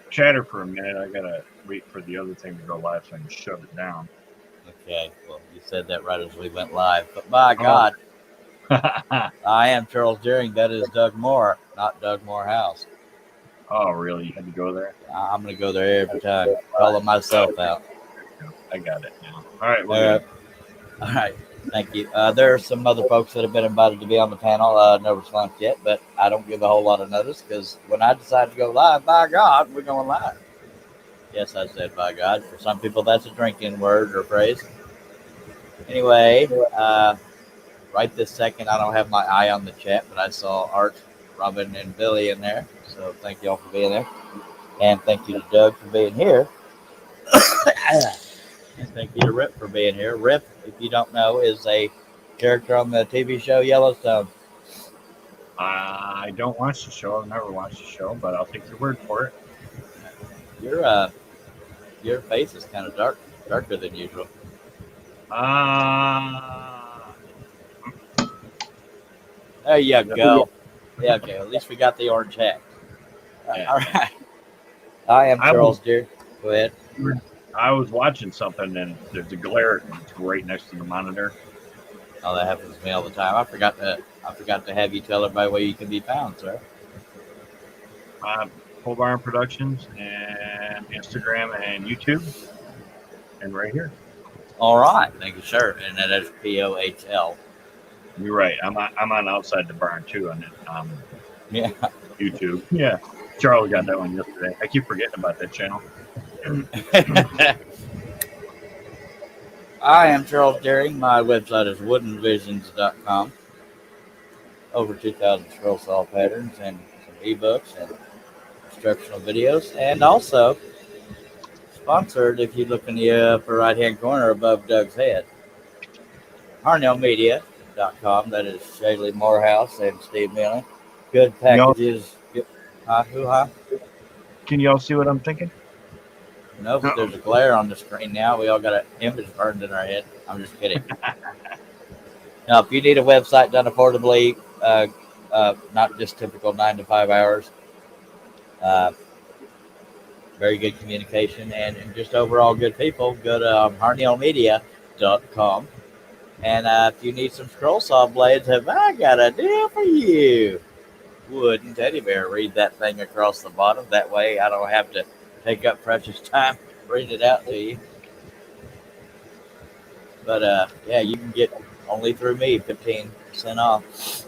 chatter for a minute. I gotta wait for the other thing to go live so I can shut it down. Okay, well, you said that right as we went live. But by Oh, God, I am Charles Deering. That is Doug Moore, not Doug Morehouse. oh, really? You had to go there? I'm going to go there every time, calling myself out. I got it now. All right, we're All good. right. All right. Thank you. There are some other folks that have been invited to be on the panel. No response yet, but I don't give a whole lot of notice because when I decide to go live, by God, we're going live. Yes, I said by God. For some people, that's a drinking word or phrase. Anyway, right this second, I don't have my eye on the chat, but I saw Art, Robin, and Billy in there. So thank you all for being there. And thank you to Doug for being here. And thank you to Rip for being here. Rip, if you don't know, is a character on the TV show Yellowstone. I don't watch the show. I've never watched the show, but I'll take your word for it. Your uh, your face is kind of darker than usual. Uh, There you yeah. go. Yeah, okay. At least we got the orange hat. Yeah. All right. I am I was Charles Deer. Go ahead. I was watching something and there's a glare that's right next to the monitor. Oh, that happens to me all the time. I forgot to have you tell everybody where you can be found, sir. Uh, Pole Barn Productions and Instagram and YouTube, and right here. All right. Thank you, sir. And that is POHL. You're right. I'm on outside the barn too on Yeah. YouTube. Yeah, Charlie got that one yesterday. I keep forgetting about that channel. I am Charles Deering. My website is woodenvisions.com. Over 2,000 scroll saw patterns and some ebooks and instructional videos. And also sponsored, if you look in the upper right hand corner above Doug's head, harnellmedia.com. That is Shaylee Morehouse and Steve Millen. Good Y'all, packages. Good, huh? can y'all see what I'm thinking? No, but Uh-oh. there's a glare on the screen now. We all got an image burned in our head. I'm just kidding. Now, if you need a website done affordably, not just typical 9 to 5 hours, uh, very good communication, and just overall good people, go to harnellmedia.com. And if you need some scroll saw blades, have I got a deal for you? Wooden teddy bear. Read that thing across the bottom. That way I don't have to take up precious time reading it out to you. But yeah, you can get only through me 15% off.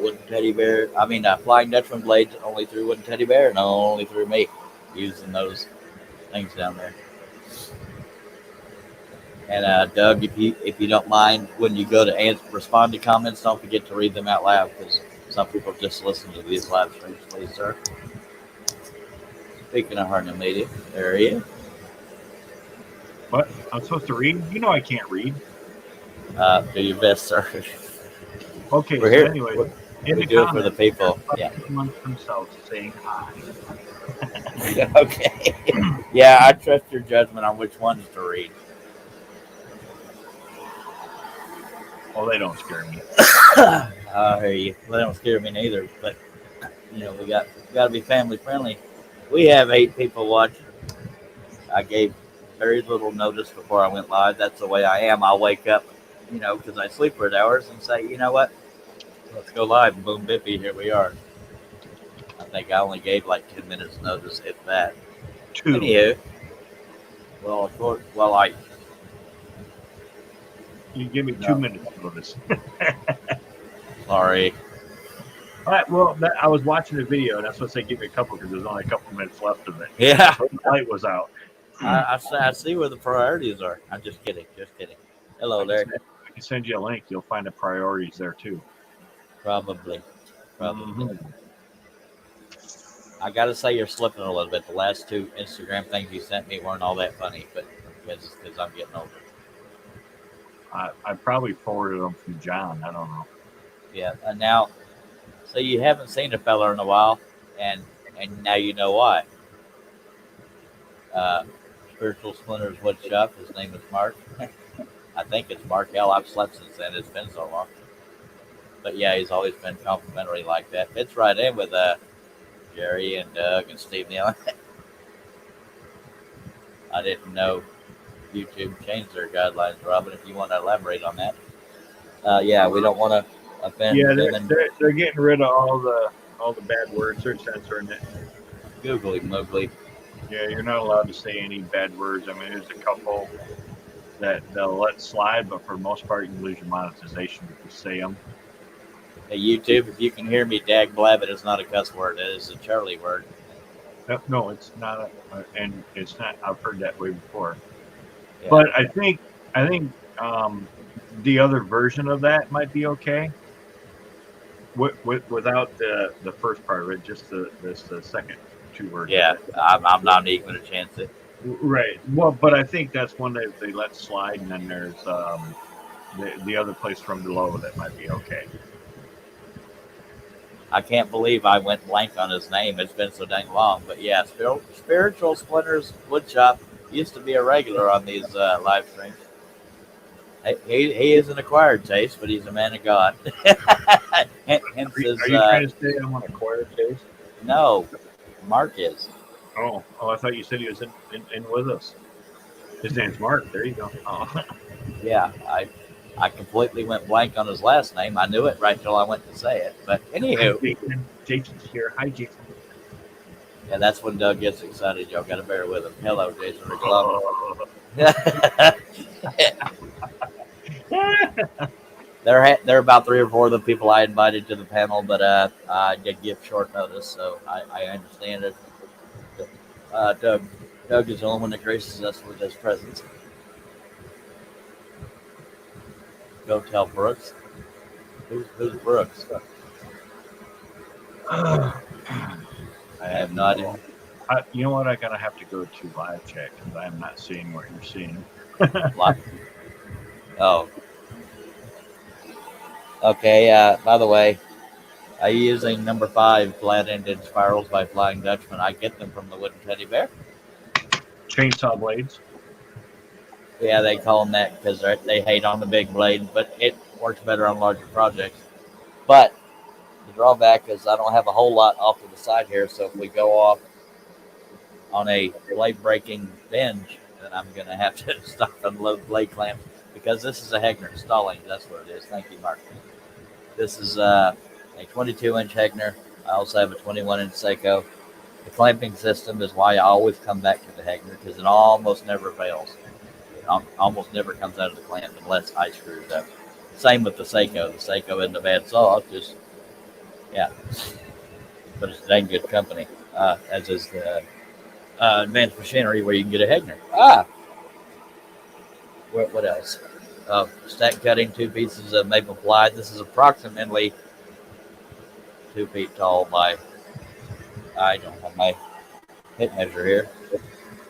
Wooden teddy bear. I mean, Flying Dutchman blades only through Wooden Teddy Bear, and only through me using those things down there. And Doug, if you don't mind, when you go to respond to comments, don't forget to read them out loud because some people just listen to these live streams, please, sir. Speaking of Harnell Media, there he is. What? I'm supposed to read? You know I can't read. Do your best, sir. Okay, We're so here. anyway, We in we the do it for the comments, they're people. Yeah. talking amongst themselves saying hi. Okay. Yeah, I trust your judgment on which ones to read. Oh, they don't scare me. I hear you. Well, they don't scare me neither, but we got to be family friendly. We have 8 people watching. I gave very little notice before I went live. That's the way I am. I'll wake up, because I sleep for 8 hours and say, you know what? Let's go live. And boom, bippy, here we are. I think I only gave like 10 minutes notice, if that. Two. Anywho, well, of course, You give me 2 no, minutes notice. sorry. All right. Well, I was watching the video, and that's what I say. Give me a couple because there's only a couple minutes left of it. Yeah, The light was out. I see where the priorities are. I'm just kidding. Just kidding. Hello I can there. send, I can send you a link. You'll find the priorities there too. Probably. Probably. Hmm. I got to say, you're slipping a little bit. The last 2 Instagram things you sent me weren't all that funny, but because I'm getting older. I probably forwarded them from John. I don't know. Yeah. And now, so you haven't seen a fella in a while, and now you know why. Uh, Spiritual Splinters Wood Shop. His name is Mark. I think it's Mark L. I've slept since then. It's been so long. But yeah, he's always been complimentary like that. Fits right in with Jerry and Doug and Steve Neal. I didn't know YouTube changed their guidelines, Robin. If you want to elaborate on that, yeah, we don't want to offend Yeah, women. they're getting rid of all the bad words. They're censoring it. Googly moogly. Yeah, you're not allowed to say any bad words. I mean, there's a couple that they'll let slide, but for the most part, you lose your monetization if you say them. Hey, YouTube, if you can hear me, dag blabbit is not a cuss word. It is a Charlie word. No, it's not, and it's not. I've heard that way before. Yeah. But I think the other version of that might be okay. Without the first part of it, just the second two words of Yeah, it. I'm not even going to chance it. Right. Well, but I think that's one that they let slide, and then there's the other place from below that might be okay. I can't believe I went blank on his name. It's been so dang long. But yeah, Spiritual Splinters Woodshop used to be a regular on these live streams. He is an acquired taste, but he's a man of God. Hence his. Are you trying to say I'm on acquired taste? No, Mark is. Oh, I thought you said he was in with us. His name's Mark. There you go. Oh. Yeah, I completely went blank on his last name. I knew it right till I went to say it. But anywho, Jason's here. Hi, Jason. yeah, that's when Doug gets excited. Y'all got to bear with him. Hello, Jason Riglove. There are about 3 or 4 of the people I invited to the panel, but I did give short notice, so I understand it. Doug is the only one that graces us with his presence. Go tell Brooks. Who's Brooks? I have no idea. You know what? I gotta have to go to live chat because I'm not seeing what you're seeing. Oh. Okay. By the way, I'm using number 5 flat-ended spirals by Flying Dutchman. I get them from the Wooden Teddy Bear. Chainsaw blades. Yeah, they call them that because they hate on the big blade, but it works better on larger projects. But the drawback is I don't have a whole lot off to the side here, so if we go off on a blade-breaking binge, then I'm going to have to stop and unload blade clamps because this is a Hegner stalling. That's what it is. Thank you, Mark. This is a 22-inch Hegner. I also have a 21-inch Seiko. The clamping system is why I always come back to the Hegner because it almost never fails. It almost never comes out of the clamp unless I screw it up. Same with the Seiko. The Seiko isn't a bad saw. Just, yeah. But it's a dang good company, as is the Advanced Machinery where you can get a Hegner. What else? Stack cutting 2 pieces of maple ply. This is approximately 2 feet tall by, I don't have my hip measure here,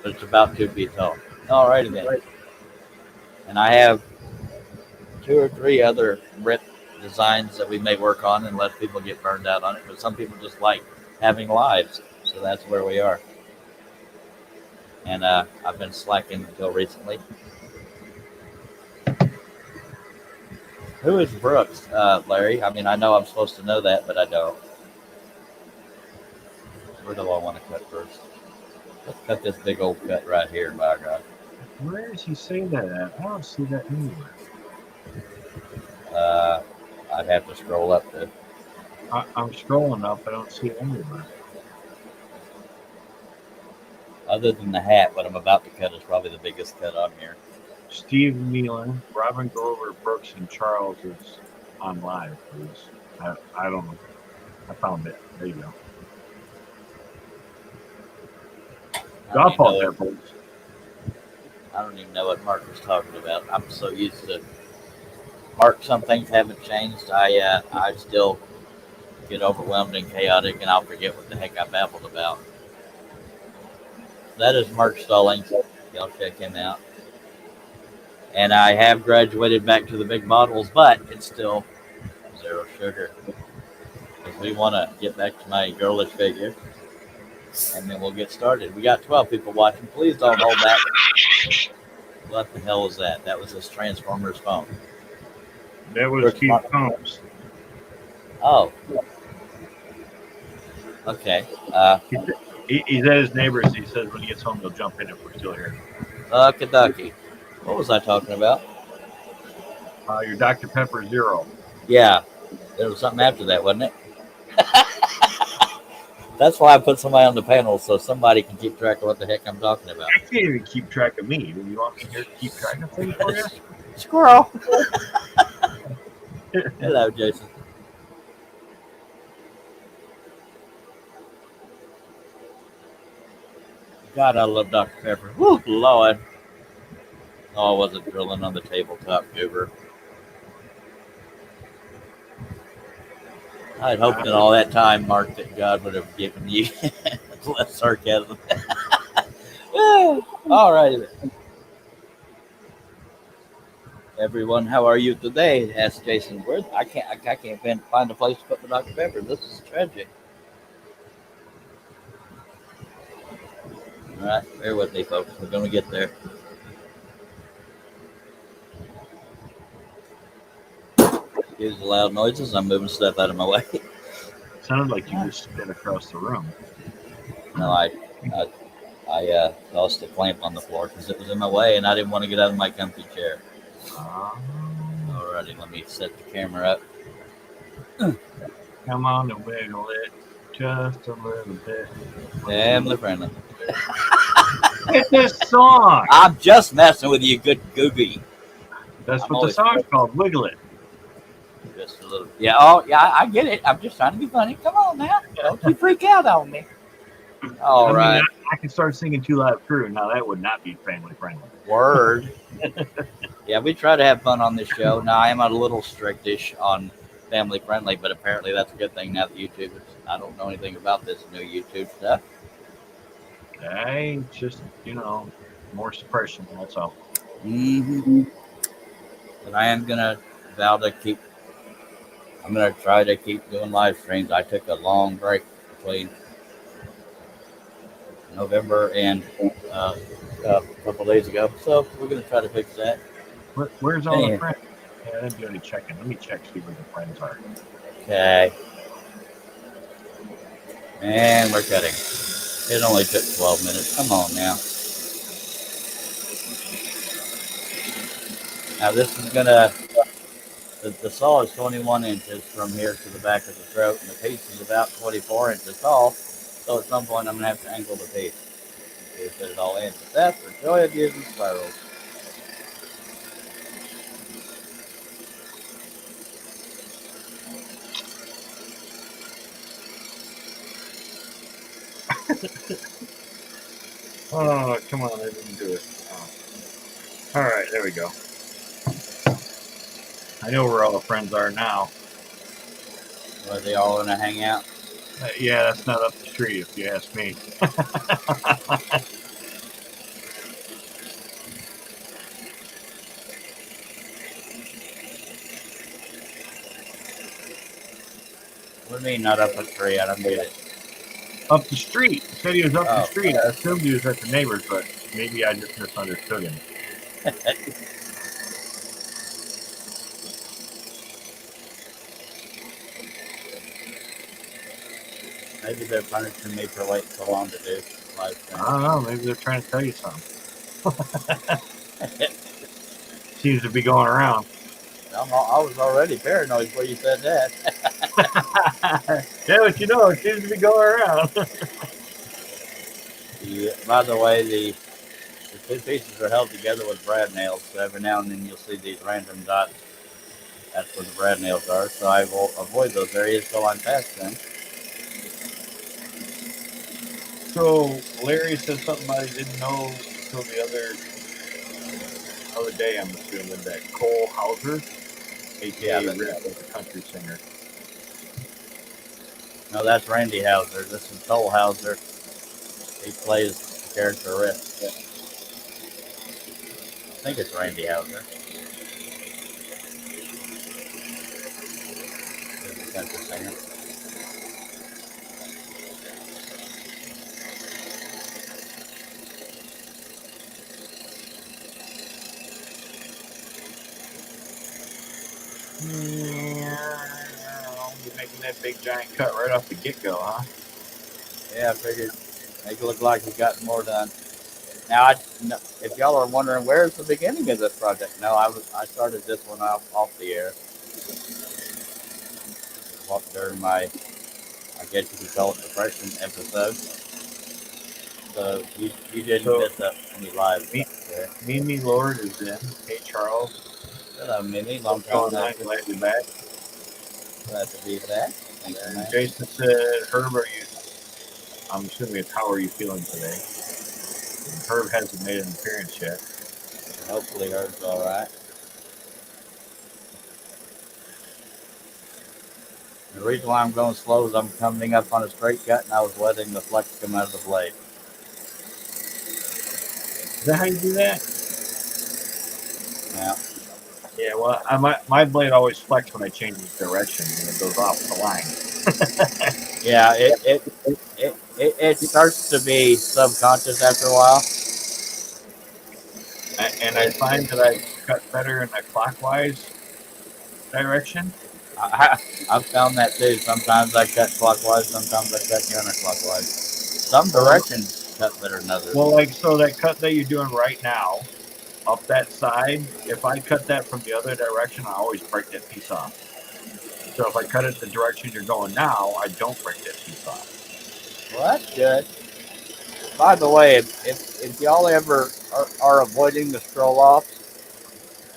but it's about 2 feet tall. Alrighty then. And I have 2 or 3 other rip designs that we may work on unless people get burned out on it. But some people just like having lives, so that's where we are. And I've been slacking until recently. Who is Brooks, Larry? I mean, I know I'm supposed to know that, but I don't. Where do I want to cut first? Let's cut this big old cut right here, by God. Where does he say that at? I don't see that anywhere. I'd have to scroll up to. I'm scrolling up. I don't see it anywhere. Other than the hat, what I'm about to cut is probably the biggest cut on here. Steve Nealon, Robin Grover, Brooks, and Charles is on live. I don't know. I found it. There you go. Golf ball there, boys. I don't even know what Mark was talking about. I'm so used to Mark. Some things haven't changed. I still get overwhelmed and chaotic, and I'll forget what the heck I babbled about. That is Mark Stallings. Y'all check him out. And I have graduated back to the big bottles, but it's still 0 sugar. Because we want to get back to my girlish figure. And then we'll get started. We got 12 people watching. Please don't hold back. What the hell was that? That was this Transformers phone. That was Keith Combs. Oh. Okay. He's at his neighbor's. He says when he gets home, he'll jump in if we're still here. Kentucky. What was I talking about? Your Dr. Pepper Zero. Yeah, there was something after that, wasn't it? That's why I put somebody on the panel so somebody can keep track of what the heck I'm talking about. I can't even keep track of me. Do you want me here to keep track of things for you? Squirrel. Hello, Jason. God, I love Dr. Pepper. Woo, Lord. Oh, I wasn't drilling on the tabletop, goober. I'd hoped in all that time, Mark, that God would have given you less sarcasm. All righty then. Everyone, how are you today? Asked Jason Worth. I can't find a place to put my Dr. Pepper. This is tragic. All right, bear with me, folks. We're gonna get there. Excuse the loud noises. I'm moving stuff out of my way. Sounded like you just spit across the room. No, I lost a clamp on the floor because it was in my way, and I didn't want to get out of my comfy chair. Alrighty, let me set the camera up. Come on and wiggle it just a little bit. Family friendly. Get this song. I'm just messing with you, good goobie. That's what the song's called. Wiggle it. Just a little. Yeah. Oh, yeah. I get it. I'm just trying to be funny. Come on now. Don't you freak out on me. All right. I can start singing Too Loud Crew. Now that would not be family friendly. Word. Yeah, we try to have fun on this show. Now I am a little strictish on family friendly, but apparently that's a good thing now that YouTube is. I don't know anything about this new YouTube stuff. Hey, just more suppression. That's all. Mm-hmm. But I am gonna vow to keep. I'm gonna try to keep doing live streams. I took a long break between November and a couple days ago, so we're gonna try to fix that. Where's all the friends? Yeah, I didn't do any checking. Let me check, see where the friends are. Okay. And we're cutting. It only took 12 minutes. Come on now. Now this is gonna. The saw is 21 inches from here to the back of the throat, and the piece is about 24 inches tall. So at some point, I'm gonna have to angle the piece to fit it all in. But that's the joy of using spirals. Oh, come on, I didn't do it. Oh. All right, there we go. I know where all the friends are now. Are they all gonna hang out? Yeah, that's not up the street, if you ask me. What do you mean not up a tree? I don't get it. Up the street. He said he was up the street. I assumed he was at the neighbor's, but maybe I just misunderstood him. Maybe they're punishing me for waiting so long to do live stream. I don't know. Maybe they're trying to tell you something. Seems to be going around. I was already paranoid before you said that. Yeah, but it seems to be going around. By the way, the two pieces are held together with brad nails, so every now and then you'll see these random dots. That's where the brad nails are, so I will avoid those areas till I'm past them. So Larry said something I didn't know until the other day. I'm assuming that Cole Hauser, aka Rick, was a country singer. No, that's Randy Hauser. This is Cole Hauser. He plays the character Rick. I think it's Randy Hauser. He's a country singer. You're making that big giant cut right off the get-go, huh? Yeah, I figured Make it look like we've gotten more done. Now, if y'all are wondering where's the beginning of this project, no, I started this one off the air. During my, I guess you could call it the freshman episode. So you didn't So miss up any live me, stuff there. Mimi Lord is in. Hey Charles, Hello, Mimi. Long what's time going no on? see. Glad you're back. Glad to be back. Thank you, And man. Jason said, Herb, are you? I'm assuming it's how are you feeling today? And Herb hasn't made an appearance yet. Hopefully, Herb's all right. The reason why I'm going slow is I'm coming up on a straight cut and I was letting the flex come out of the blade. Is that how you do that? Now, Yeah. Well, my blade always flex when I change its direction when it goes off the line. yeah, it starts to be subconscious after a while. And I find that I cut better in a clockwise direction. I've found that too. Sometimes I cut clockwise, sometimes I cut counterclockwise. Some Well, directions cut better than others. well, like so that cut that you're doing right now up that side. If I cut that from the other direction, I always break that piece off. So if I cut it the direction you're going now, I don't break that piece off. Well, that's good. By the way, if y'all ever are avoiding the stroll offs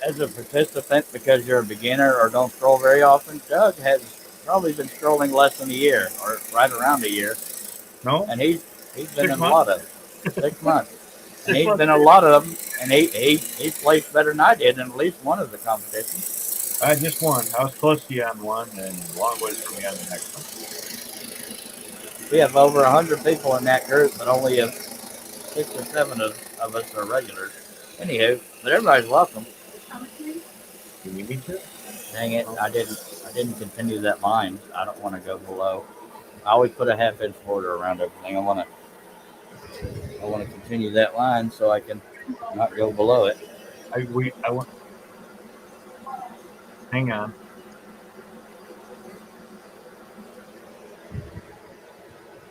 as a participant because you're a beginner or don't stroll very often, Doug has probably been strolling less than a year or right around a year, No, and he's been 6 in a months. lot of 6 months, and 6 he's months. been in a lot of them, and he placed better than I did in at least one of the competitions. I just won. I was close to you on one, and long ways from me on the next one. We have over 100 people in that group, but only 6 or 7 of us are regulars. Anywho, but everybody's welcome. You need me to? Dang it, No. I didn't continue that line. I don't want to go below. I always put a half-inch border around everything. I want to continue that line so I can not go below it. I want. Hang on.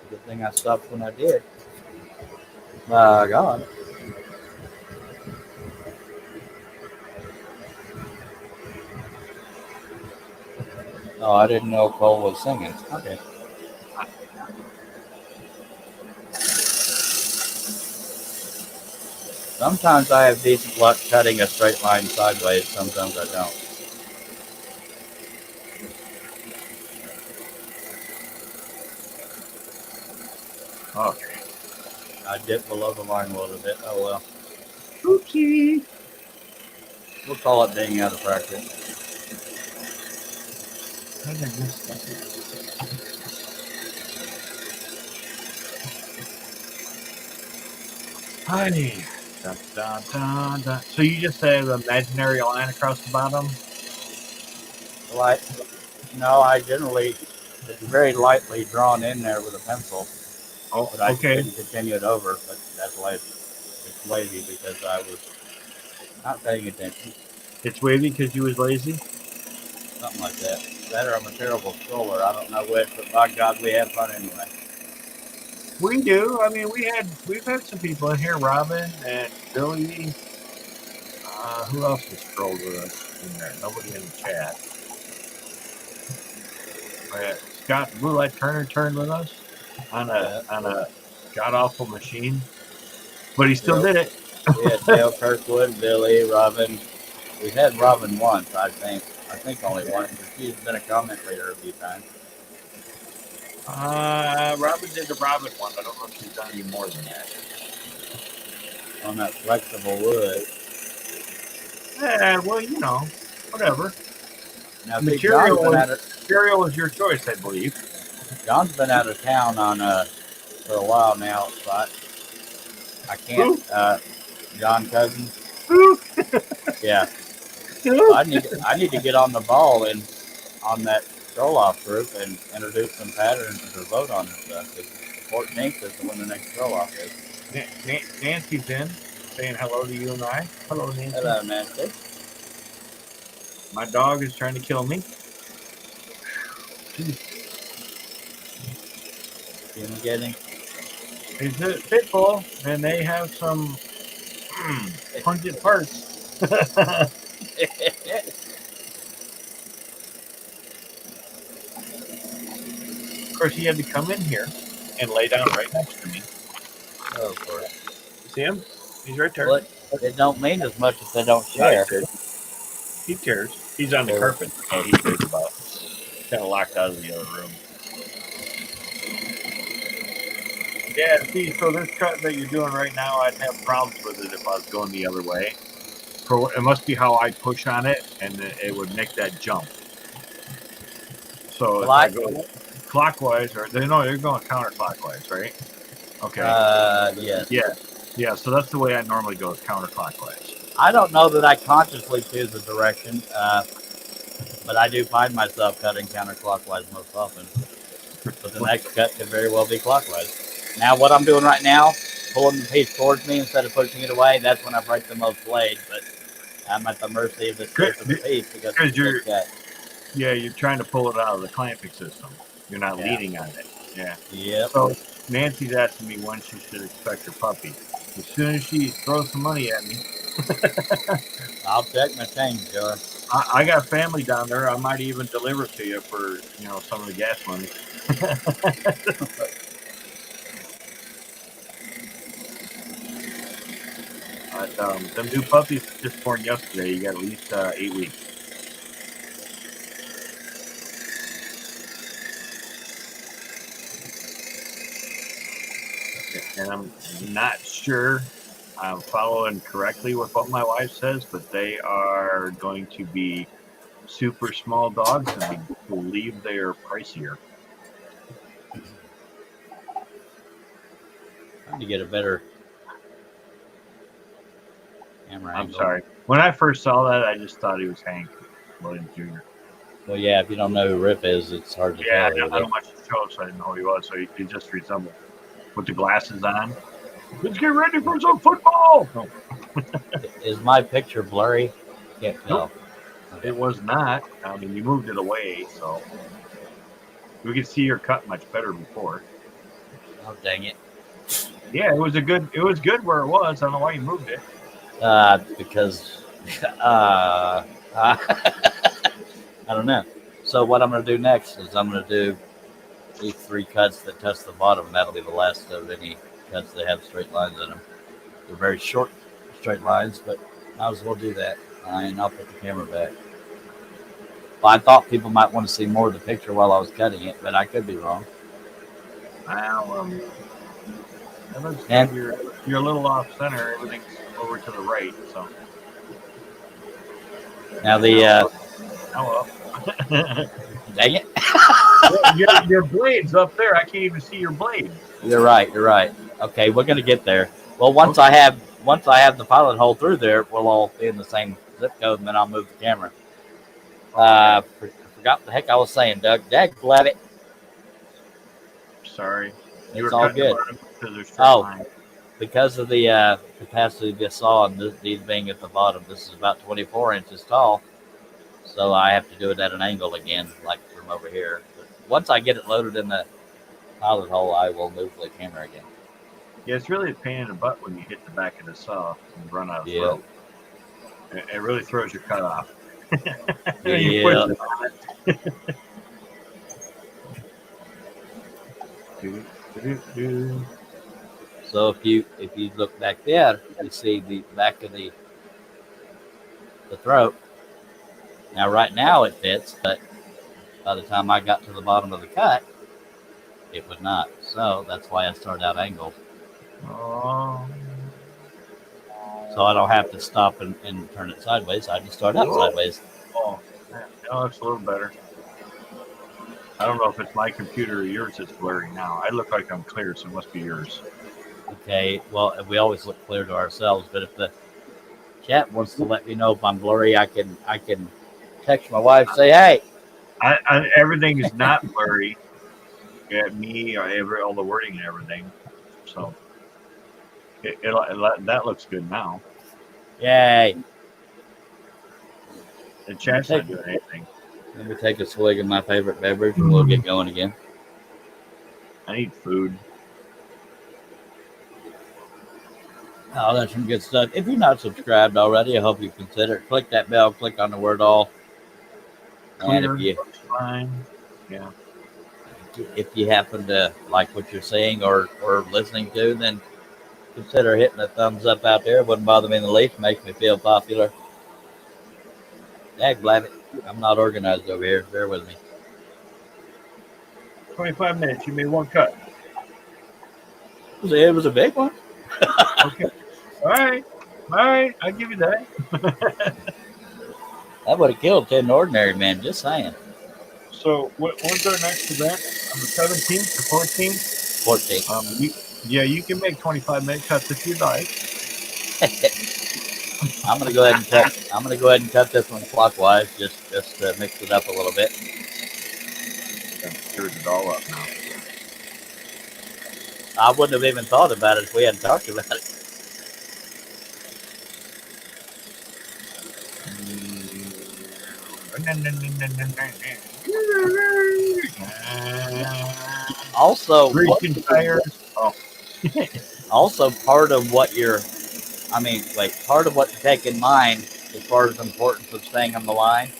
Good thing I stopped when I did. My God. Oh, I didn't know Cole was singing. Okay. Sometimes I have decent luck cutting a straight line sideways. Sometimes I don't. Okay. I dip below the line a little bit. Oh well. Oopsie. We'll call it being out of practice. How did I miss that? Honey. Dun, dun, dun, dun. So you just have an imaginary line across the bottom? Like, no, I generally it's very lightly drawn in there with a pencil, Oh, but I okay. didn't continue it over. But that's why it's lazy because I was not paying attention. It's wavy because you was lazy? Something like that. That or I'm a terrible stroller. I don't know which, but by God, we have fun anyway. We do. I mean, we've had some people in here, Robin and Billy. Who else has strolled with us in there? Nobody in the chat. Scott Blue Light Turner turned with us on Yeah. a god awful machine, but he still Dale, did it. we had Dale Kirkwood, Billy, Robin. We had Robin once, I think. I think only once, but she's been a comment leader a few times. Robin did the Robin one. I don't know if she's done any more than that. On that flexible wood. Yeah, well, you know, whatever. Now, see, Material is your choice, I believe. John's been out of town on for a while now, so I can't. John Cousins. Yeah. So I need to get on the ball and on that stroll off group and introduce some patterns to vote on and stuff. Because the 14th is when the next stroll off is. Nancy's in saying hello to you and I. Hello, Nancy. Hello, Nancy. My dog is trying to kill me. Didn't get him. It's a pit bull, and they have some pungent parts. Of course, he had to come in here and lay down right next to me. Oh, of course. See him? He's right there. Well, it don't mean as much if they don't No, share. he tears. He's on the Well, carpet. Oh, he cares about. Kind of locked out of the other room. Yeah, see, so this cut that you're doing right now, I'd have problems with it if I was going the other way. It must be how I push on it, and it would make that jump. So if I go clockwise, or no, they're going counterclockwise, right? Okay. yes. Yeah. So that's the way I normally go, is counterclockwise. I don't know that I consciously choose a direction, but I do find myself cutting counterclockwise most often. But the next cut could very well be clockwise. Now, what I'm doing right now, pulling the piece towards me instead of pushing it away, that's when I break the most blade. But I'm at the mercy of the shape of the piece because you're trying to pull it out of the clamping system. You're not leaning on it. Yeah. Yep. So Nancy's asking me when she should expect her puppy. As soon as she throws some money at me. I'll check my change, Joe. I got family down there. I might even deliver to you for some of the gas money. Them new puppies just born yesterday. You got at least 8 weeks. And I'm not sure I'm following correctly with what my wife says, but they are going to be super small dogs, and I believe they are pricier. Trying to get a better camera I'm angle. sorry. When I first saw that, I just thought he was Hank Williams Jr. Well, yeah, if you don't know who Rip is, it's hard to tell. Yeah, I don't watch the show, so I didn't know who he was. So he just resembled with the glasses on. Let's get ready for some football. No. Is my picture blurry? Can't tell. Nope. Okay. It was not. I mean, you moved it away, so we could see your cut much better before. Oh, dang it. Yeah, it was good where it was. I don't know why you moved it. Because I don't know. So what I'm going to do next is I'm going to do these 3 cuts that touch the bottom. That'll be the last of any cuts that have straight lines in them. They're very short straight lines, but might as well do that. And I'll put the camera back. Well, I thought people might want to see more of the picture while I was cutting it, but I could be wrong. Well, it looks good. You're a little off center. Everything's over to the right, so. Now the well. Dang it. your blade's up there. I can't even see your blade. You're right. Okay, we're gonna get there. Well, once I have the pilot hole through there, we'll all be in the same zip code, and then I'll move the camera. I forgot what the heck I was saying, Doug. Dagblabbit. Sorry. It's all good. Because of the capacity of this saw and these being at the bottom, this is about 24 inches tall. So I have to do it at an angle again, like from over here. But once I get it loaded in the pilot hole, I will move the camera again. Yeah, it's really a pain in the butt when you hit the back of the saw and run out of throw. It really throws your cut off. Yeah. So if you look back there, you see the back of the throat. Now right now it fits, but by the time I got to the bottom of the cut, it would not. So that's why I start out angled. Oh. So I don't have to stop and turn it sideways. I just start out sideways. Oh, that's a little better. I don't know if it's my computer or yours that's blurry now. I look like I'm clear, so it must be yours. Okay, well, we always look clear to ourselves, but if the chat wants to let me know if I'm blurry, I can text my wife, say, hey. Everything is not blurry at me, all the wording and everything. So that looks good now. Yay. The chat's not doing anything. Let me take a swig of my favorite beverage and we'll get going again. I need food. Oh, that's some good stuff. If you're not subscribed already, I hope you consider it. Click that bell, click on the word all. And Cleared, looks fine. Yeah. if you happen to like what you're seeing or listening to, then consider hitting a thumbs up out there. It wouldn't bother me in the least. Makes me feel popular. Dag blabbit. I'm not organized over here. Bear with me. 25 minutes. You made one cut. It was a big one. Okay. All right. All right. I'll give you that. That would have killed 10 ordinary men. Just saying. So when's our next event? On the 17th, the 14th? 14. Yeah, you can make 25-minute cuts if you'd like. I'm gonna go ahead and cut. I'm gonna go ahead and cut this one clockwise, just to mix it up a little bit. That stirs it all up now. I wouldn't have even thought about it if we hadn't talked about it. Also, Greasing tires. Oh, also part of what you're, part of what to take in mind as far as the importance of staying on the line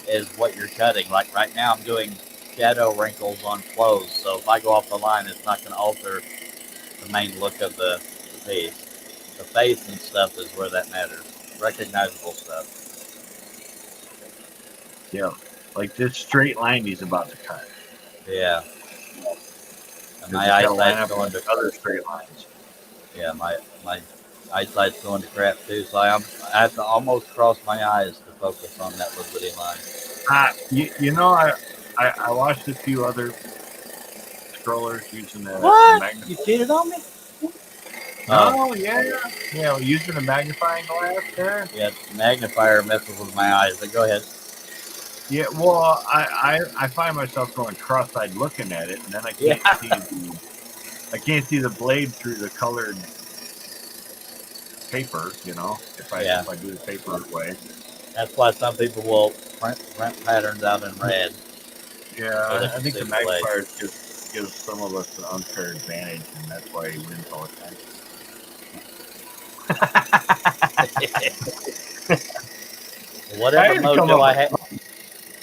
is what you're cutting. Like right now, I'm doing shadow wrinkles on clothes, so if I go off the line, it's not going to alter the main look of the piece. The face and stuff is where that matters. Recognizable stuff. yeah. Like this straight line he's about to cut. Yeah. And Because my it's got to line eyesight's up going with to other straight lines. yeah, my eyesight's going to crap too, so I have to almost cross my eyes to focus on that little bitty line. You know, I watched a few other scrollers using the What? magnifier. You cheated on me? Oh, yeah, using the magnifying glass there. Yeah, magnifier messes with my eyes, but go ahead. Yeah, well, I find myself going cross-eyed looking at it, and then I can't see the blade through the colored paper. You know, if I do the paper way. That's why some people will print patterns out in red. Yeah, I think the the blade. magnifiers just gives some of us an unfair advantage, and that's why he wins all the time.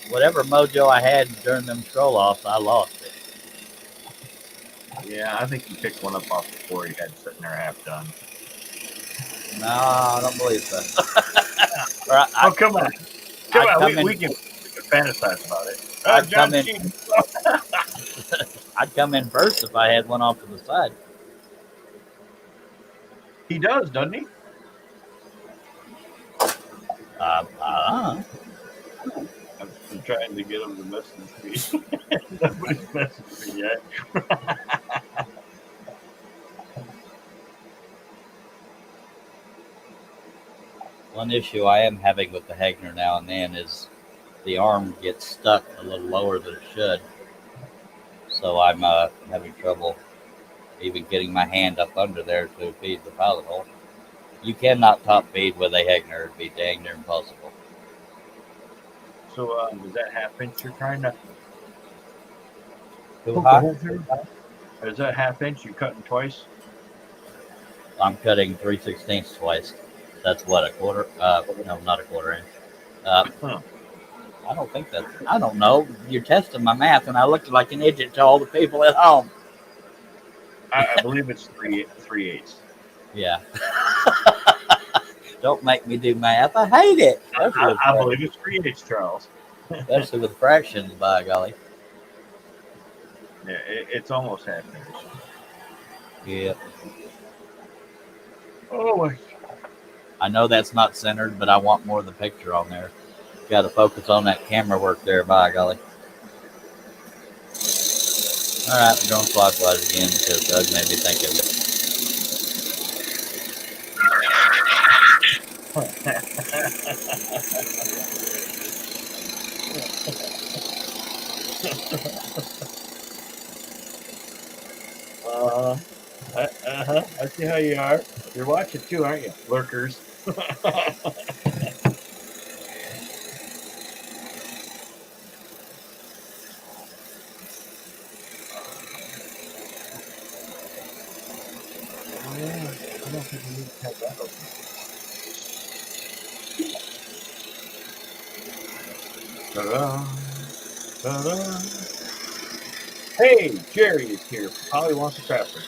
Whatever mojo I had during them scroll offs, I lost it. Yeah, I think he picked one up off the floor he had sitting there half done. No, I don't believe so. Come on. We can fantasize about it. I'd come in first if I had one off to the side. He does, doesn't he? I'm trying to get him to message me. Nobody's messaged me yet. One issue I am having with the Hagner now and then is the arm gets stuck a little lower than it should. So I'm having trouble even getting my hand up under there to feed the pilot hole. You cannot top feed with a Hagner. It'd be dang near impossible. So is that half inch you're trying to poke a hole through? Or is that half inch you're cutting twice? I'm cutting 3/16 twice. That's what, a quarter? No, not a quarter inch. I don't think that's. I don't know. You're testing my math, and I looked like an idiot to all the people at home. I believe it's 3/8. Yeah. Don't make me do math. I hate it. I believe it's 3/8, Charles. Especially with fractions, by golly. Yeah, it's almost half inch. Yeah. Oh. I know that's not centered, but I want more of the picture on there. Got to focus on that camera work there, by golly. All right, we're going clockwise again because Doug made me think of it. I see how you are. You're watching too, aren't you, lurkers? don't think we need to have that open. Ta-da! Ta-da! Hey, Jerry is here. Holly wants a crafter.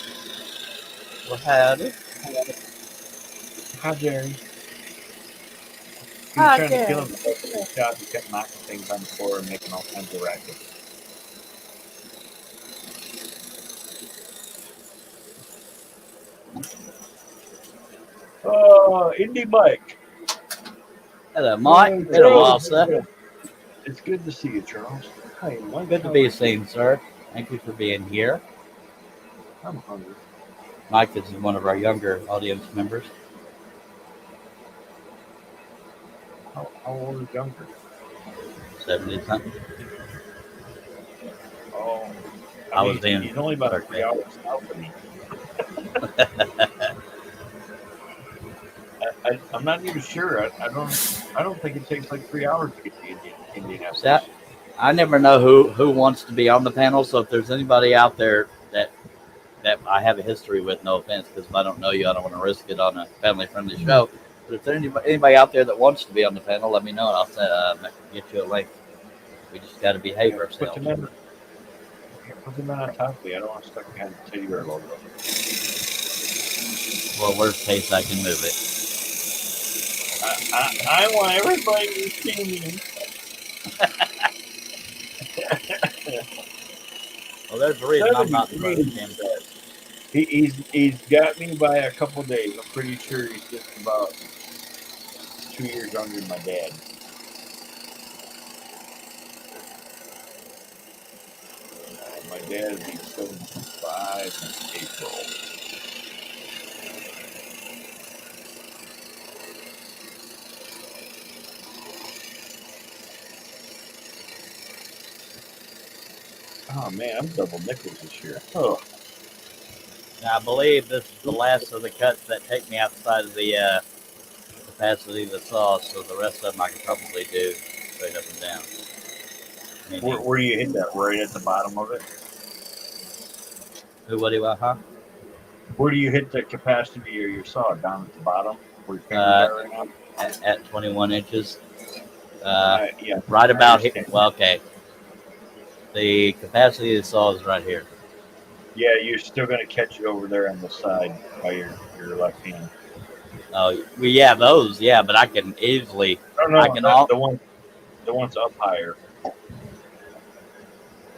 Well, howdy. Hi, Jerry. He was Hi, trying to kill Jerry. him. He shot. He kept knocking things on the floor and making all kinds of racket. Oh, Indy Mike. Hello, Mike. Oh, Been a while, Charles, sir. it's good to see you, Charles. Hi, Mike. Good to be seen, sir. Thank you for being here. I'm hungry. Mike is one of our younger audience members. How old is younger? 70 something. Oh, I was in he's only about 3 birthday. hours south of me. I'm not even sure. I don't think it takes like 3 hours to get to Indianapolis. I never know who wants to be on the panel. So if there's anybody out there that I have a history with, no offense, because if I don't know you, I don't want to risk it on a family-friendly show. But if there's anybody out there that wants to be on the panel, let me know, and I'll get you a link. We just got to behave ourselves. Put them on top of me. I don't want to stuck behind the teddy bear logo. Well, worst case, I can move it. I want everybody to see me. Well, there's a reason I'm not in front of him. He's got me by a couple days. I'm pretty sure he's just about 2 years younger than my dad. My dad will be 75 in April. Oh man, I'm double nickels this year. Oh. Now, I believe this is the last of the cuts that take me outside of the capacity of the saw, so the rest of them I can probably do straight up and down. Where do you hit that? Right at the bottom of it? What do you want, huh? Where do you hit the capacity of your saw? Down at the bottom? Where your fingers are right now? At 21 inches. Yeah. Right about here. Well, okay. The capacity of the saw is right here. Yeah, you're still going to catch it over there on the side by your left hand. Oh, well, yeah, those, yeah, but I can easily. No, the ones up higher.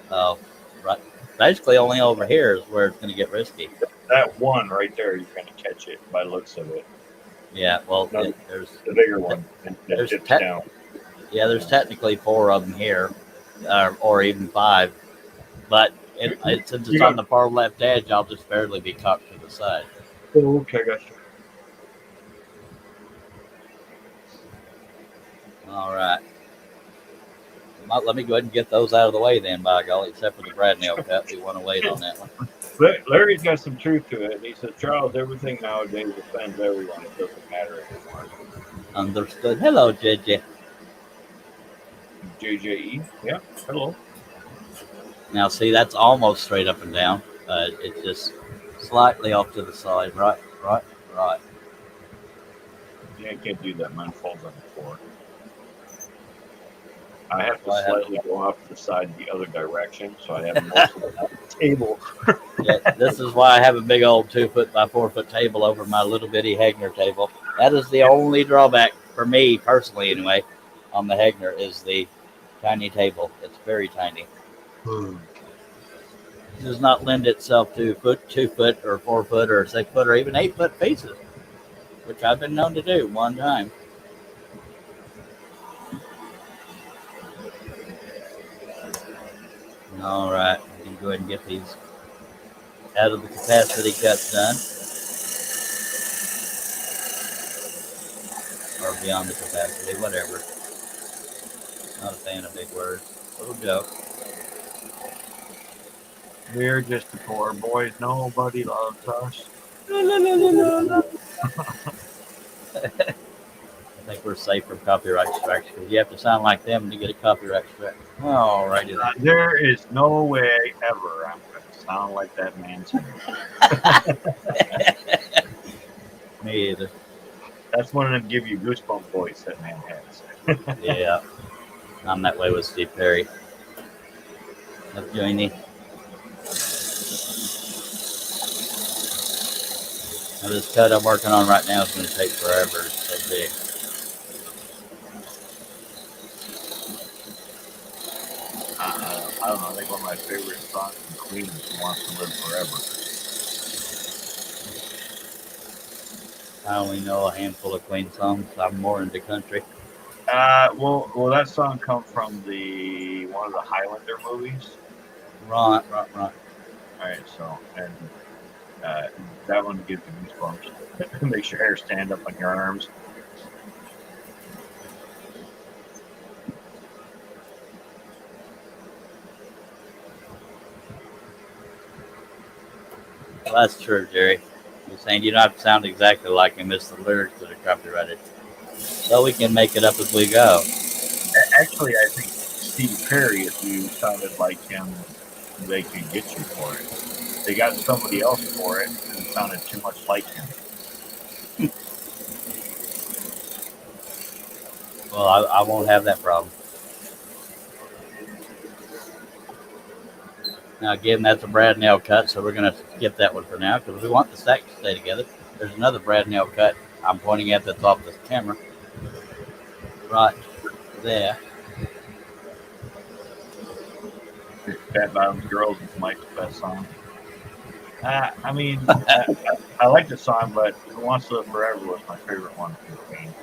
Oh, right. Basically, only over here is where it's going to get risky. That one right there, you're going to catch it by looks of it. Yeah, well, there's the bigger one that dips down. Yeah, there's technically 4 of them here, or even 5. But since it's on the far left edge, I'll just barely be cocked to the side. Oh, okay, gotcha. All right. Let me go ahead and get those out of the way then, by golly, except for the brad nail cut. We want to wait on that one. Larry's got some truth to it. He said, Charles, everything nowadays offends everyone. It doesn't matter anymore. Understood. Hello, JJ. JJE? Yeah, hello. Now, see, that's almost straight up and down. It's just slightly off to the side. Right. Yeah, I can't do that. Mine falls on the floor. I have to slightly go off to the side the other direction, so I have most of the table. Yeah, this is why I have a big old 2-foot by 4-foot table over my little bitty Hegner table. That is the only drawback for me personally, anyway, on the Hegner is the tiny table. It's very tiny. It does not lend itself to 2-foot, or 4-foot, or 6-foot, or even 8-foot pieces, which I've been known to do one time. All right, we can go ahead and get these out of the capacity cuts done, or beyond the capacity, whatever. Not a fan of big words. Little joke. We're just the poor boys. Nobody loves us. I think we're safe from copyright strikes because you have to sound like them to get a copyright strike. All righty. There is no way ever I'm going to sound like that man. Me either. That's one of them give you goosebump voice that man has. Yeah, I'm that way with Steve Perry. That's Johnny. Now this cut I'm working on right now is going to take forever. It's so big. I don't know. I think one of my favorite songs from Queen is "Who Wants to Live Forever." I only know a handful of Queen songs. I'm more into country. Well, that song comes from the one of the Highlander movies. Right, right, right. All right, so and uh, that one gives you goosebumps. Makes your hair stand up on your arms. Well, that's true, Jerry. You're saying you don't have to sound exactly like him. It's the lyrics that are copyrighted. So we can make it up as we go. Actually, I think Steve Perry, if you sounded like him, they could get you for it. They got somebody else for it who sounded too much like him. Well, I won't have that problem. Now, again, that's a Brad nail cut, so we're going to skip that one for now because we want the stack to stay together. There's another Brad nail cut I'm pointing at that's off the camera. Right there. Fat Bottoms Girls is Mike's best song. I mean, I like the song, but "Who Wants to Live Forever" was my favorite one from Queen.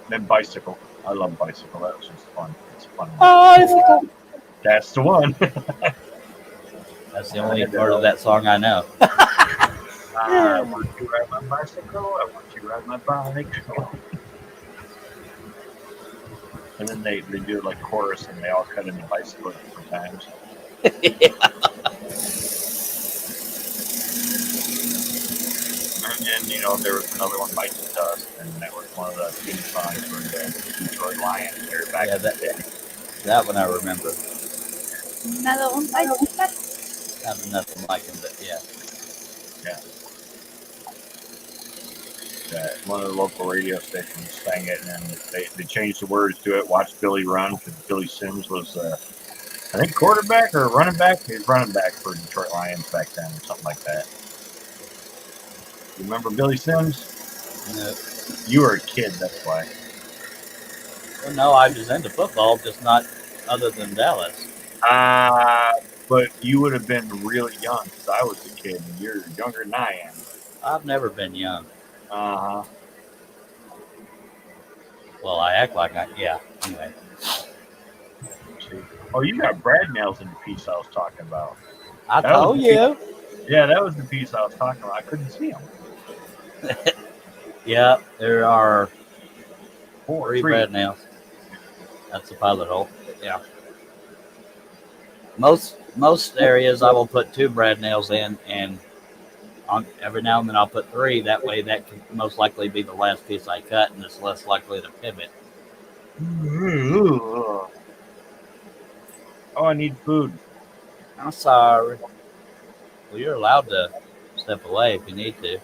Then "Bicycle." I love "Bicycle." That was just fun. It's a fun one. Bicycle. That's the one. That's the only part of that song I know. I want you to ride my bicycle. I want you to ride my bike. And then they do like chorus and they all cut into bicycle at different times. And then, there was another one, Bites the Dust, and that was one of the theme songs for the Detroit Lions there back Yeah, in the day. that one I remember. Another one bites the dust. Sounded nothing like him, but yeah. One of the local radio stations sang it, and then they changed the words to it. Watch Billy run, because Billy Sims was, I think, quarterback or running back. He was running back for Detroit Lions back then, or something like that. You remember Billy Sims? No. You were a kid, that's why. Well, no, I was into football, just not other than Dallas. But you would have been really young, because I was a kid, and you're younger than I am. I've never been young. Uh-huh. Well, I act like I. Yeah. Anyway. See. Oh, you got Brad nails in the piece I was talking about. I told you. Yeah, that was the piece I was talking about. I couldn't see them. Yeah, there are Three. Brad nails. That's the pilot hole. Yeah. Most areas I will put 2 Brad nails in, and every now and then I'll put 3. That way, that can most likely be the last piece I cut, and it's less likely to pivot. Oh, I need food. I'm sorry. Well, you're allowed to step away if you need to.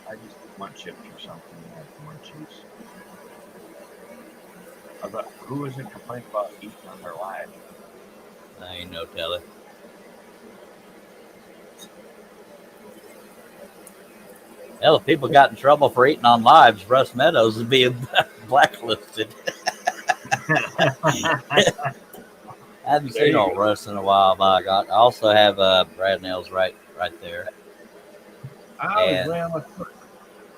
I just want chips or something. I have munchies. Who was it complaining about eating on their live? I ain't no telling. Hell, if people got in trouble for eating on lives, Russ Meadows would be blacklisted. I haven't seen old Russ in a while, by God. I also have Brad nails right there.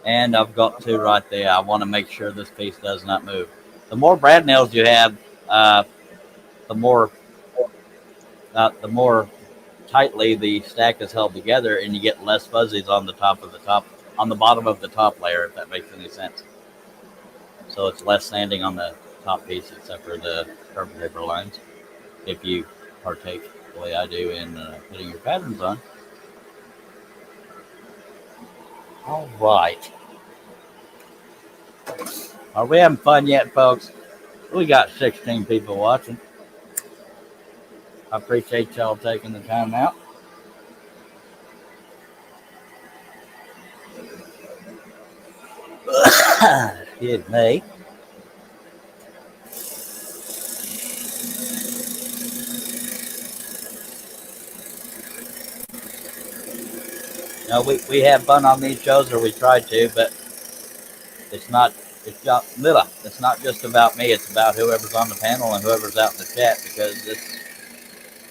And I've got 2 right there. I want to make sure this piece does not move. The more Brad nails you have, the more tightly the stack is held together, and you get less fuzzies on the bottom of the top layer, if that makes any sense. So it's less sanding on the top piece, except for the carbon paper lines, if you partake the way I do in putting your patterns on. All right. Are we having fun yet, folks? We got 16 people watching. I appreciate y'all taking the time out. Excuse me. No, we have fun on these shows, or we try to, but it's not it's not just about me. It's about whoever's on the panel and whoever's out in the chat, because this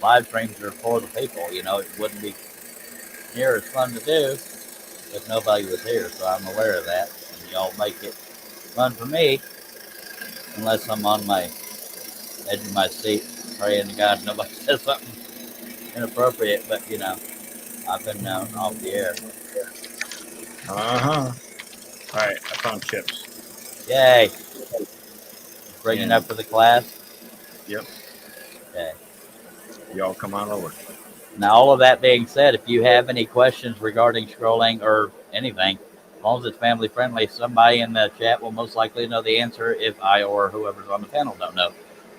live streams are for the people. You know, it wouldn't be near as fun to do if nobody was here. So I'm aware of that, and y'all make it fun for me, unless I'm on my edge of my seat praying to God nobody says something inappropriate. But you know, I've been out off the air. All right, I found chips. Yay! Bringing up for the class. Yep. Okay. Y'all come on over. Now, all of that being said, if you have any questions regarding scrolling or anything, as long as it's family friendly, somebody in the chat will most likely know the answer if I or whoever's on the panel don't know.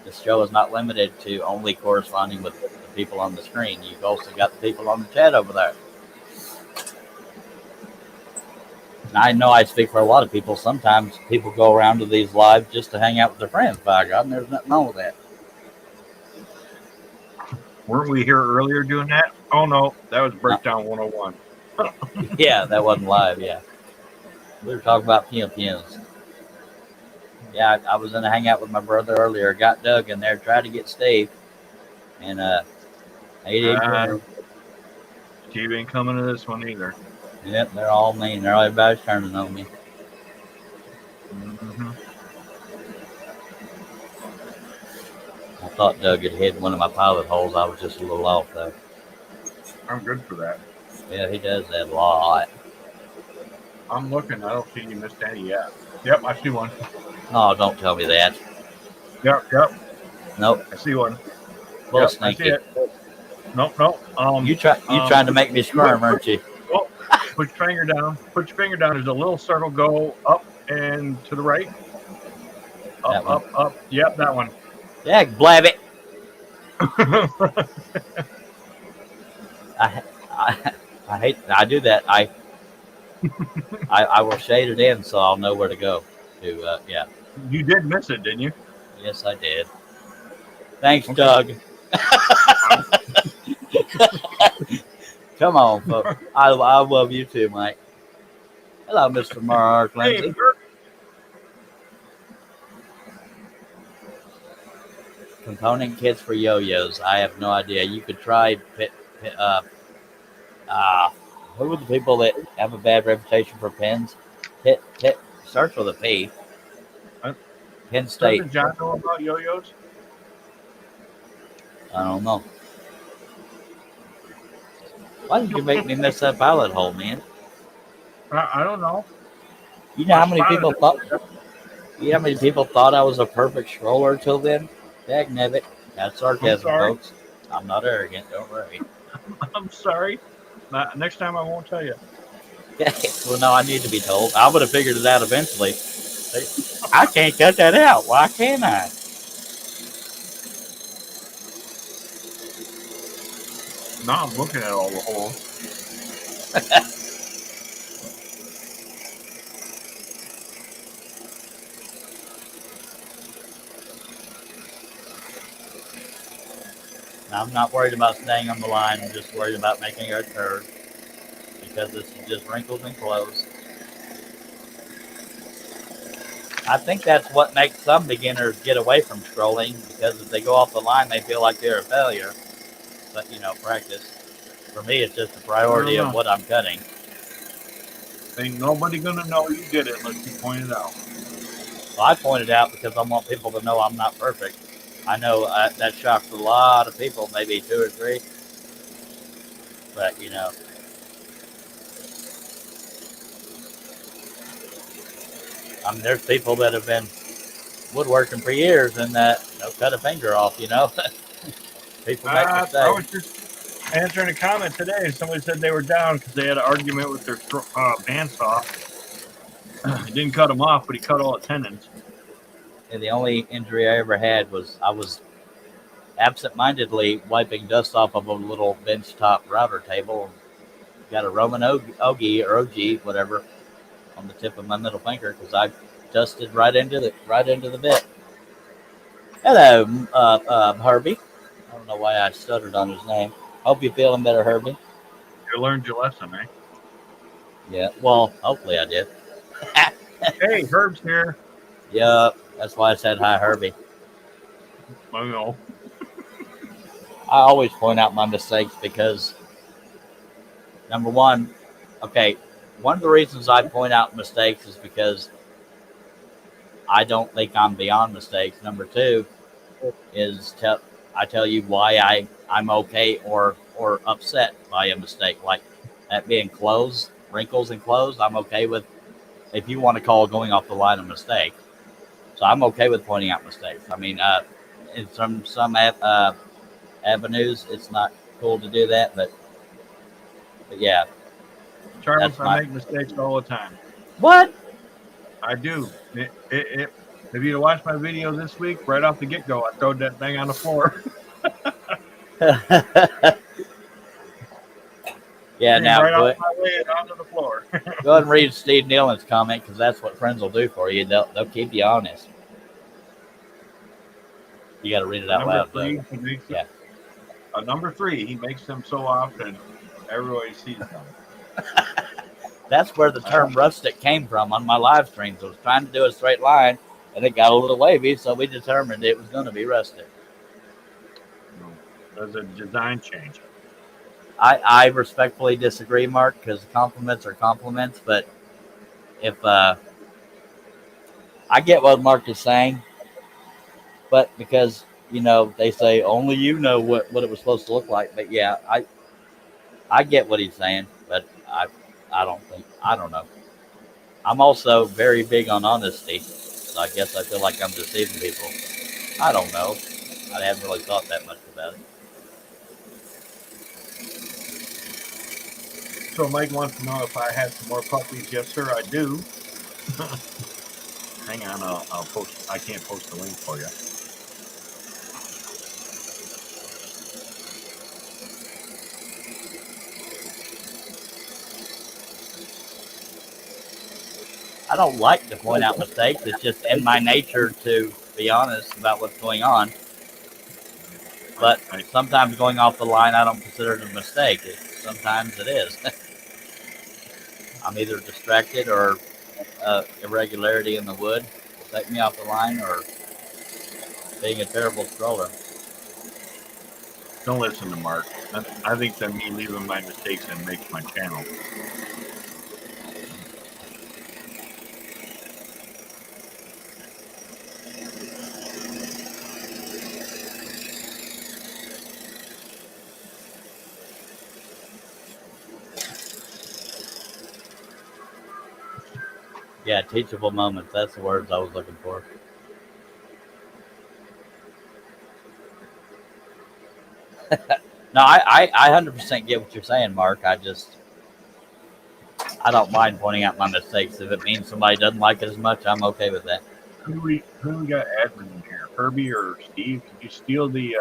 This show is not limited to only corresponding with the people on the screen. You've also got the people on the chat over there. And I know I speak for a lot of people. Sometimes people go around to these lives just to hang out with their friends, by God, and there's nothing wrong with that. Weren't we here earlier doing that? Oh, no, that was Breakdown 101. Yeah, that wasn't live, yeah. We were talking about pinos. Yeah, I was in a hangout with my brother earlier. Got Doug in there, tried to get Steve, and he didn't come. Steve ain't coming to this one either. Yep, they're all mean. They're everybody's turning on me. Mm-hmm. I thought Doug had hit one of my pilot holes. I was just a little off though. I'm good for that. Yeah, he does that a lot. I'm looking. I don't see you missed any yet. Yep, I see one. Oh, don't tell me that. Yep. Nope. I see one. Well, Yep, sneaky. I see it. Nope. You trying to make me squirm, aren't you? Oh, put your finger down. Put your finger down. There's a little circle. Go up and to the right. Up. Yep, that one. Yeah, blab it. I hate. I do that. I will shade it in so I'll know where to go. Yeah. You did miss it, didn't you? Yes, I did. Thanks, Doug. Come on, folks. I love you too, Mike. Hello, Mr. Mark Lindsay. Hey, Component kits for yo-yos. I have no idea. You could try who are the people that have a bad reputation for pins? Starts with a P. Penn State. Doesn't John know about yo-yos? I don't know. Why did you make me miss that pilot hole, man? I don't know. You know how many people thought? You know how many people thought I was a perfect scroller till then? Dagnabbit. That's sarcasm, folks. I'm not arrogant. Don't worry. I'm sorry. Next time I won't tell you. Well, no, I need to be told. I would have figured it out eventually. I can't cut that out. Why can't I? Now I'm looking at all the holes. I'm not worried about staying on the line. I'm just worried about making a turd because this is just wrinkles and clothes. I think that's what makes some beginners get away from scrolling, because if they go off the line, they feel like they're a failure. But, practice. For me, it's just a priority of what I'm cutting. Ain't nobody going to know you did it unless you point it out. Well, I pointed out because I want people to know I'm not perfect. I know that shocks a lot of people, maybe 2 or 3. But, there's people that have been woodworking for years and cut a finger off, People make mistakes. I was just answering a comment today. Somebody said they were down because they had an argument with their bandsaw. He didn't cut them off, but he cut all the tendons. And the only injury I ever had was I was absent-mindedly wiping dust off of a little bench-top router table. got a Roman Ogie or OG, whatever, on the tip of my middle finger because I dusted right into the bit. Hello, Herbie. I don't know why I stuttered on his name. Hope you're feeling better, Herbie. You learned your lesson, eh? Yeah. Well, hopefully I did. Hey, Herb's here. Yup. That's why I said hi, Herbie. I know. I always point out my mistakes because number one, okay, one of the reasons I point out mistakes is because I don't think I'm beyond mistakes. Number two is I tell you why I'm okay or upset by a mistake, like that being clothes, wrinkles in clothes. I'm okay with if you want to call going off the line a mistake. So I'm okay with pointing out mistakes. I mean, in some avenues, it's not cool to do that, but yeah, Charles, that's I my make mistakes all the time. what. I do. If you watch my video this week, right off the get go, I throwed that thing on the floor. Yeah, Came now right go off ahead, my way and onto the floor. go ahead and read Steve Nealon's comment because that's what friends will do for you. They'll keep you honest. You got to read it out Number loud, Doug. three, he makes it. Yeah, Number three, he makes them so often, everybody sees them. that's where the term rustic came from on my live streams. I was trying to do a straight line, and it got a little wavy, so we determined it was going to be rustic. There's a design change. I respectfully disagree, Mark, because compliments are compliments. But if I get what Mark is saying, but because they say only you know what it was supposed to look like. But yeah, I get what he's saying, but I don't know. I'm also very big on honesty, so I guess I feel like I'm deceiving people. I don't know. I haven't really thought that much about it. So Mike wants to know if I had some more puppies. Yes, sir, I do. Hang on, I'll post. I can't post the link for you. I don't like to point out mistakes. It's just in my nature to be honest about what's going on. But sometimes going off the line, I don't consider it a mistake. Sometimes it is. I'm either distracted or irregularity in the wood will take me off the line, or being a terrible stroller. Don't listen to Mark. I think that me leaving my mistakes and makes my channel. Yeah, teachable moments. That's the words I was looking for. No, I 100% get what you're saying, Mark. I don't mind pointing out my mistakes. If it means somebody doesn't like it as much, I'm okay with that. Who we got admin in here? Herbie or Steve? Could you steal the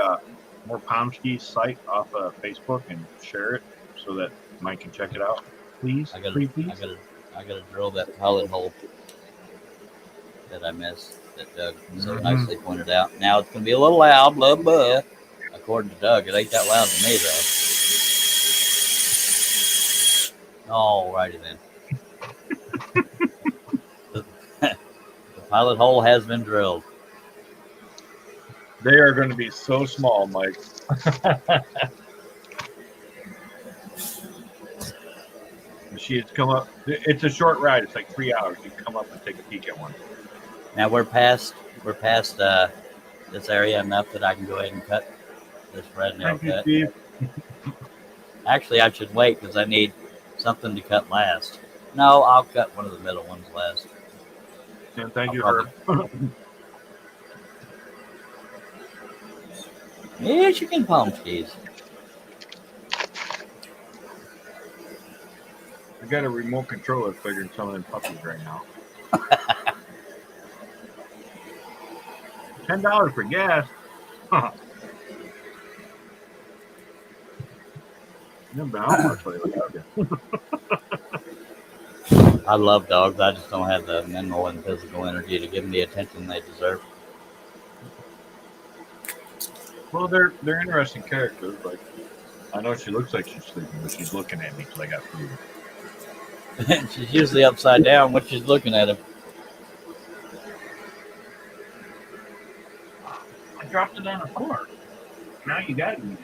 More Pomsky site off of Facebook and share it so that Mike can check it out, please? I gotta, Pretty please. I gotta drill that pilot hole that I missed. That Doug so nicely pointed out. Now it's gonna be a little loud, blah blah. According to Doug, it ain't that loud to me though. Alrighty then. The pilot hole has been drilled. They are going to be so small, Mike. She's come up. It's a short ride. It's like 3 hours. You can come up and take a peek at one. Now we're past this area enough that I can go ahead and cut this red nail cut. Steve. Actually, I should wait because I need something to cut last. No, I'll cut one of the middle ones last. And thank you, Herb. Michigan Pomskies. I got a remote controller figuring some of them puppies right now. $10 for gas. Yeah, but I don't want to play without you. I love dogs. I just don't have the mental and physical energy to give them the attention they deserve. Well, they're interesting characters. Like I know she looks like she's sleeping, but she's looking at me because I got food. She's usually upside down when she's looking at him. I dropped it on the floor. Now you got to eat it.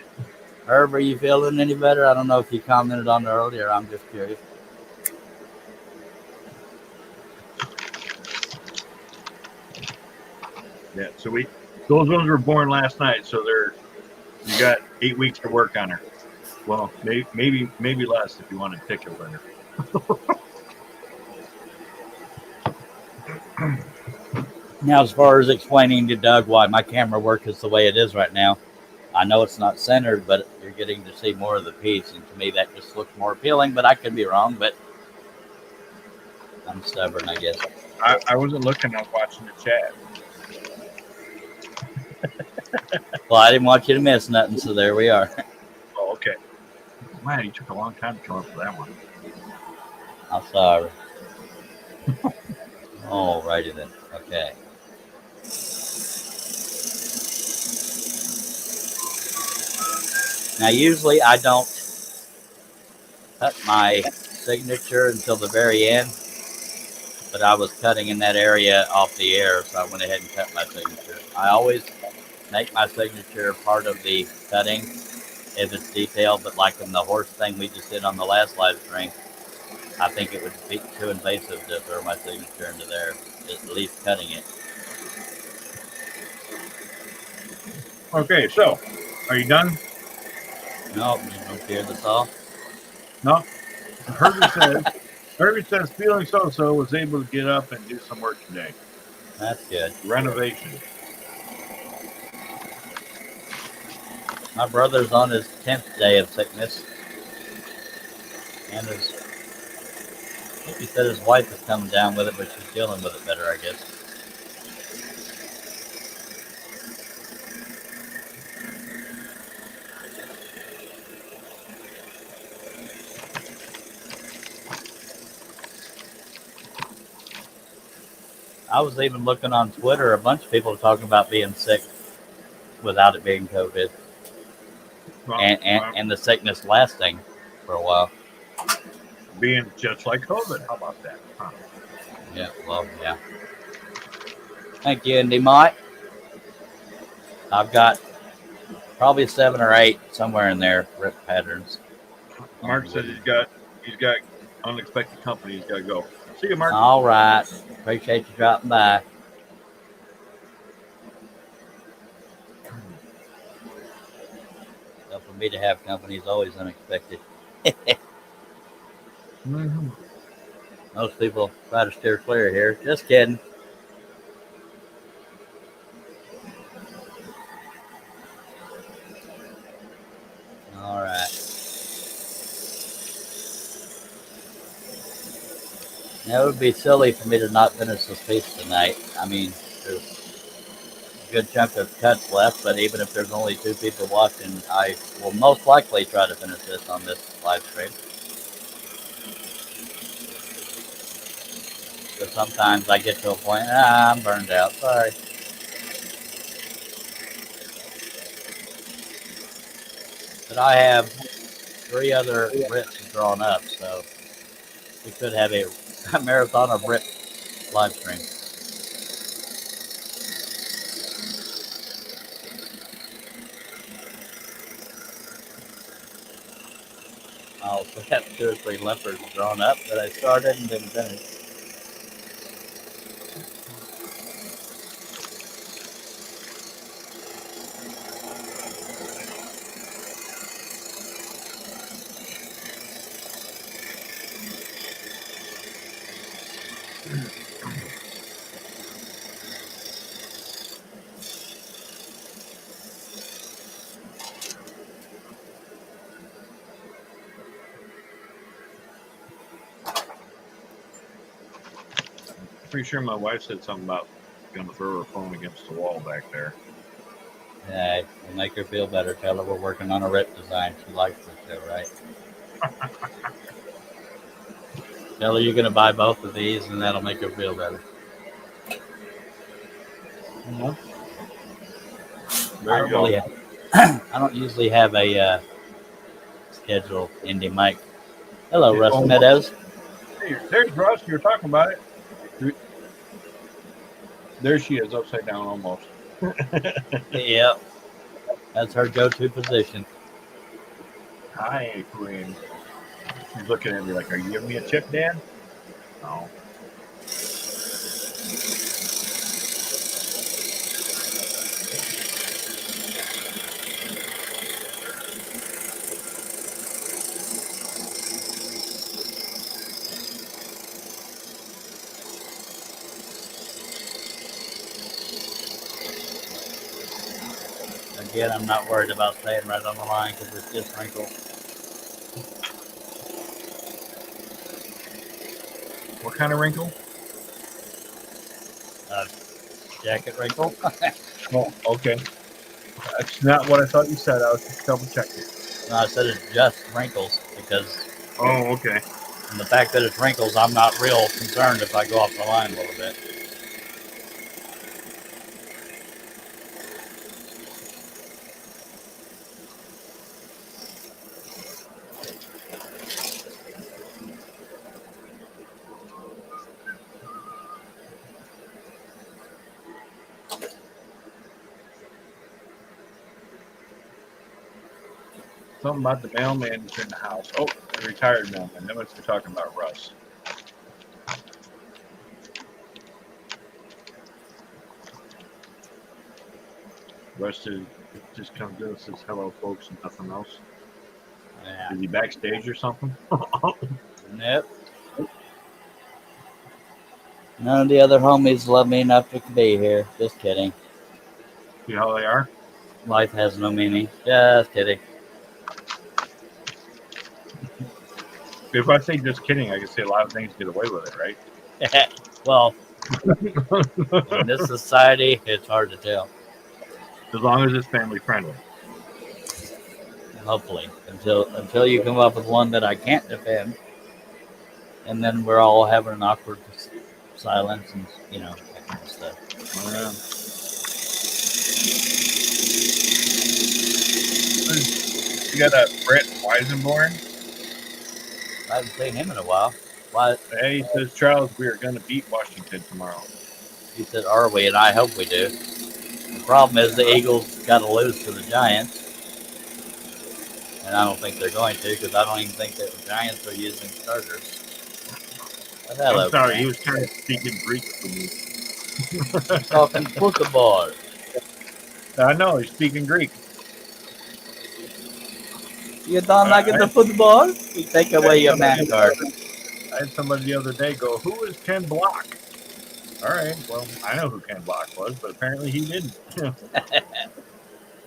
Herb, are you feeling any better? I don't know if you commented on it earlier. I'm just curious. Yeah. So those ones were born last night, so you got 8 weeks to work on her. Well, maybe less if you want to tickle her. Now, as far as explaining to Doug why my camera work is the way it is right now, I know it's not centered, but you're getting to see more of the piece, and to me that just looks more appealing. But I could be wrong. But I'm stubborn, I guess. I wasn't looking. I was watching the chat. Well, I didn't want you to miss nothing, so there we are. Oh, okay. Man, you took a long time to come up with that one. I'm sorry. Alrighty then. Okay. Now, usually I don't cut my signature until the very end, but I was cutting in that area off the air, so I went ahead and cut my signature. I always make my signature part of the cutting if it's detailed, but like in the horse thing we just did on the last live stream, I think it would be too invasive to throw my signature into there, at least cutting it. Okay, so are you done? No, you don't hear this all? No. Herbie says feeling so was able to get up and do some work today. That's good. Renovation. My brother's on his 10th day of sickness, and I think he said his wife is coming down with it, but she's dealing with it better, I guess. I was even looking on Twitter, a bunch of people talking about being sick without it being COVID, and the sickness lasting for a while. Being just like COVID. How about that? Huh? Yeah, well, yeah. Thank you, Indy Mike. I've got probably 7 or 8 somewhere in there, rip patterns. Mark said he's got unexpected company. He's got to go. See you, Mark. All right. Appreciate you dropping by. So for me to have company is always unexpected. Mm-hmm. Most people try to steer clear here. Just kidding. All right. Now, it would be silly for me to not finish this piece tonight. I mean, there's a good chunk of cuts left, but even if there's only 2 people watching, I will most likely try to finish this on this live stream. But sometimes I get to a point, I'm burned out. Sorry. But I have 3 other rips drawn up, so we could have a marathon of rip live stream. I also have 2 or 3 limpers drawn up that I started and didn't finish. Pretty sure my wife said something about going to throw her phone against the wall back there. Yeah, we'll make her feel better. Tell her we're working on a rip design. She likes it too, right? Tell her you're going to buy both of these, and that'll make her feel better. Mhm. I There you don't go. really. I don't usually have a schedule indie mic. Hello, Yeah, Russ oh, Meadows. there's Russ. You were talking about it. There she is, upside down almost. Yep, that's her go-to position. Hi, Queen. She's looking at me like, "Are you giving me a chip, Dad?" No. Again, I'm not worried about staying right on the line because it's just wrinkle. What kind of wrinkle? Uh, jacket wrinkle. Oh, okay. That's not what I thought you said. I was just double checking. No, I said it's just wrinkles because Oh, okay. from the fact that it's wrinkles, I'm not real concerned if I go off the line a little bit. Something about the mailman is in the house. Oh, the retired mailman. That must be talking about Russ. Russ just comes in and says hello, folks, and nothing else. Yeah. Is he backstage or something? Nope. None of the other homies love me enough to be here. Just kidding. See how they are? Life has no meaning. Just kidding. If I say just kidding, I can say a lot of things, get away with it, right? Well, in this society, it's hard to tell. As long as it's family friendly. Hopefully, until you come up with one that I can't defend, and then we're all having an awkward silence and that kind of stuff. Yeah. You got a Brett Weisenborn. I haven't seen him in a while. Why? Hey, he says, Charles, we are going to beat Washington tomorrow. He said, "Are we?" And I hope we do. The problem is the Eagles got to lose to the Giants, and I don't think they're going to because I don't even think that the Giants are using starters. But I'm hello, sorry, he Frank. was kind of speaking Greek to me. He's talking football. I know, he's speaking Greek. You don't like I the football? You take away your man card. I had somebody the other day go, "Who is Ken Block?" All right, well, I know who Ken Block was, but apparently he didn't.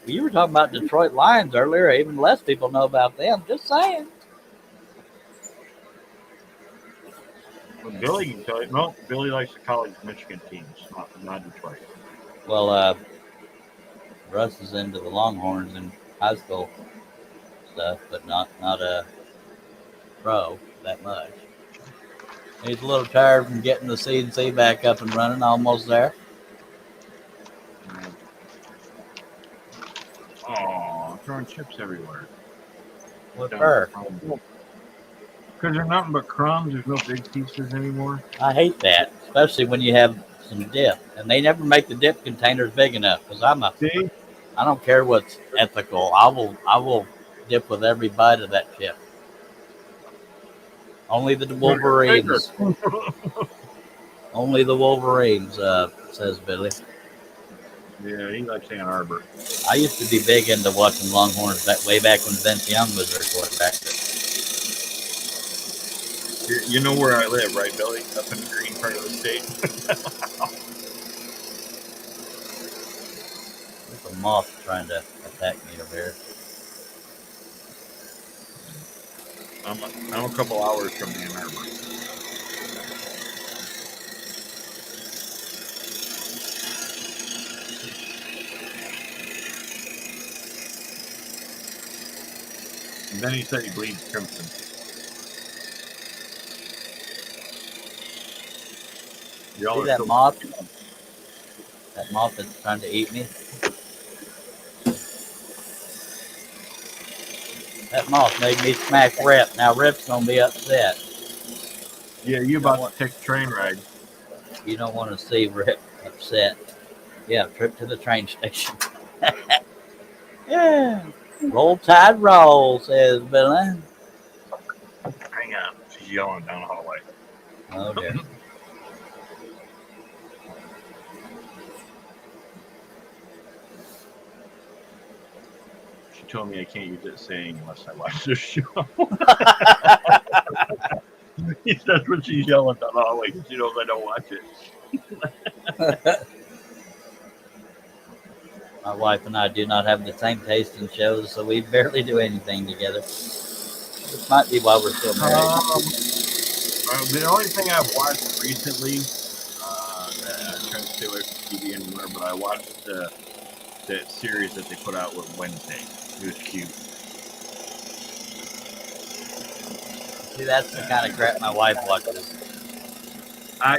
You were talking about Detroit Lions earlier. Even less people know about them. Just saying. Well, Billy can tell you. No, Billy likes the college Michigan teams, not Detroit. Well, Russ is into the Longhorns in high school stuff, but not a pro that much. He's a little tired from getting the CNC back up and running. Almost there. Oh, throwing chips everywhere. With her. Because they're nothing but crumbs. There's no big pieces anymore. I hate that, especially when you have some dip, and they never make the dip containers big enough. Because See? I don't care what's ethical. I will dip with every bite of that chip. Only the Wolverines. Only the Wolverines, says Billy. Yeah, he likes Ann Arbor. I used to be big into watching Longhorns way back when Vince Young was their quarterback. You know where I live, right, Billy? Up in the green part of the state. There's a moth trying to attack me over here. I'm a couple hours from Ann Arbor. then he said he bleeds crimson. Y'all See are that so moth? stupid. That moth that's trying to eat me? That moth made me smack Rip. Now Rip's gonna be upset. Yeah, you about to take a train ride. You don't want to see Rip upset. Yeah, trip to the train station. Yeah. Roll Tide roll, says Billy. Hang on. She's yelling down the hallway. Oh dear. She told me I can't use that saying unless I watch this show. That's what she's yelling down the hallway because she knows I don't watch it. My wife and I do not have the same taste in shows, so we barely do anything together. This might be why we're still married. The only thing I've watched recently, I'm trying to stay away from TV anymore, but I watched that series that they put out with Wednesday. It was cute. See, that's the kind of crap my wife watches.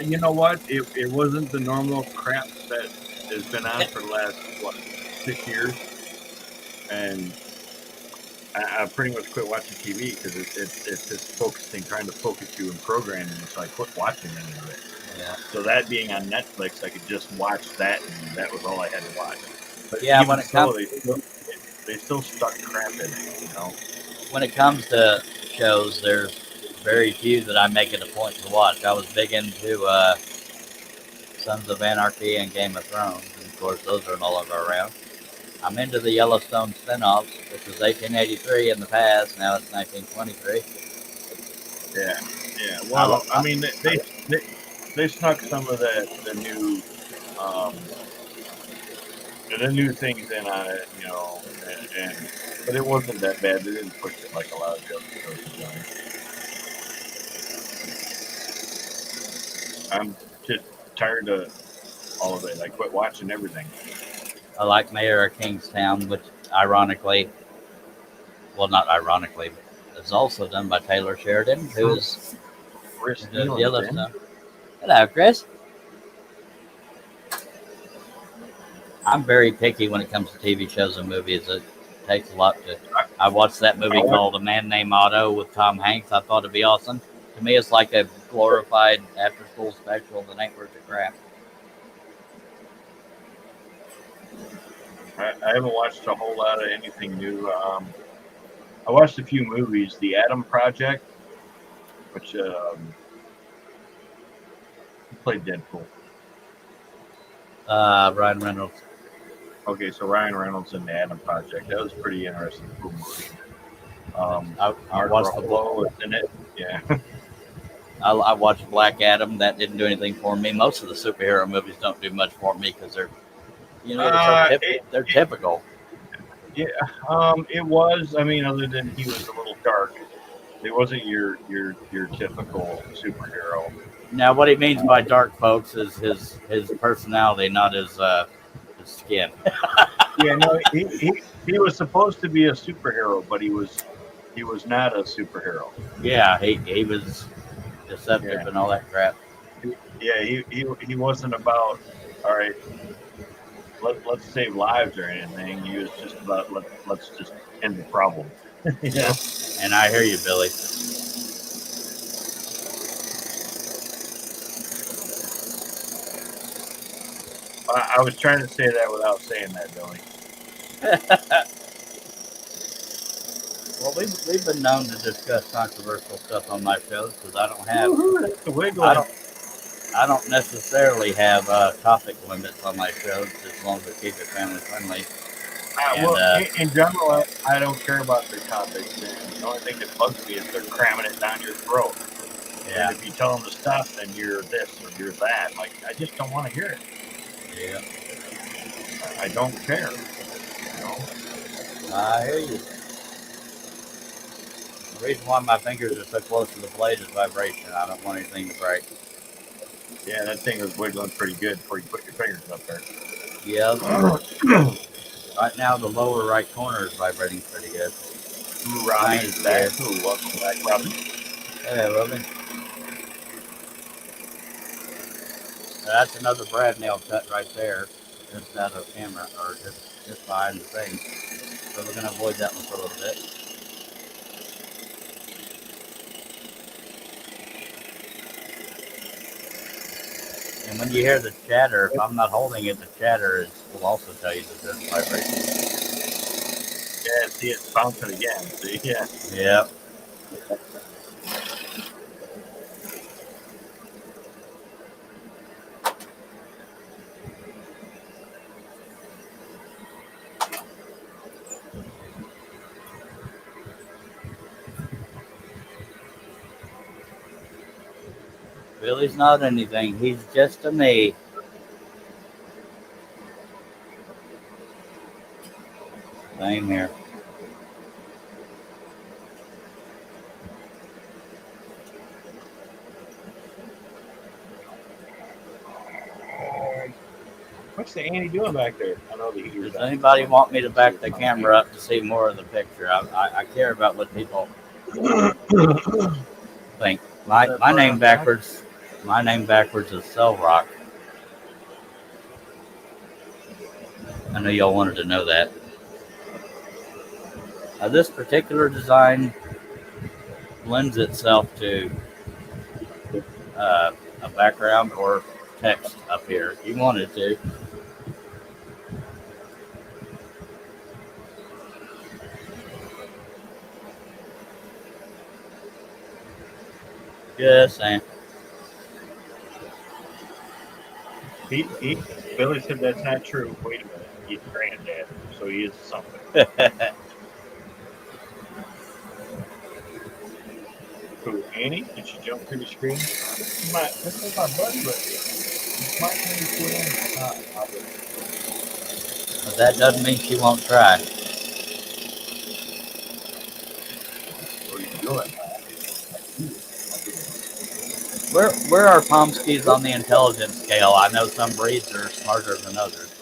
You know what? It wasn't the normal crap that has been on for the last 6 years, and I pretty much quit watching TV because it's just focusing, trying to focus you in programming, so I quit watching any of it. Yeah. So that being on Netflix, I could just watch that, and that was all I had to watch. But Yeah, even when it so, comes they still stuck crap in it, you know. when it comes to shows, there's very few that I make it a point to watch. I was big into Sons of Anarchy and Game of Thrones, and of course those are no longer around. I'm into the Yellowstone spinoffs, which was 1883 in the past. Now it's 1923. Yeah, yeah. Well, I mean, they snuck some of the new things in on it, you know, but it wasn't that bad. They didn't push it like a lot of the other shows are doing. I'm just tired of all of it. I quit watching everything. I like Mayor of Kingstown, which ironically, well, not ironically, but is also done by Taylor Sheridan, who is Chris who does Nealon's in. Yellowstone. Hello, Chris. I'm very picky when it comes to TV shows and movies. It takes a lot to. I watched that movie called A Man Named Otto with Tom Hanks. I thought it'd be awesome. To me, it's like a glorified after-school special that ain't worth a crap. I haven't watched a whole lot of anything new. I watched a few movies. The Adam Project, which he played Deadpool. Ryan Reynolds. Okay, so Ryan Reynolds in the Adam Project. That was pretty interesting. Cool movie. I watched the Ruffalo was in it. Yeah. I watched Black Adam. That didn't do anything for me. Most of the superhero movies don't do much for me because they're, they're typical. Yeah. It was. I mean, other than he was a little dark, it wasn't your typical superhero. Now, what he means by dark, folks, is his personality, not his skin. Yeah. No, he was supposed to be a superhero, but he was not a superhero. Yeah, he was deceptive and all that crap. Yeah, he wasn't about, all right, let's save lives or anything. He was just about let's just end the problem. Yeah. And I hear you, Billy. I was trying to say that without saying that, Billy. Well, we've been known to discuss controversial stuff on my shows because I don't have I don't necessarily have topic limits on my shows as long as we keep it family friendly. In general, I don't care about their topics. And the only thing that bugs me is they're cramming it down your throat. Yeah. And if you tell them to stop, then you're this or you're that. Like, I just don't want to hear it. Yeah. I don't care. I hear you. The reason why my fingers are so close to the blade is vibration. I don't want anything to break. Yeah, that thing was wiggling pretty good before you put your fingers up there. Yeah. Right now, the lower right corner is vibrating pretty good. Robbie's back. Ooh, welcome back, Robbie. Hey, Robin. That's another brad nail cut right there, just out of camera, or just behind the thing. So we're going to avoid that one for a little bit. And when you hear the chatter, if I'm not holding it, the chatter will also tell you that there's vibration. Yeah, see, it's bouncing again. See, yeah. Yep. Billy's not anything. He's just a me. Same here. What's the Annie doing back there? I know the heater's Does on. anybody want me to back the camera up to see more of the picture? I care about what people think. My name backwards. My name backwards is Cell Rock. I know y'all wanted to know that. This particular design lends itself to a background or text up here if you wanted to. Just saying. Billy said that's not true. Wait a minute. He's granddad, so he is something. Who, Annie? Did she jump through the screen? This is my buddy right here. My But that doesn't mean she won't try. What are you doing? Where are Pomskis on the intelligence scale? I know some breeds are smarter than others.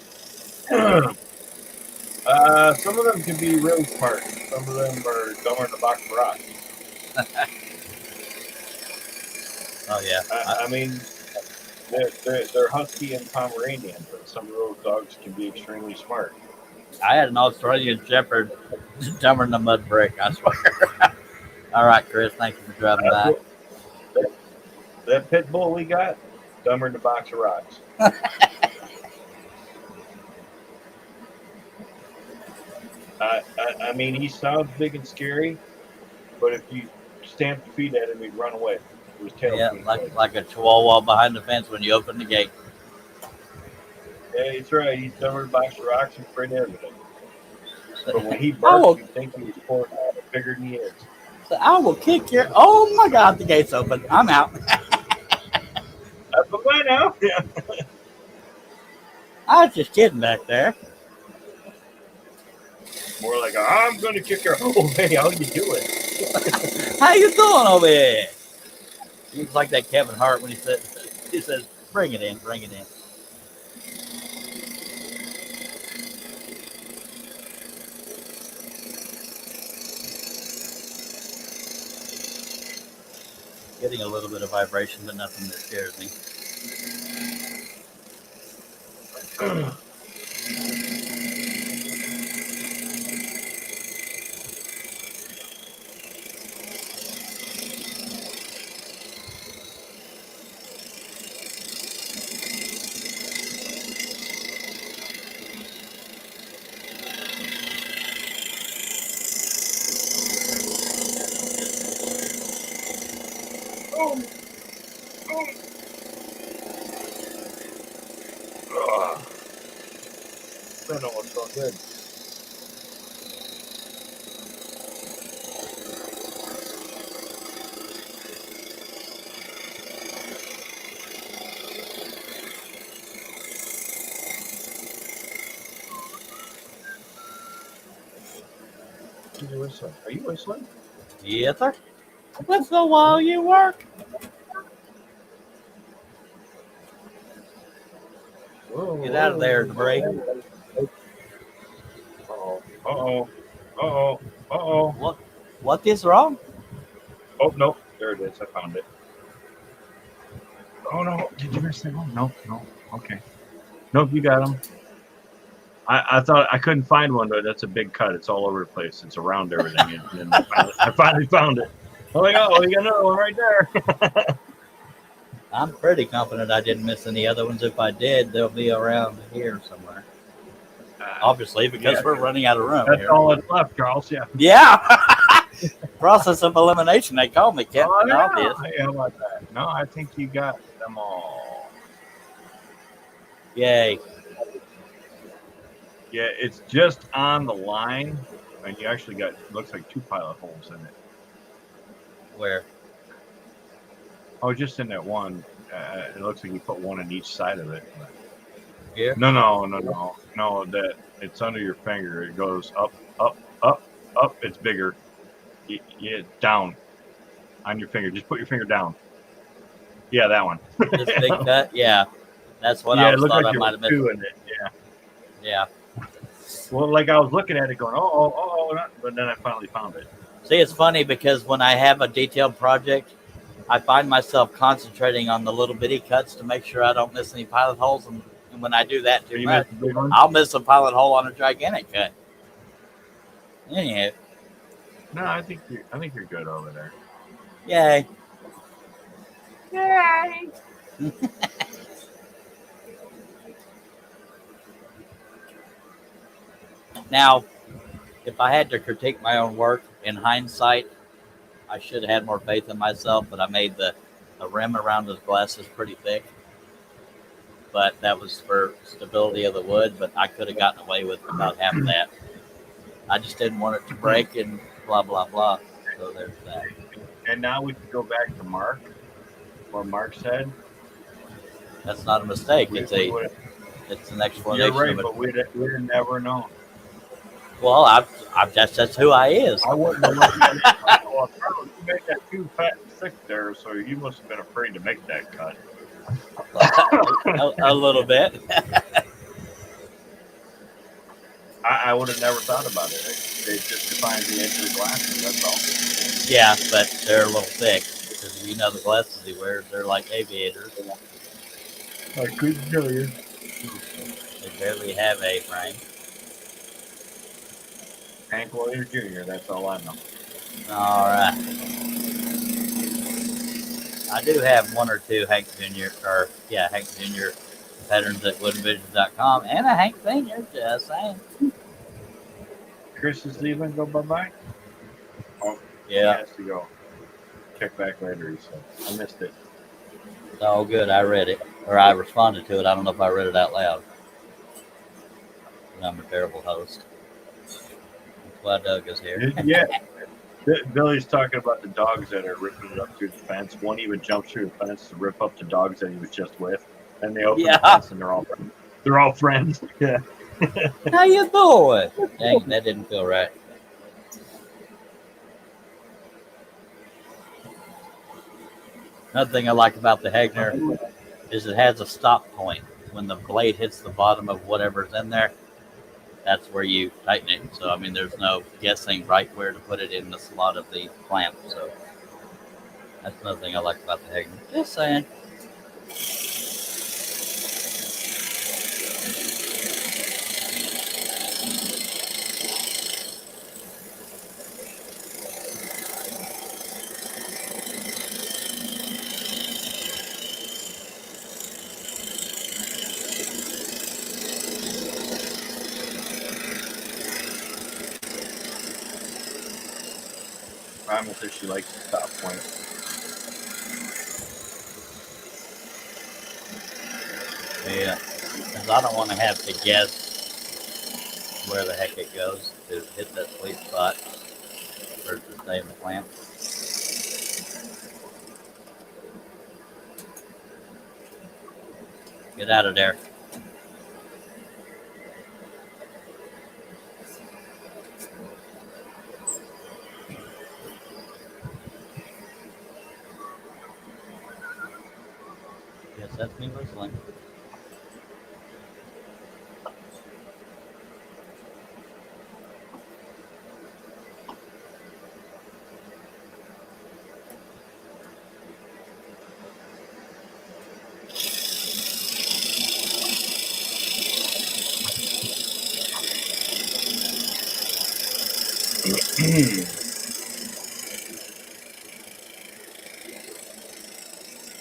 Some of them can be really smart. Some of them are dumber than a box of rocks. Oh yeah. I mean, they're husky and Pomeranian, but some of those dogs can be extremely smart. I had an Australian Shepherd dumber than a mud brick, I swear. All right, Chris, thank you for driving by. That pit bull we got, dumber than a box of rocks. I mean, he sounds big and scary, but if you stamped your feet at him, he'd run away. His tail like a chihuahua behind the fence when you open the gate. Yeah, that's right. He's dumber than a box of rocks and afraid of everything. But when he barks, you think he's bigger than he is. So I will kick your. Oh my God, the gate's open. I'm out. Bye now. Yeah. I was just kidding back there. More like I'm gonna kick your. Oh hey, how you doing? How you doing over here? He's like that Kevin Hart when he says, "Bring it in, bring it in." Getting a little bit of vibration, but nothing that scares me. I don't know what's so good. Are you whistling? Yes, sir. Whistle while you work. Whoa, Get out of there, debris. Uh-oh. Uh-oh. Uh-oh. Uh-oh. What? What is wrong? Oh, nope. There it is. I found it. Oh, no. Did you miss that one? No, no. Okay. Nope, you got them. I thought I couldn't find one, but that's a big cut. It's all over the place. It's around everything. And I finally found it. Oh, my God. Oh, you got another one right there. I'm pretty confident I didn't miss any other ones. If I did, they'll be around here somewhere. Obviously, because Yeah. we're running out of room That's here. all that's left, Charles. Yeah. Yeah. Process of elimination. They call me Captain Oh, yeah. Obvious. Hey, how about that? No, I think you got them all. Yay. Yeah, it's just on the line, and you actually got looks like 2 pilot holes in it. Where? Oh, just in that one. It looks like you put one on each side of it. But Here? no. That it's under your finger. It goes up, up, up, up. It's bigger. Yeah, down on your finger. Just put your finger down. Yeah, that one. This big cut? Yeah. That's what I Yeah, it was looked thought like I there might was have 2 missed. in it. Yeah. Yeah. Well, like I was looking at it, going, but then I finally found it. See, it's funny because when I have a detailed project, I find myself concentrating on the little bitty cuts to make sure I don't miss any pilot holes. And when I do that too You much, missed the big one. I'll miss a pilot hole on a gigantic cut. Anyhow, No, I think you're good over there. yay. Yay! Now, if I had to critique my own work in hindsight, I should have had more faith in myself, but I made the rim around the glasses pretty thick. But that was for stability of the wood, but I could have gotten away with about half of that. I just didn't want it to break and blah, blah, blah. So there's that. And now we can go back to Mark. What Mark said. That's not a mistake. We It's would've- an explanation. You're right, of it. but we'd have never known. Well, that's who I is. I wouldn't have looked at it. Like, well, Carlos, you made that too fat and thick there, so you must have been afraid to make that cut. a little bit. I would have never thought about it. They just defined the edge of the glasses. That's all. Yeah, but they're a little thick because you know the glasses he wears, they're like aviators. I couldn't tell you. They barely have a frame. Hank Williams Jr. That's all I know. All right. I do have 1 or 2 Hank Jr. Hank Jr. patterns at woodvision.com and a Hank Sr. Just saying. Chris is leaving. Go bye-bye. Oh, Yeah. He has to go. Check back later, he said. I missed it. It's all good. I read it, or I responded to it. I don't know if I read it out loud. I'm a terrible host. That's why Doug is here. Yeah. Billy's talking about the dogs that are ripping it up through the fence. One even jumps through the fence to rip up the dogs that he was just with. And they open the fence and they're all friends. Yeah. How you doing? Dang, that didn't feel right. Another thing I like about the Hagner is it has a stop point. When the blade hits the bottom of whatever's in there, that's where you tighten it. So, I mean, there's no guessing right where to put it in the slot of the clamp. So, that's another thing I like about the Hagner. Just saying. Mama says she likes the stop point. Yeah. Because I don't want to have to guess where the heck it goes to hit that sweet spot or to stay in the clamp. Get out of there. Guess that's me whistling.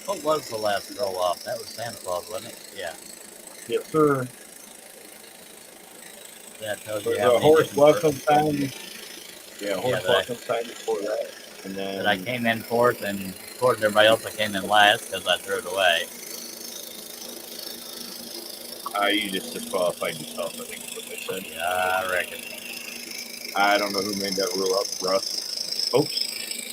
What was the last roll off? That was Santa Claus, wasn't it? Yeah. Yes, sir. That tells you There's how a many horse different welcome sign. Yeah, Yeah, horse welcome sign before that. And that I then came in fourth, and according to everybody else, I came in last because I threw it away. you just disqualified yourself, I think is what they said. Yeah, I reckon. I don't know who made that rule up, Russ. Oops.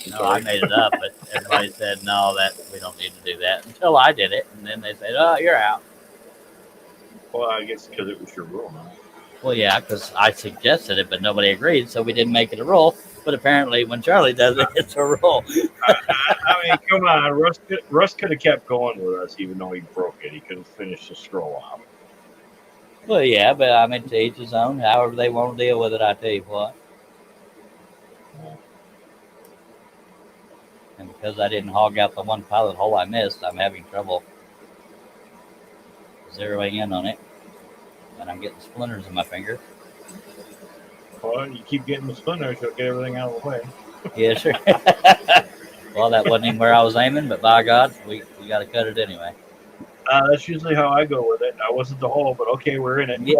I'm No, I sorry. made it up, but everybody said, no, that we don't need to do that until I did it. And then they said, oh, you're out. Well, I guess because it was your rule, huh? Well, yeah, because I suggested it, but nobody agreed, so we didn't make it a rule. But apparently, when Charlie does it, it's a rule. I mean, come on. Russ could have kept going with us even though he broke it. He could have finished the stroll off. Well, yeah, but I mean, to each his own. However they want to deal with it, I tell you what. Yeah. And because I didn't hog out the one pilot hole I missed, I'm having trouble zeroing in on it. And I'm getting splinters in my finger. Well, you keep getting the splinters, you'll get everything out of the way. Yeah, sure. Well, that wasn't even where I was aiming, but by God, we got to cut it anyway. That's usually how I go with it. I wasn't the hole, but okay, we're in it. Yeah.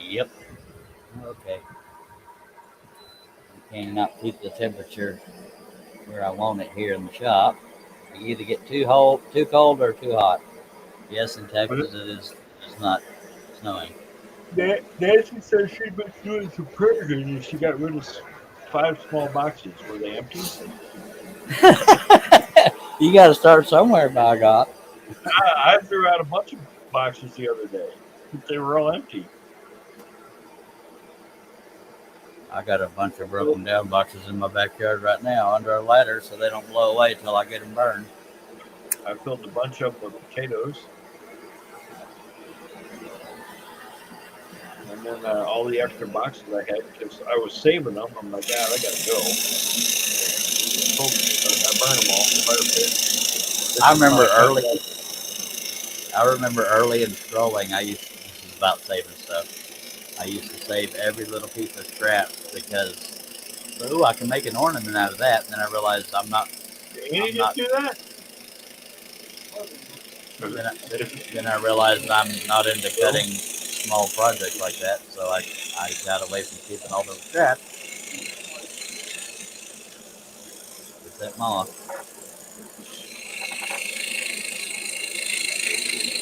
Yep. Okay. You cannot keep the temperature where I want it here in the shop. You either get too cold, or too hot. Yes, in Texas it's not snowing. Nancy said she'd been doing some purging and she got rid of 5 small boxes. Were they empty? You got to start somewhere, by God. I threw out a bunch of boxes the other day. They were all empty. I got a bunch of broken down boxes in my backyard right now under a ladder so they don't blow away till I get them burned. I filled a bunch of them with potatoes. And then all the extra boxes I had, because I was saving them. I'm like, God, I got to go. I burned them all in the fire pit. I remember early in scrolling, this is about saving stuff. I used to save every little piece of scrap because, ooh, I can make an ornament out of that. And then I realized I'm not. You just do that? Then I realized I'm not into cutting small projects like that, so I got away from keeping all those scraps. Get that moth.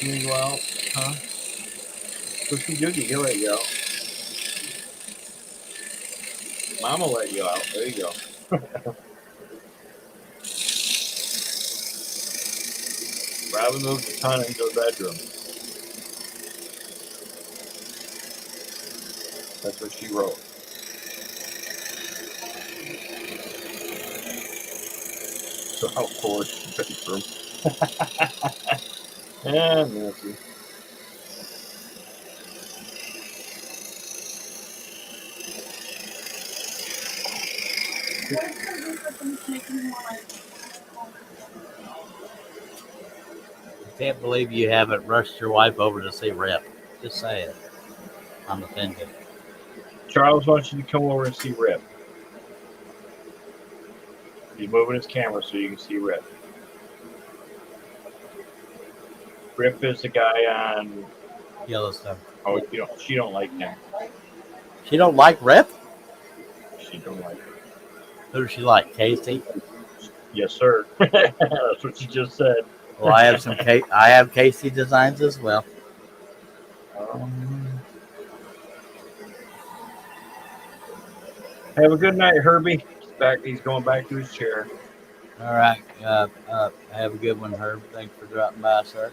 You go out, huh? Cookie Doogie, he'll let you out. Mama let you out. There you go. Robin moved the ton into the bedroom. That's what she wrote. So how cool is the bedroom? Yeah, Nancy. Can't believe you haven't rushed your wife over to see Rip. Just say it. I'm offended. Charles wants you to come over and see Rip. He's moving his camera so you can see Rip. Rip is the guy on Yellowstone. Oh, she don't like him. She don't like Rip? She don't like him. Who does she like? Casey? Yes, sir. That's what she just said. Well, I have Casey designs as well. Have a good night, Herbie. He's going back to his chair. All right. Have a good one, Herb. Thanks for dropping by, sir.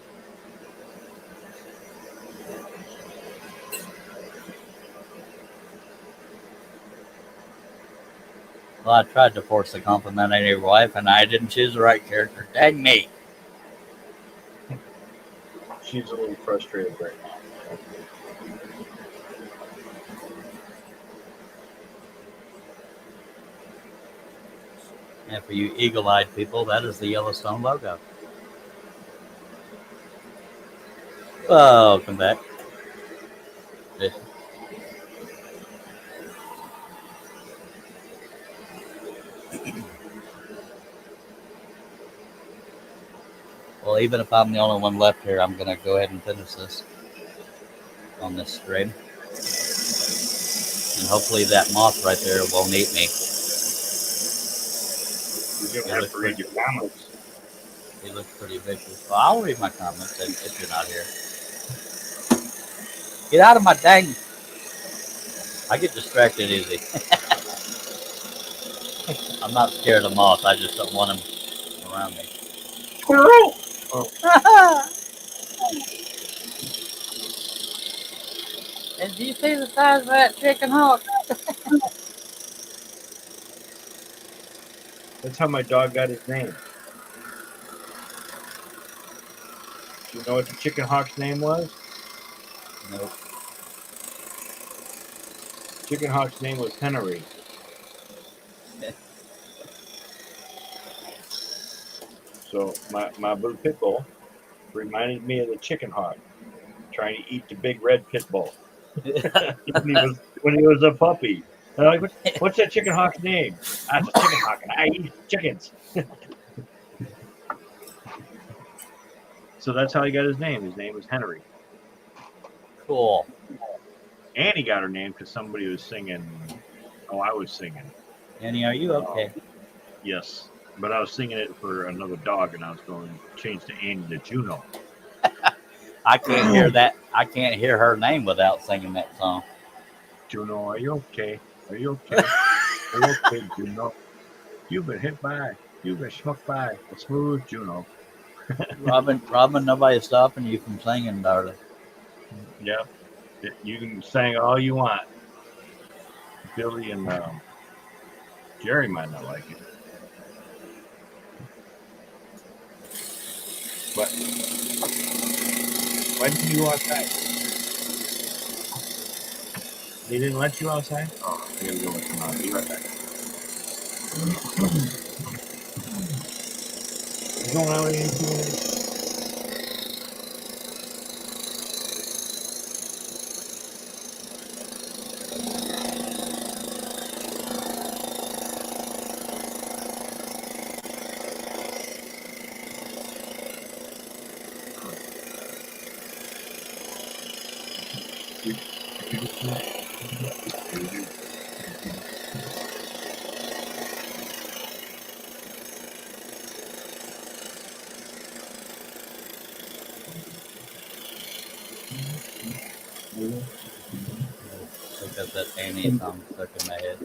Well, I tried to force a compliment on your wife, and I didn't choose the right character. Dang me. She's a little frustrated right now. And for you eagle-eyed people, that is the Yellowstone logo. Welcome back. Well, even if I'm the only one left here, I'm going to go ahead and finish this on this stream. And hopefully that moth right there won't eat me. You're gonna have to read your comments. He looks pretty vicious. Well, I'll read my comments if you're not here. Get out of my dang... I get distracted easy. I'm not scared of moths. I just don't want them around me. Squirrel! Oh. And do you see the size of that chicken hawk? That's how my dog got his name. Do you know what the chicken hawk's name was? Nope. Chicken hawk's name was Henry. So my blue pit bull reminded me of the chicken hawk trying to eat the big red pit bull when he was a puppy. And I'm like, what's that chicken hawk's name? That's a chicken hawk, and I eat chickens. So that's how he got his name. His name was Henry. Cool. And he got her name because somebody was singing. Oh, I was singing. Annie, are you okay? Yes. But I was singing it for another dog, and I was going to change to Annie to Juno. I can't hear that. I can't hear her name without singing that song. Juno, are you okay? Are you okay? Are you okay, Juno? You've been hit by, you've been smucked by a smooth Juno. Robin, nobody's stopping you from singing, darling. Yep. You can sing all you want. Billy and Jerry might not like it. But why didn't you go outside? They didn't let you outside? Oh, I gotta go let them out. Be right back. You going out in 2 minutes? Because that Annie song stuck in my head.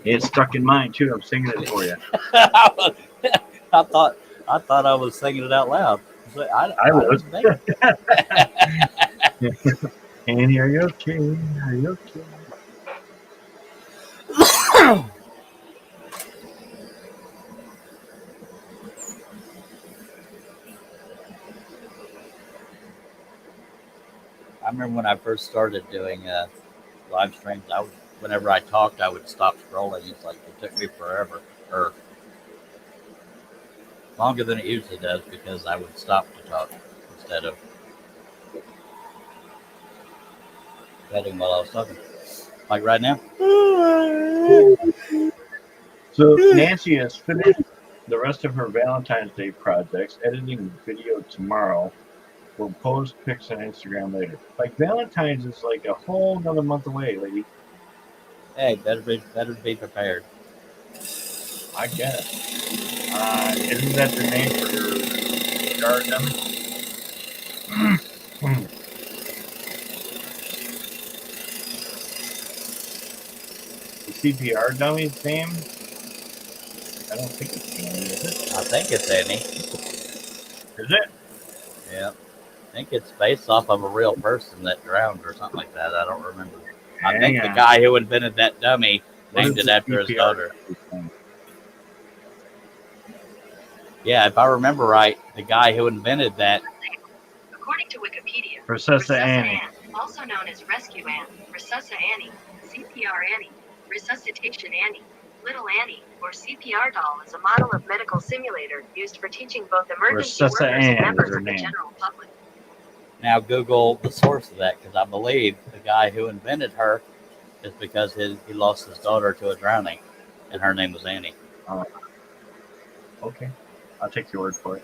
It's stuck in mine too. I'm singing it for you. I thought I was singing it out loud. So I was. Annie, are you okay? Are you okay? I remember when I first started doing live streams. Whenever I talked, I would stop scrolling. It's like it took me forever, or longer than it usually does, because I would stop to talk instead of cutting while I was talking. Like right now. So Nancy has finished the rest of her Valentine's Day projects, editing video tomorrow. We'll post pics on Instagram later. Like Valentine's is like a whole another month away, lady. Hey, better be prepared. I guess. Isn't that the name for your CPR dummy? The CPR dummy's name? I don't think it's Annie, is it? I think it's Annie. Is it? Yeah. I think it's based off of a real person that drowned or something like that. I don't remember. I think the guy who invented that dummy named it the after his CPR daughter. thing? Yeah, if I remember right, the guy who invented that. According to Wikipedia, Resusci Annie. also known as Rescue Ann, Resusci Annie, CPR Annie, Resuscitation Annie, Little Annie, or CPR doll is a model of medical simulator used for teaching both emergency Resusci workers and Ann is members her of the name. general public. Now Google the source of that, because I believe the guy who invented her is because he lost his daughter to a drowning, and her name was Annie. Okay, I'll take your word for it.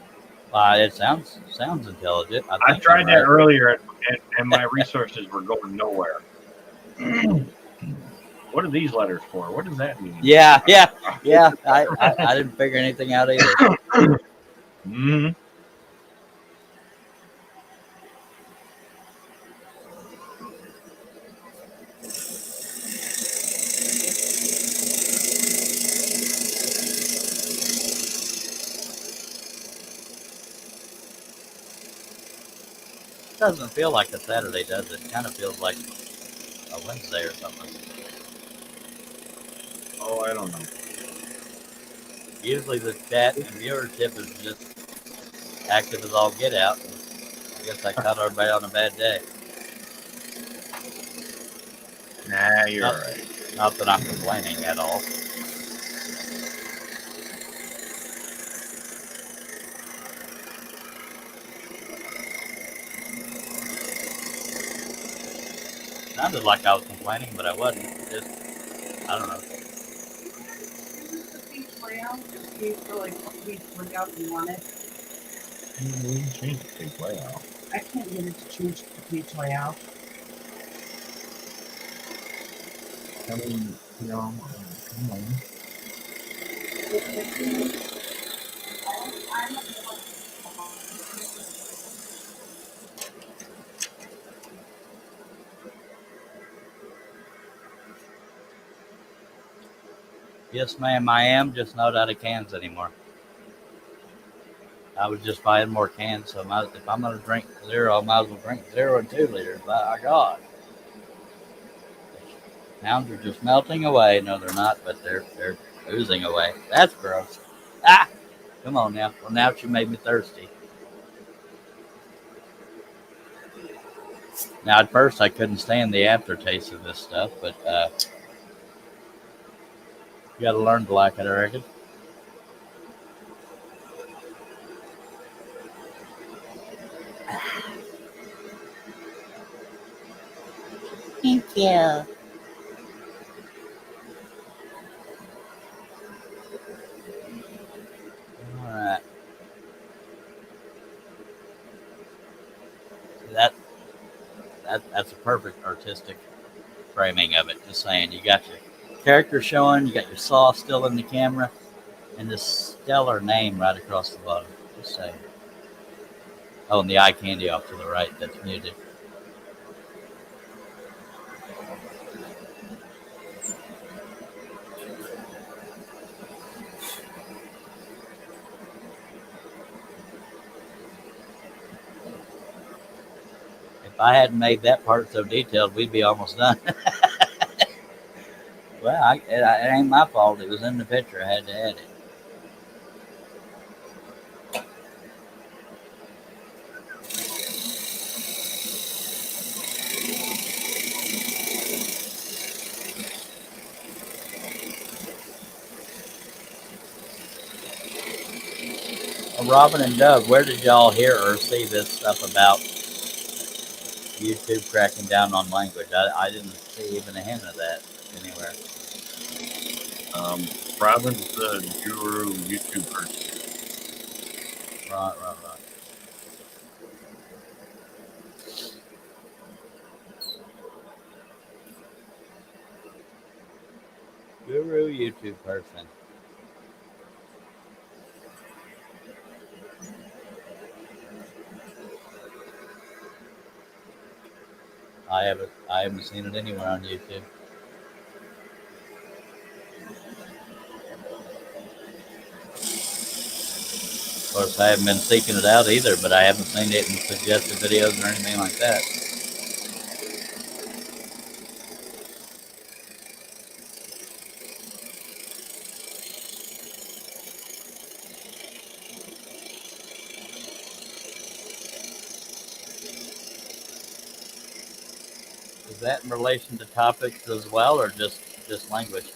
It sounds intelligent. I think tried I'm that right. earlier, and my resources were going nowhere. What are these letters for? What does that mean? Yeah. I didn't figure anything out either. Mm-hmm. It doesn't feel like a Saturday, does it? It kind of feels like a Wednesday or something. Oh, I don't know. Usually the chat and viewership is just active as all get out. I guess I caught everybody on a bad day. Nah, you're all right. Not that I'm complaining at all. Sounded like I was complaining, but I wasn't. Just, I don't know. We can change the page layout. I can't get it to change the page layout. I mean, come on. Yes, ma'am, I am just not out of cans anymore. I was just buying more cans, so if I'm going to drink zero, I might as well drink 0 and 2 liters. My God. Pounds are just melting away. No, they're not, but they're oozing away. That's gross. Ah! Come on now. Well, now she made me thirsty. Now, at first, I couldn't stand the aftertaste of this stuff, but you got to learn to like it, I reckon. Thank you. All right. That's a perfect artistic framing of it. Just saying, you got your character showing, you got your sauce still in the camera, and this stellar name right across the bottom. Just saying. Oh, and the eye candy off to the right. That's muted. If I hadn't made that part so detailed, we'd be almost done. Well, it ain't my fault. It was in the picture. I had to add it. Well, Robin and Doug, where did y'all hear or see this stuff about YouTube cracking down on language? I didn't see even a hint of that anywhere. Robin's the guru YouTube person. Right. Guru YouTube person. I haven't seen it anywhere on YouTube. Of course, I haven't been seeking it out either, but I haven't seen it in suggested videos or anything like that. Is that in relation to topics as well, or just language?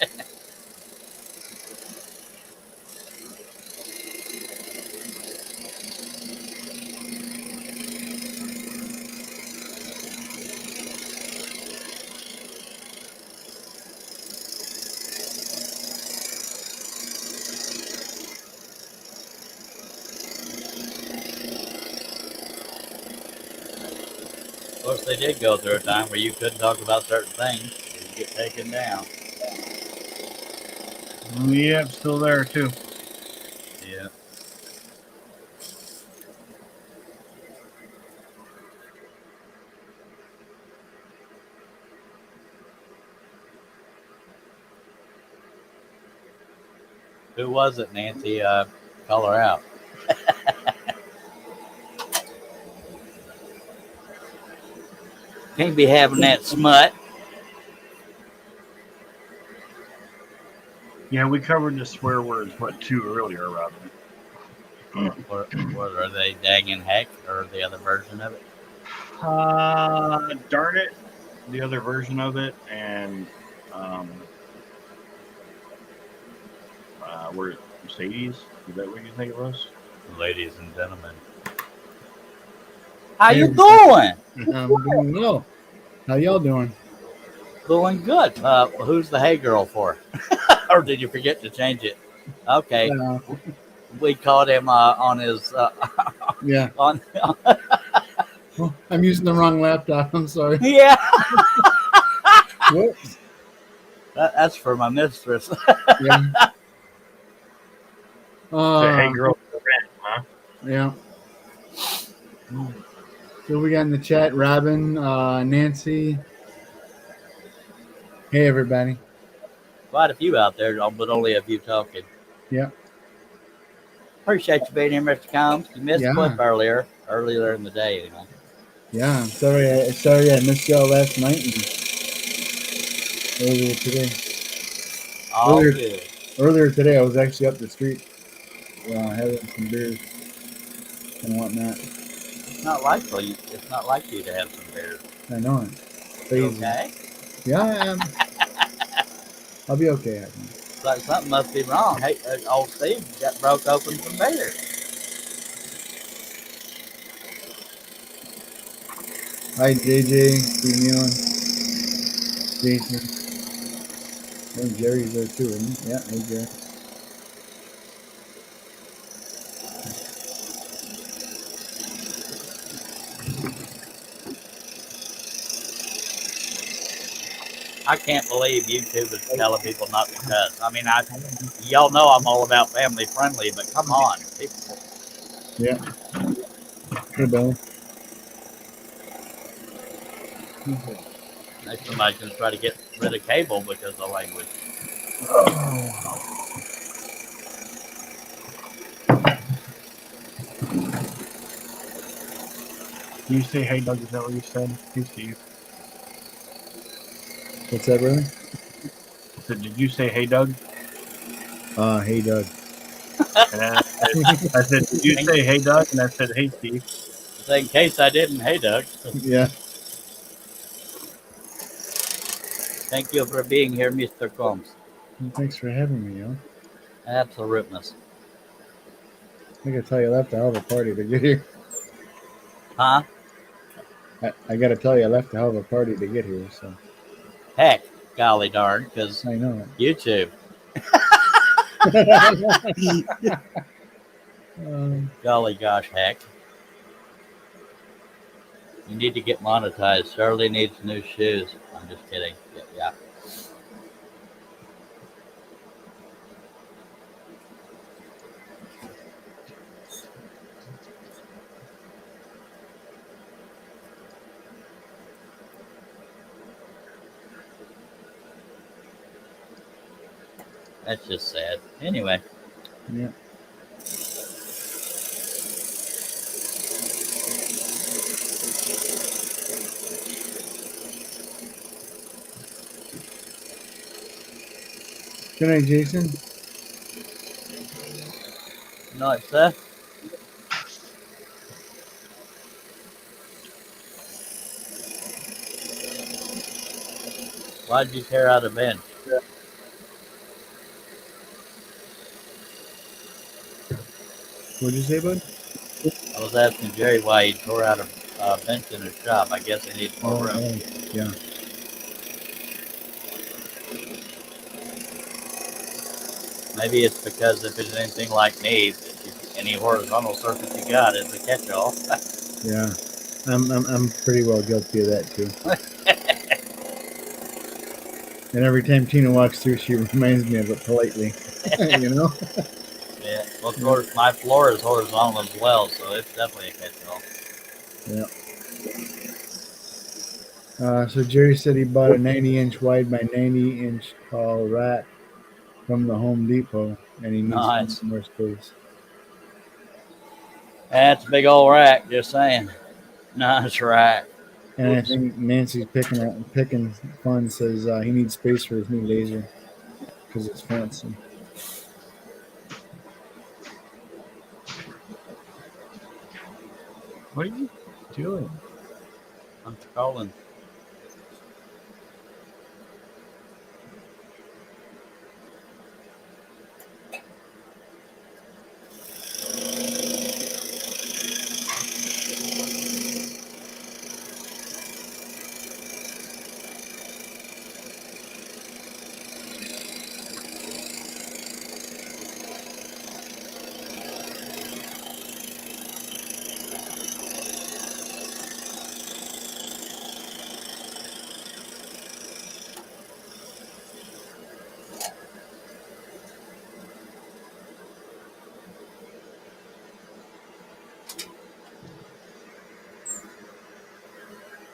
Of course, they did go through a time where you couldn't talk about certain things; you'd get taken down. Yep, still there too. Yeah. Who was it, Nancy? Call her out. Can't be having that smut. Yeah, we covered the swear words, two earlier, Robin. What are they? Dang and heck, or the other version of it? Darn it, the other version of it, and where Mercedes? Is that what you think it was? Ladies and gentlemen, how Hey, you doing? I'm doing well. How y'all doing? Doing good. Who's the hey girl for? Or did you forget to change it? Okay, Uh, we caught him on his yeah. on. Oh, I'm using the wrong laptop. I'm sorry. Yeah, Whoops. that's for my mistress. Yeah. Say, hey, girl, for rent, huh? Yeah. So we got in the chat Robin, Nancy. Hey, everybody. Quite a few out there, but only a few talking. Yeah. Appreciate you being here, Mr. Combs. You missed Yeah. Cliff earlier in the day, anyway. Yeah. I'm sorry I missed y'all last night and earlier today. All Earlier, good. earlier today, I was actually up the street having some beers and whatnot. It's not likely. It's not like you to have some beers. I know it. You Crazy. okay? Yeah, I am. I'll be okay. I think. It's like something must be wrong. Hey, old Steve got broke open some beers. Hi, JJ, Steve Nealon, Jason. I think Jerry's there too, isn't he? Yeah, hey, Jerry. I can't believe YouTube is telling people not to cuss. I mean, y'all know I'm all about family friendly, but come on, people. Yeah. Hey, Billy. Next somebody's gonna try to get rid of cable because of language. Did you say, hey, Doug? Is that what you said? Hey, Steve. What's that, brother? I said, did you say, hey, Doug? Hey, Doug. And then I said, did you say, hey, Doug? And I said, hey, Steve. So in case I didn't, hey Doug, Yeah. thank you for being here, Mr. Combs. Thanks for having me, yo. Absoluteness. I gotta tell you, I left a hell of a party to get here. Huh? I gotta tell you, I left a hell of a party to get here, so. Heck, golly darn, because I know YouTube. it. Golly gosh, heck. You need to get monetized. Shirley needs new shoes. I'm just kidding. Yeah. That's just sad. Anyway. Yeah. Good night, Jason. Nice, sir. Why'd you tear out a bench? What'd you say, bud? I was asking Jerry why he tore out a bench in his shop. I guess he needs more Oh, room. yeah. Maybe it's because if it's anything like me, any horizontal surface you got is a catch-all. Yeah. I'm pretty well guilty of that too. And every time Tina walks through, she reminds me of it politely. You know? Yeah. Well, of course, my floor is horizontal as well, so it's definitely a catch-all. Yeah. So Jerry said he bought a 90-inch wide by 90-inch tall rack from the Home Depot, and he needs some Nice. more space. That's a big old rack. Just saying. Nice rack. And I think Nancy's picking fun. Says he needs space for his new laser because it's fancy. What are you doing? I'm scrolling.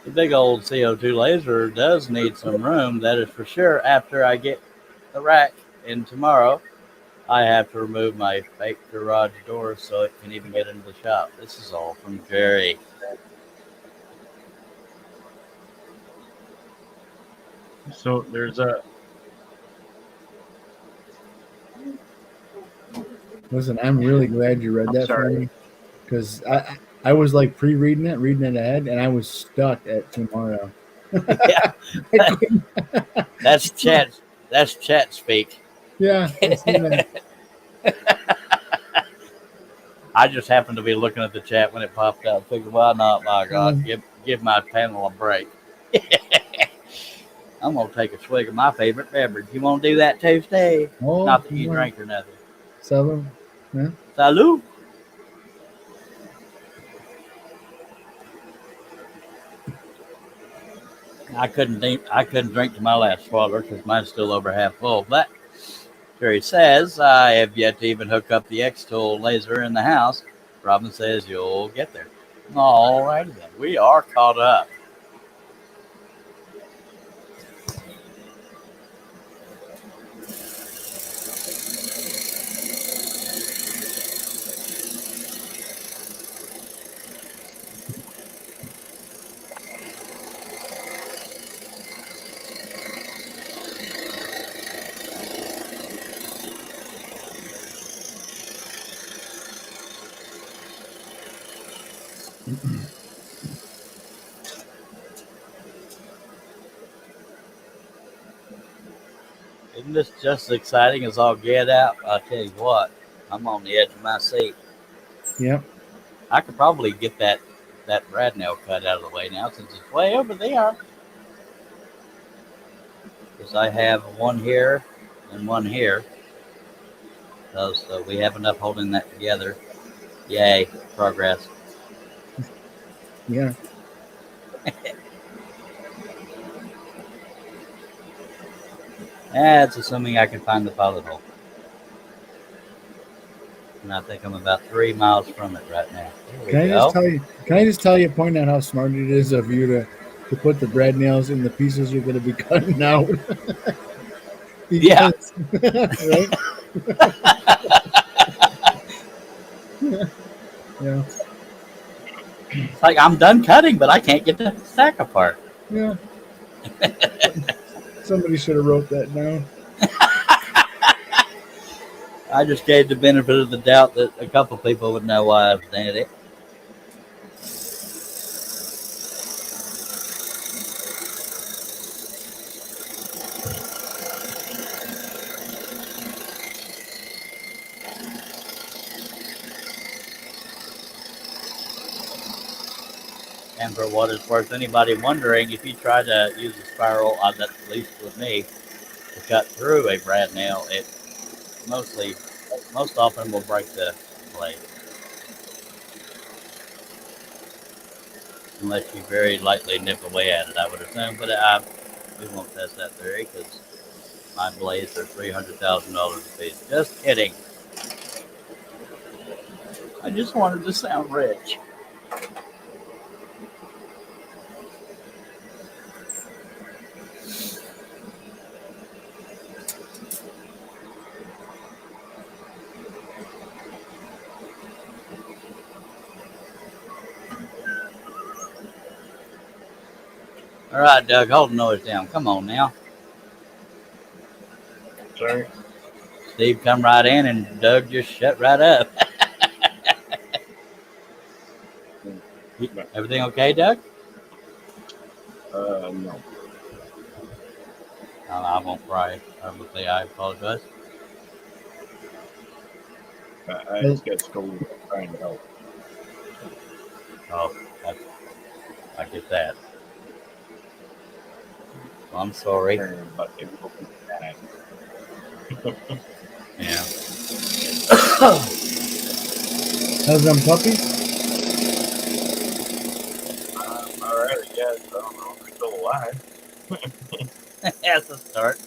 The big old CO2 laser does need some room, that is for sure. After I get the rack in tomorrow, I have to remove my fake garage door so it can even get into the shop. This is all from Jerry. So there's a Listen, I'm really glad you read I'm that for sorry. me because I was like pre-reading it, reading it ahead, and I was stuck at tomorrow. Yeah, I couldn't. that's chat. That's chat speak. Yeah, I see that. I just happened to be looking at the chat when it popped up. Figured, why not? My God, Um, give my panel a break. I'm gonna take a swig of my favorite beverage. You want to do that, Tuesday? oh, Not that come you on, drink or nothing. Seven. Yeah. Salud. I couldn't drink to my last swallow because mine's still over half full. But Jerry says I have yet to even hook up the X-Tool laser in the house. Robin says you'll get there. All righty then. We are caught up. Isn't this just as exciting as all get out? I'll tell you what, I'm on the edge of my seat. Yep. I could probably get that brad nail cut out of the way now since it's way over there. Because I have one here and one here. So we have enough holding that together. Yay, progress. Yeah. That's assuming I can find the pilot hole. And I think I'm about 3 miles from it right now. Here we Can I just go. tell you? Can I just tell you? Point out how smart it is of you to put the brad nails in the pieces you're going to be cutting out. Yeah. Because, right? Yeah. It's like I'm done cutting, but I can't get the stack apart. Yeah. Somebody should have wrote that down. I just gave the benefit of the doubt that a couple people would know why I've done it. And for what it's worth, anybody wondering, if you try to use a spiral, that's at least with me, to cut through a brad nail, it most often will break the blade. Unless you very lightly nip away at it, I would assume. But we won't test that theory because my blades are $300,000 a piece. Just kidding. I just wanted to sound rich. All right, Doug, hold the noise down. Come on now. Sorry. Steve come right in and Doug just shut right up. Everything okay, Doug? No. I won't cry. Obviously, I apologize. I just got scolded for trying to help. Oh, I get that. Well, I'm sorry. But it will be bad. Yeah. How's them puppies? All right, I guess. I don't know if they're still alive. That's a start.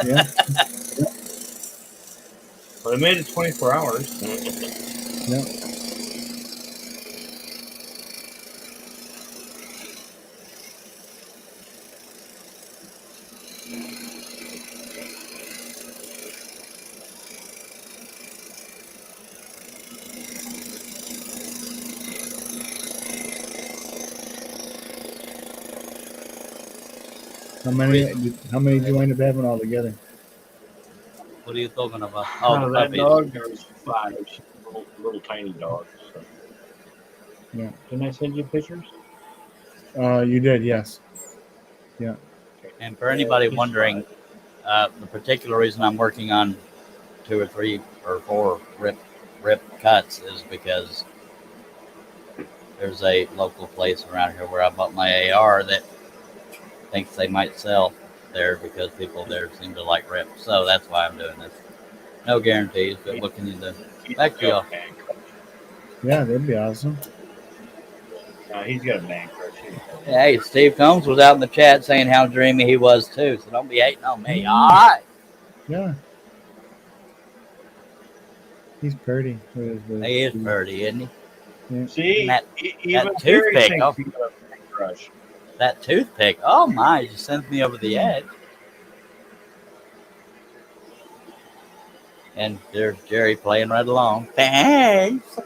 Yeah. But I made it 24 hours. Yeah. How many did you wind up having all together? What are you talking about? Oh, the That puppies. dog, there was 5. She's a little tiny dog. So. Yeah. Didn't I send you pictures? You did, yes. Yeah. Okay. And for anybody He's wondering, 5. the particular reason I'm working on 2 or 3 or 4 rip cuts is because there's a local place around here where I bought my AR that thinks they might sell there because people there seem to like rip. So that's why I'm doing this. No guarantees, but looking into back to y'all. Yeah, that'd be awesome. He's got a man crush. Hey, Steve Combs was out in the chat saying how dreamy he was too. So don't be hating on me. All right. Yeah. He's pretty. He is pretty, isn't he? Yeah. See, That even toothpick, Gary thinks oh. he's got a man crush. That toothpick. Oh my, it just sends me over the edge. And there's Jerry playing right along. Thanks.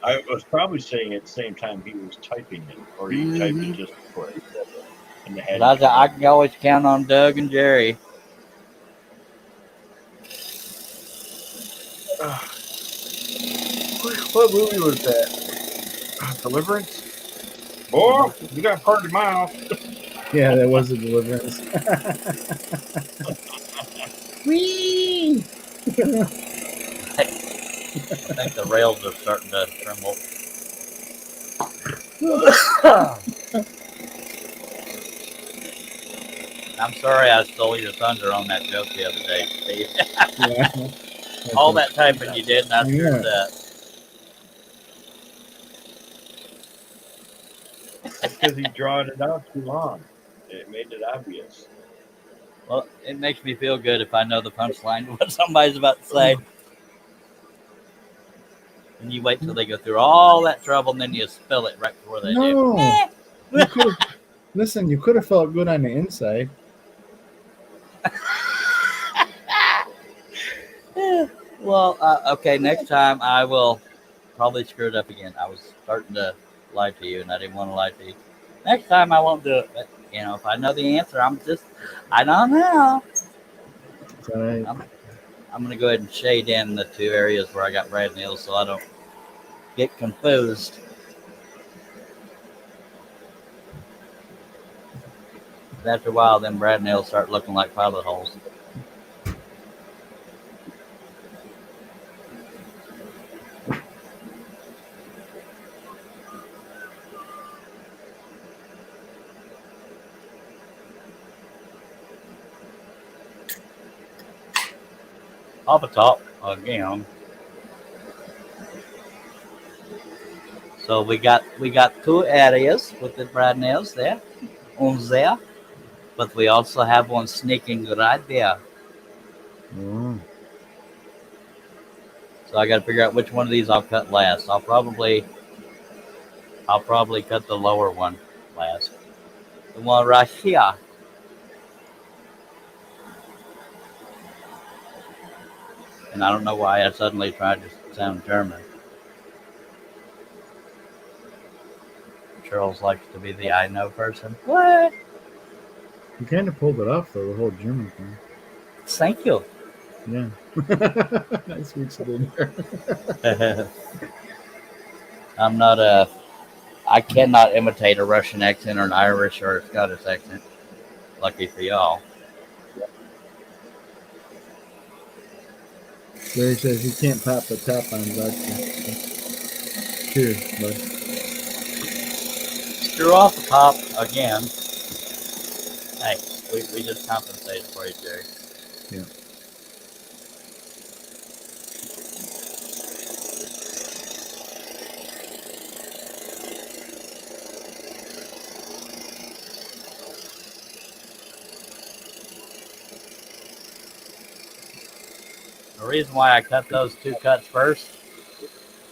I was probably saying at the same time he was typing it, or he typed it just before he said it. In the head. I can always count on Doug and Jerry. What movie was that? Deliverance? Boy, you got part of your mouth. Yeah, that was a deliverance. Whee! I think the rails are starting to tremble. I'm sorry I stole your thunder on that joke the other day, Steve. Yeah. All that typing you did, and I screwed Yeah. up. That's because he drawed it out too long. It made it obvious. Well, it makes me feel good if I know the punchline to what somebody's about to say. And you wait till they go through all that trouble, and then you spill it right before they do. No. You could listen, you could have felt good on the inside. Well, okay, next time I will probably screw it up again. I was starting to lie to you, and I didn't want to lie to you. Next time I won't do it. But, if I know the answer, I don't know. Right. I'm going to go ahead and shade in the 2 areas where I got brad nails so I don't get confused. After a while, then brad nails start looking like pilot holes. Papa Top again. So we got two areas with the brand nails there, on there, but we also have one sneaking right there. Oh, So I got to figure out which one of these I'll cut last. I'll probably cut the lower one last. The one right here. And I don't know why I suddenly tried to sound German. Charles likes to be the I know person. What? you kind of pulled it off though, the whole German thing. Thank you. Yeah. I switched it in there. I'm not a. I cannot imitate a Russian accent or an Irish or a Scottish accent. Lucky for y'all. Jerry says you can't pop the top on vodka. Cheers, bud. Screw off the top again. Hey, we just compensated for you, Jerry. Yeah. The reason why I cut those two cuts first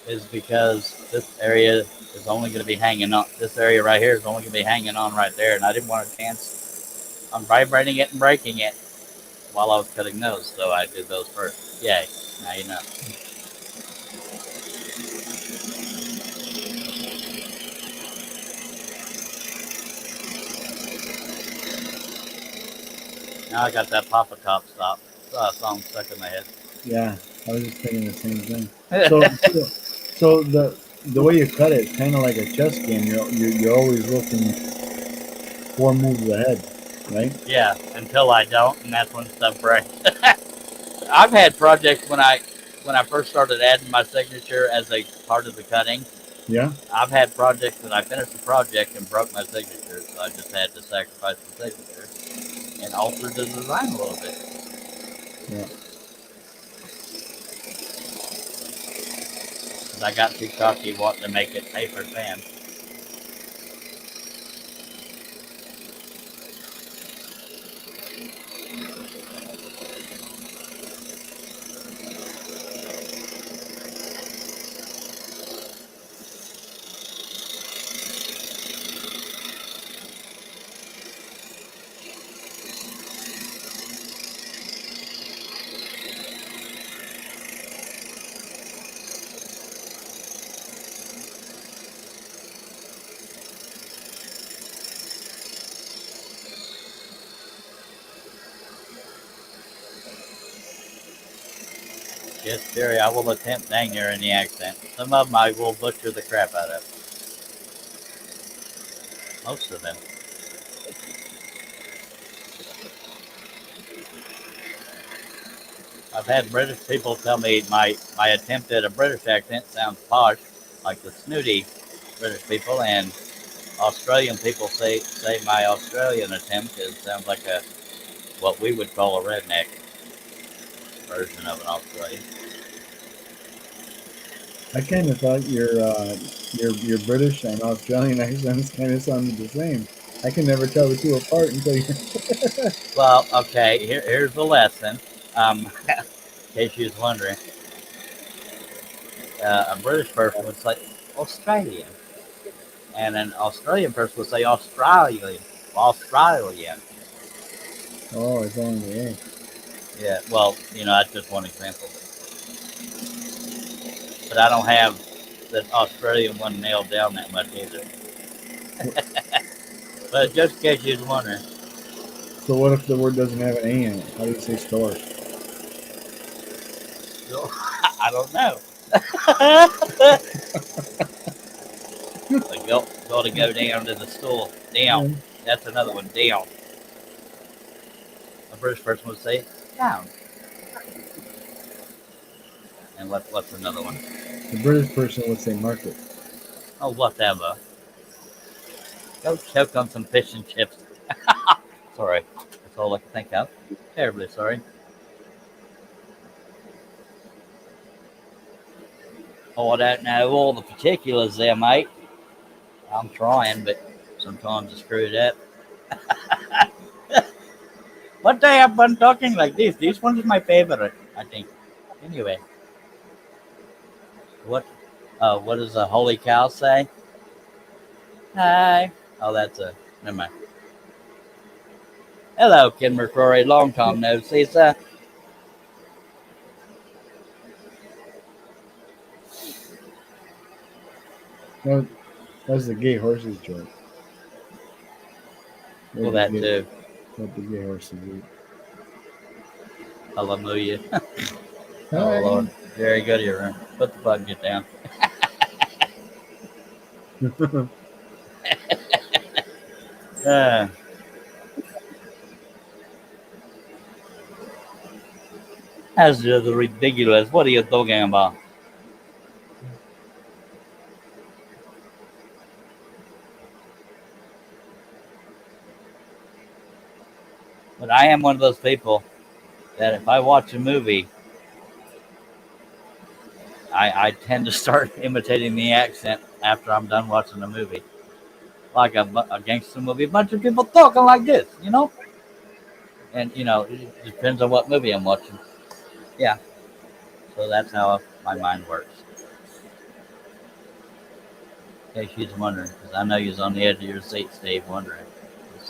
is because this area is only going to be hanging on. This area right here is only going to be hanging on right there, and I didn't want a chance on vibrating it and breaking it while I was cutting those, so I did those first. Yay! Now you know. Now I got that Papa Top song stuck in my head. Yeah, I was just thinking the same thing. So the way you cut it, kind of like a chess game. You're always looking 4 moves ahead, right? Yeah, until I don't, and that's when stuff breaks. I've had projects when I first started adding my signature as a part of the cutting. Yeah. I've had projects that I finished the project and broke my signature, so I just had to sacrifice the signature and alter the design a little bit. Yeah. Because I got too cocky wanting to make it paper thin. Yes, Jerry, I will attempt dang near any accent. Some of them I will butcher the crap out of. Most of them. I've had British people tell me my attempt at a British accent sounds posh, like the snooty British people, and Australian people say my Australian attempt sounds like a what we would call a redneck version of an Australian. I kind of thought your British and Australian accents kind of sounded the same. I can never tell the two apart until you. Well, okay, here's the lesson. In case you was wondering, a British person would say Australian, and an Australian person would say Australian. Australian. Oh, it's on the way. Yeah, well, that's just one example. But I don't have the Australian one nailed down that much either. But just in case you was wondering, So what if the word doesn't have an A in it? How do you say store? I don't know. Like go to go down to the store. Down. That's another one. Down. A British person would say down. And what's another one? The British person would say market. Oh, whatever. Go choke on some fish and chips. Sorry. That's all I can think of. Terribly sorry. Oh, I don't know all the particulars there, mate. I'm trying, but sometimes I screw it up. What I have been talking like this? This one is my favorite, I think. Anyway, what? What does a holy cow say? Hi. Oh, that's a. Never mind. Hello, Ken McCrory. Long time no see, sir. No, that's the gay horses joke. Well, What the that gay, too. what the gay horses eat. Hallelujah. Oh, Hi. Lord. Very good here. Put the bucket down. Uh, that's just ridiculous. What are you talking about? But I am one of those people that if I watch a movie, I tend to start imitating the accent after I'm done watching the movie. Like a gangster movie, a bunch of people talking like this, you know? And, it depends on what movie I'm watching. Yeah. So that's how my mind works. In case you're wondering, because I know you're on the edge of your seat, Steve, wondering.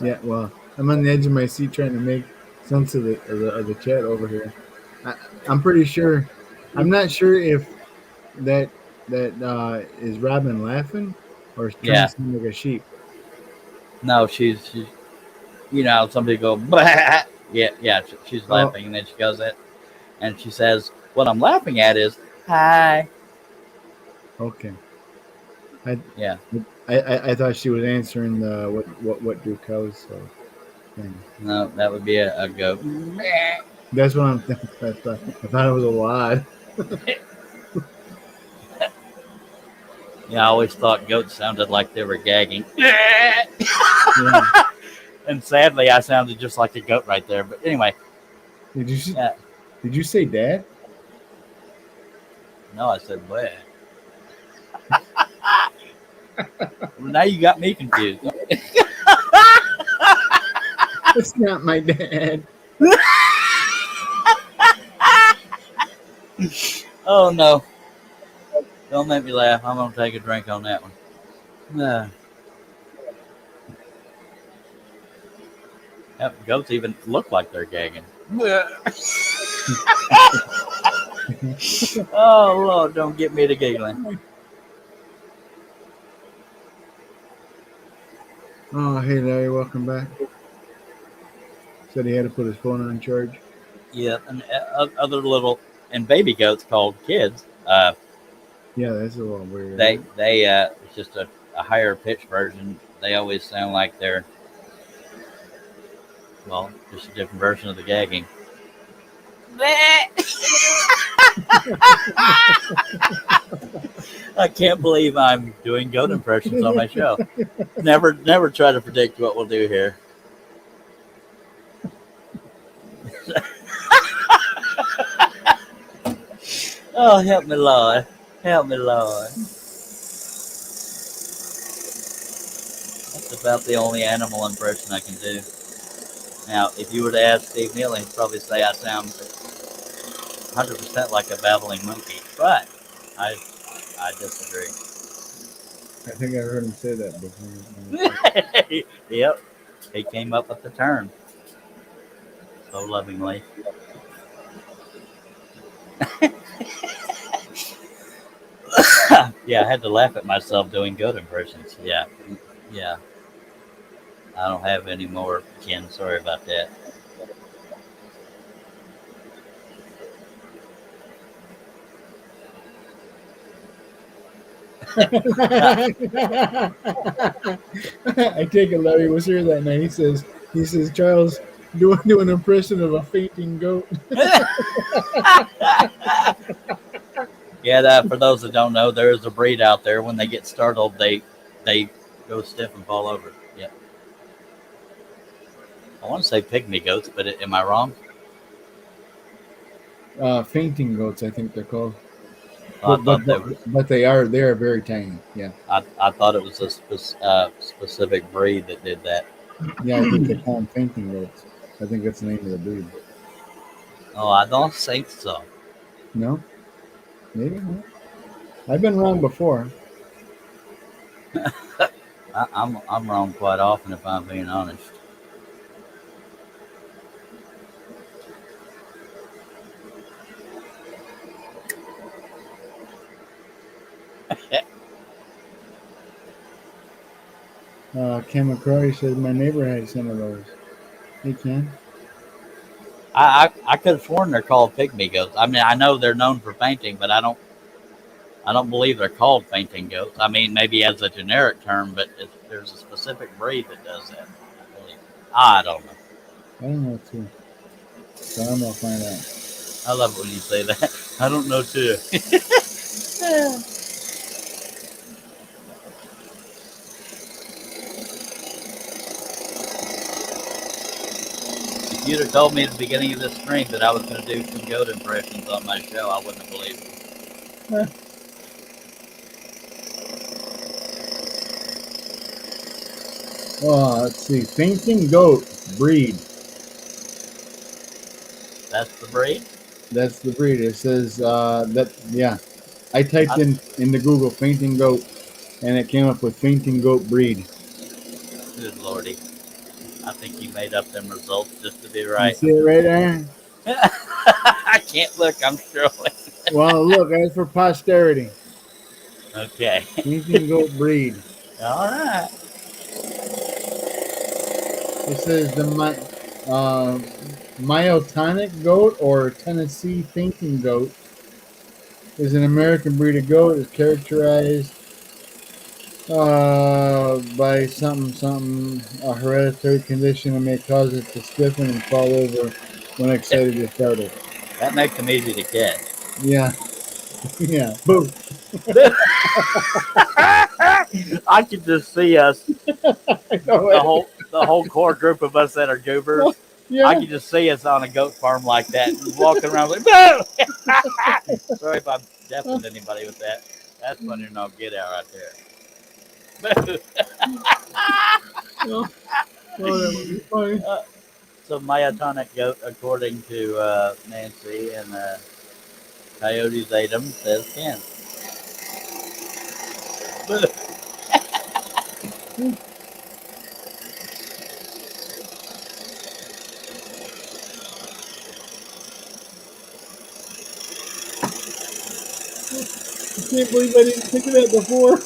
Yeah, well, I'm on the edge of my seat trying to make sense of the chat over here. I, I'm pretty sure. I'm not sure if that is Robin laughing or trying to Yeah. sound like a sheep. No, she's some people go, bah! Yeah, she's Oh, laughing, and then she goes it, and she says, "What I'm laughing at is hi." okay. I Yeah, I thought she was answering the what do cows so thing. no, that would be a goat. That's what I'm thinking. I thought it was a lot. Yeah, I always thought goats sounded like they were gagging, Yeah. and sadly, I sounded just like a goat right there. But anyway, Did you yeah, did you say dad? no, I said, "Bleh." Well, now you got me confused. It's not my dad. Oh no! Don't make me laugh. I'm gonna take a drink on that one. Goats even look like they're gagging. Oh Lord, don't get me to giggling. Oh, hey Larry, welcome back. Said he had to put his phone on charge. Yeah, and other little and baby goats called kids. Yeah, that's a little weird. They it's just a higher pitch version. They always sound like they're just a different version of the gagging. I can't believe I'm doing goat impressions on my show. Never try to predict what we'll do here. Oh, help me, Lord. Help me, Lord. That's about the only animal impression I can do. Now, if you were to ask Steve Neal, he'd probably say I sound 100% like a babbling monkey. But I disagree. I think I heard him say that before. Yep. He came up with the term so lovingly. Yeah, I had to laugh at myself doing goat impressions. Yeah. I don't have any more, Ken. Sorry about that. I take it Larry was here that night. He says Charles do an impression of a fainting goat. Yeah, for those that don't know, there is a breed out there. When they get startled, they go stiff and fall over. Yeah. I want to say pygmy goats, but am I wrong? Fainting goats, I think they're called. Oh, But they are very tiny. Yeah, I thought it was a specific breed that did that. yeah. I think they call them fainting goats. I think that's the name of the breed. Oh, I don't think so. No, maybe not. I've been wrong before. I'm wrong quite often if I'm being honest. Ken McCrory says my neighbor had some of those. Hey, Ken. I could have sworn they're called pygmy goats. I mean, I know they're known for fainting, but I don't believe they're called fainting goats. I mean, maybe as a generic term, but there's a specific breed that does that. I believe. I don't know. I don't know too. So I'm gonna find out. I love it when you say that. I don't know too. If you'd have told me at the beginning of this stream that I was going to do some goat impressions on my show, I wouldn't have believed it. Let's see. Fainting goat breed. That's the breed? That's the breed. It says that. Yeah, I typed in the Google fainting goat, and it came up with fainting goat breed. Good lordy. I think you made up them results just to be You right. see it right there? I can't look, I'm scrolling. Well, look, as for posterity, Okay. fainting goat breed. All right. It says the myotonic goat or Tennessee fainting goat is an American breed of goat. Is characterized by something, a hereditary condition that may cause it to stiffen and fall over when excited or startled. That makes them easy to catch. Yeah, yeah. Boom. I can just see us, the whole core group of us that are goobers. Yeah. I can just see us on a goat farm like that, walking around like, boo! Sorry if I'm deafened anybody with that. That's funny to know. Get out right there. Boo! Oh, that would be funny. So myotonic goat, according to Nancy and Coyotes ate them, says Ken. I can't believe I didn't think of that before.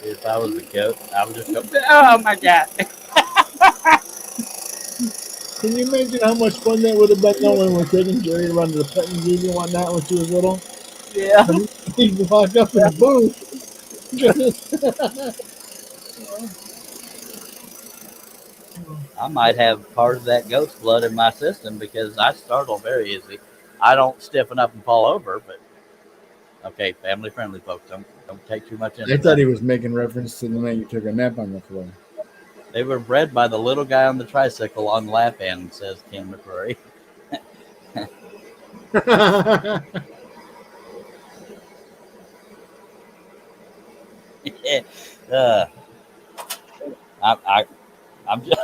If I was a goat, I would just go, oh my God. Can you imagine how much fun that would have been though when we're taking Jerry around to the petting zoo and whatnot when she was little? Yeah. He'd walk up and boom. I might have part of that goat's blood in my system because I startle very easy. I don't stiffen up and fall over, but okay, family friendly folks, don't take too much into I that. thought he was making reference to the night you took a nap on the floor. They were bred by the little guy on the tricycle on lap end, says Ken McCrory. uh, I'm just,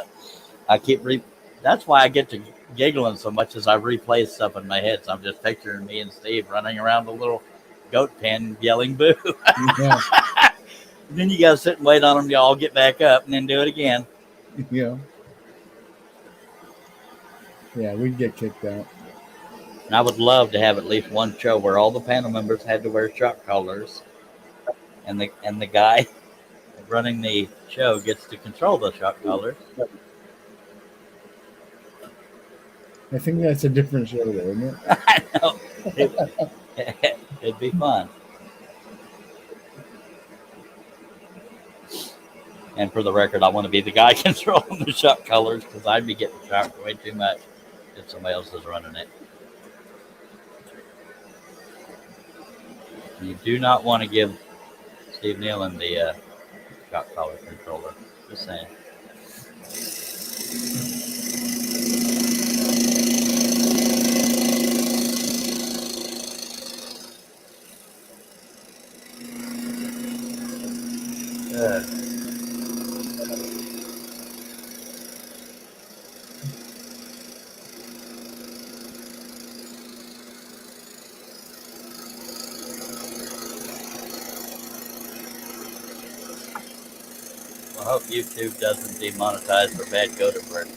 that's why I get to giggling so much as I replay stuff in my head. So I'm just picturing me and Steve running around the little goat pen yelling boo. Yeah. Then you got to sit and wait on them to all get back up and then do it again. Yeah. Yeah, we'd get kicked out. And I would love to have at least one show where all the panel members had to wear shock collars, and the guy running the show gets to control the shock collars. I think that's a different show, though, isn't it? I know. It'd be fun. And for the record, I want to be the guy controlling the shock collars because I'd be getting shocked way too much if somebody else is running it. You do not want to give Steve Nealon the shock collar controller. Just saying. Uh, I hope YouTube doesn't demonetize for bad coder work.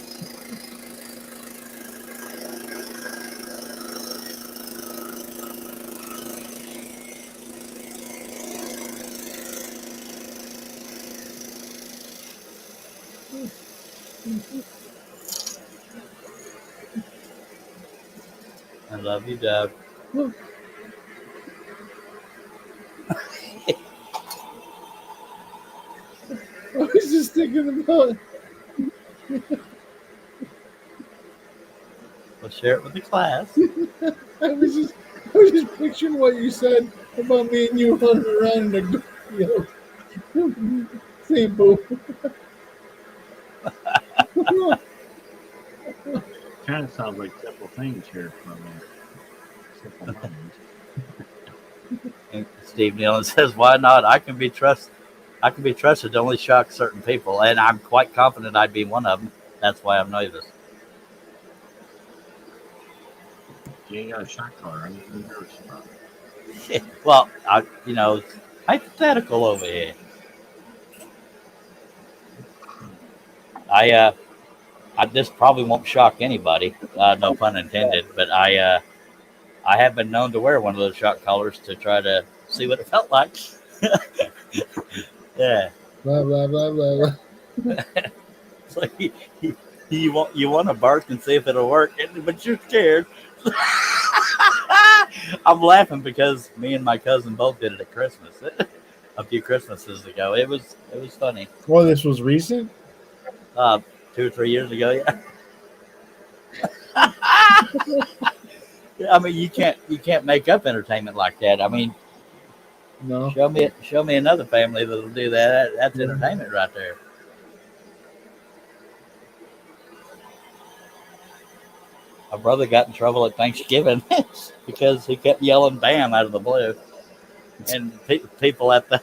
I love you, Doug. I was just thinking about. We'll share it with the class. I was just picturing what you said about me and you running around in a field. Same boo. Kind of sounds like simple things here from Simple Minds. And Steve Nealon says, "Why not? I can be trusted. I can be trusted to only shock certain people, and I'm quite confident I'd be one of them. That's why I'm nervous." You ain't got a shot collar. I'm nervous about it. Well, it's hypothetical over here. This probably won't shock anybody, no pun intended. But I have been known to wear one of those shock collars to try to see what it felt like. Yeah, Blah blah blah blah blah. it's like you want to bark and see if it'll work, but you're scared. I'm laughing because me and my cousin both did it at Christmas a few Christmases ago. It was funny. Well, this was recent. 2 or 3 years ago, yeah. I mean, you can't make up entertainment like that. I mean, No. show me another family that'll do that. That's Yeah. entertainment right there. My brother got in trouble at Thanksgiving because he kept yelling "bam" out of the blue, and people at the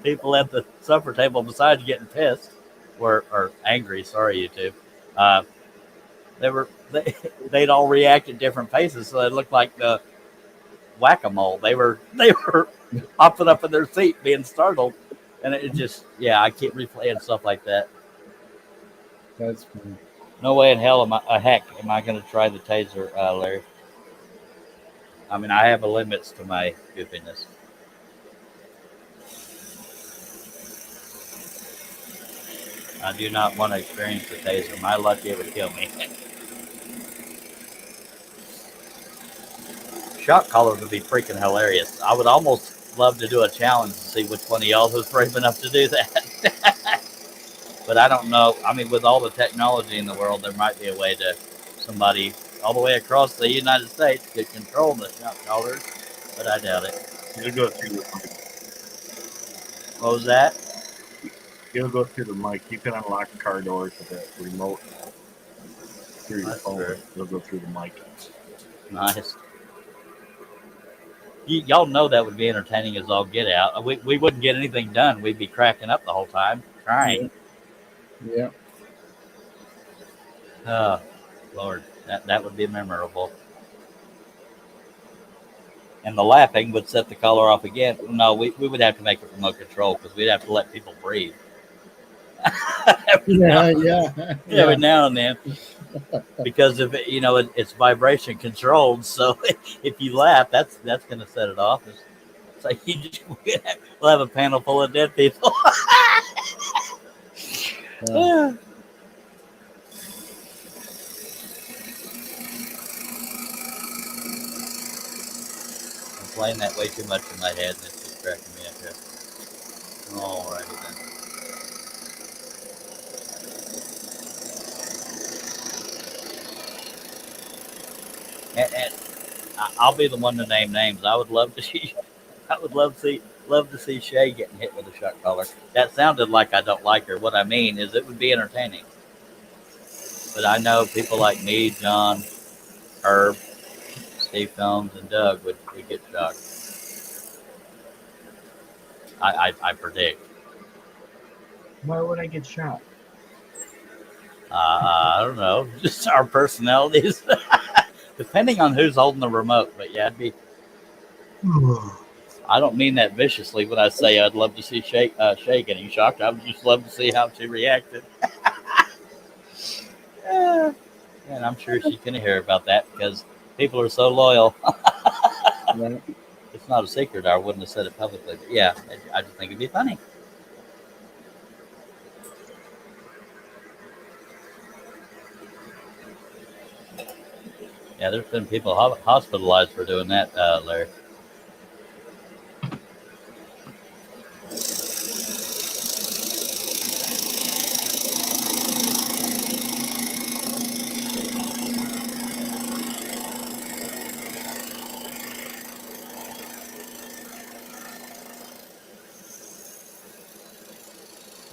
people at the supper table, besides getting pissed, or angry. Sorry, YouTube. They'd all react at different paces, so it looked like the whack-a-mole. They were hopping up in their seat, being startled, and it just I keep replaying stuff like that. That's funny. No way in hell am I going to try the taser, Larry. I mean, I have limits to my goofiness. I do not want to experience the taser. My luck, it would kill me. Shock collars would be freaking hilarious. I would almost love to do a challenge to see which one of y'all was brave enough to do that. But I don't know. I mean, with all the technology in the world, there might be a way to somebody all the way across the United States could control the shock collars, but I doubt it. It'll go through the mic. What was that? It'll go through the mic. You can unlock car doors with a remote through your That's phone. true. It'll go through the mic. Nice. Y'all know that would be entertaining as all get out. We wouldn't get anything done. We'd be cracking up the whole time, crying. Yeah. Oh, Lord, that would be memorable. And the laughing would set the collar off again. No, we would have to make it remote control because we'd have to let people breathe. Every now and then. Because if it's vibration controlled, so if you laugh, that's going to set it off. It's like we'll have a panel full of dead people. Yeah. I'm playing that way too much in my head, and it's just cracking me up here. Alrighty then. And I'll be the one to name names. I would love to see. I would love to see Shay getting hit with a shock collar. That sounded like I don't like her. What I mean is it would be entertaining. But I know people like me, John, Herb, Steve Combs, and Doug would get shocked. I predict. Why would I get shot? I don't know, just our personalities, depending on who's holding the remote. But yeah, it'd be. I don't mean that viciously when I say I'd love to see Shay getting shocked. I would just love to see how she reacted. And I'm sure she's going to hear about that because people are so loyal. Right. It's not a secret. I wouldn't have said it publicly. But yeah, I just think it'd be funny. Yeah, there's been people hospitalized for doing that, Larry.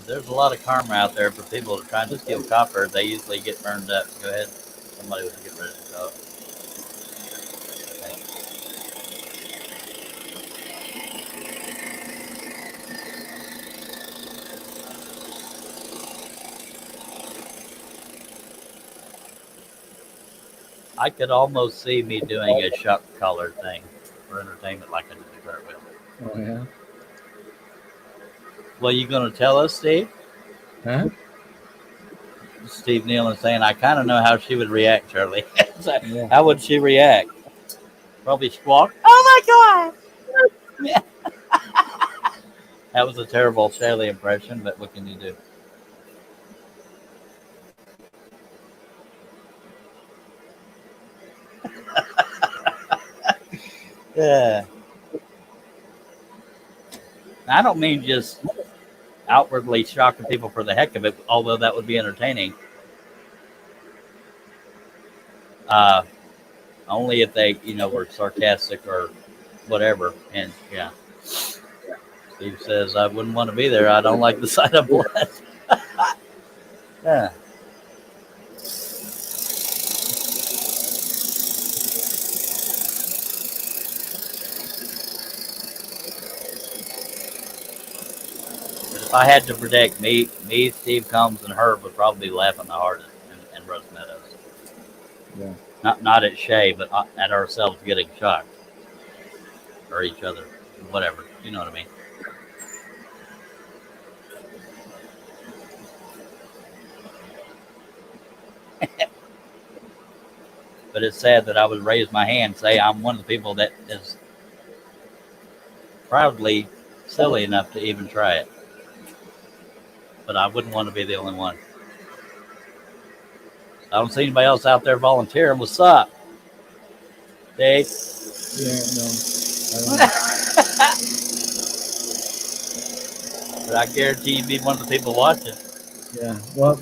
There's a lot of karma out there for people trying to steal copper. They usually get burned up. Go ahead. Somebody was getting ready to talk. I could almost see me doing a shock collar thing for entertainment like I did the cartwheel. Oh yeah. Well, you going to tell us, Steve? Huh? Steve Neal is saying, I kind of know how she would react, Charlie. So, Yeah. how would she react? Probably squawk. Oh my God! Yeah. That was a terrible Shelley impression, but what can you do? Yeah. I don't mean just outwardly shocking people for the heck of it, although that would be entertaining. Only if they, were sarcastic or whatever. And yeah, Steve says, I wouldn't want to be there. I don't like the sight of blood. Yeah. But if I had to predict me, Steve Combs, and Herb would probably be laughing the hardest in Rose Meadows. Yeah. Not at Shay, but at ourselves getting shocked. Or each other. Whatever. You know what I mean. But it's sad that I would raise my hand and say I'm one of the people that is proudly silly enough to even try it. But I wouldn't want to be the only one. I don't see anybody else out there volunteering. What's up, Dave? Yeah. No. I don't know. But I guarantee you'd be one of the people watching. Yeah. Well,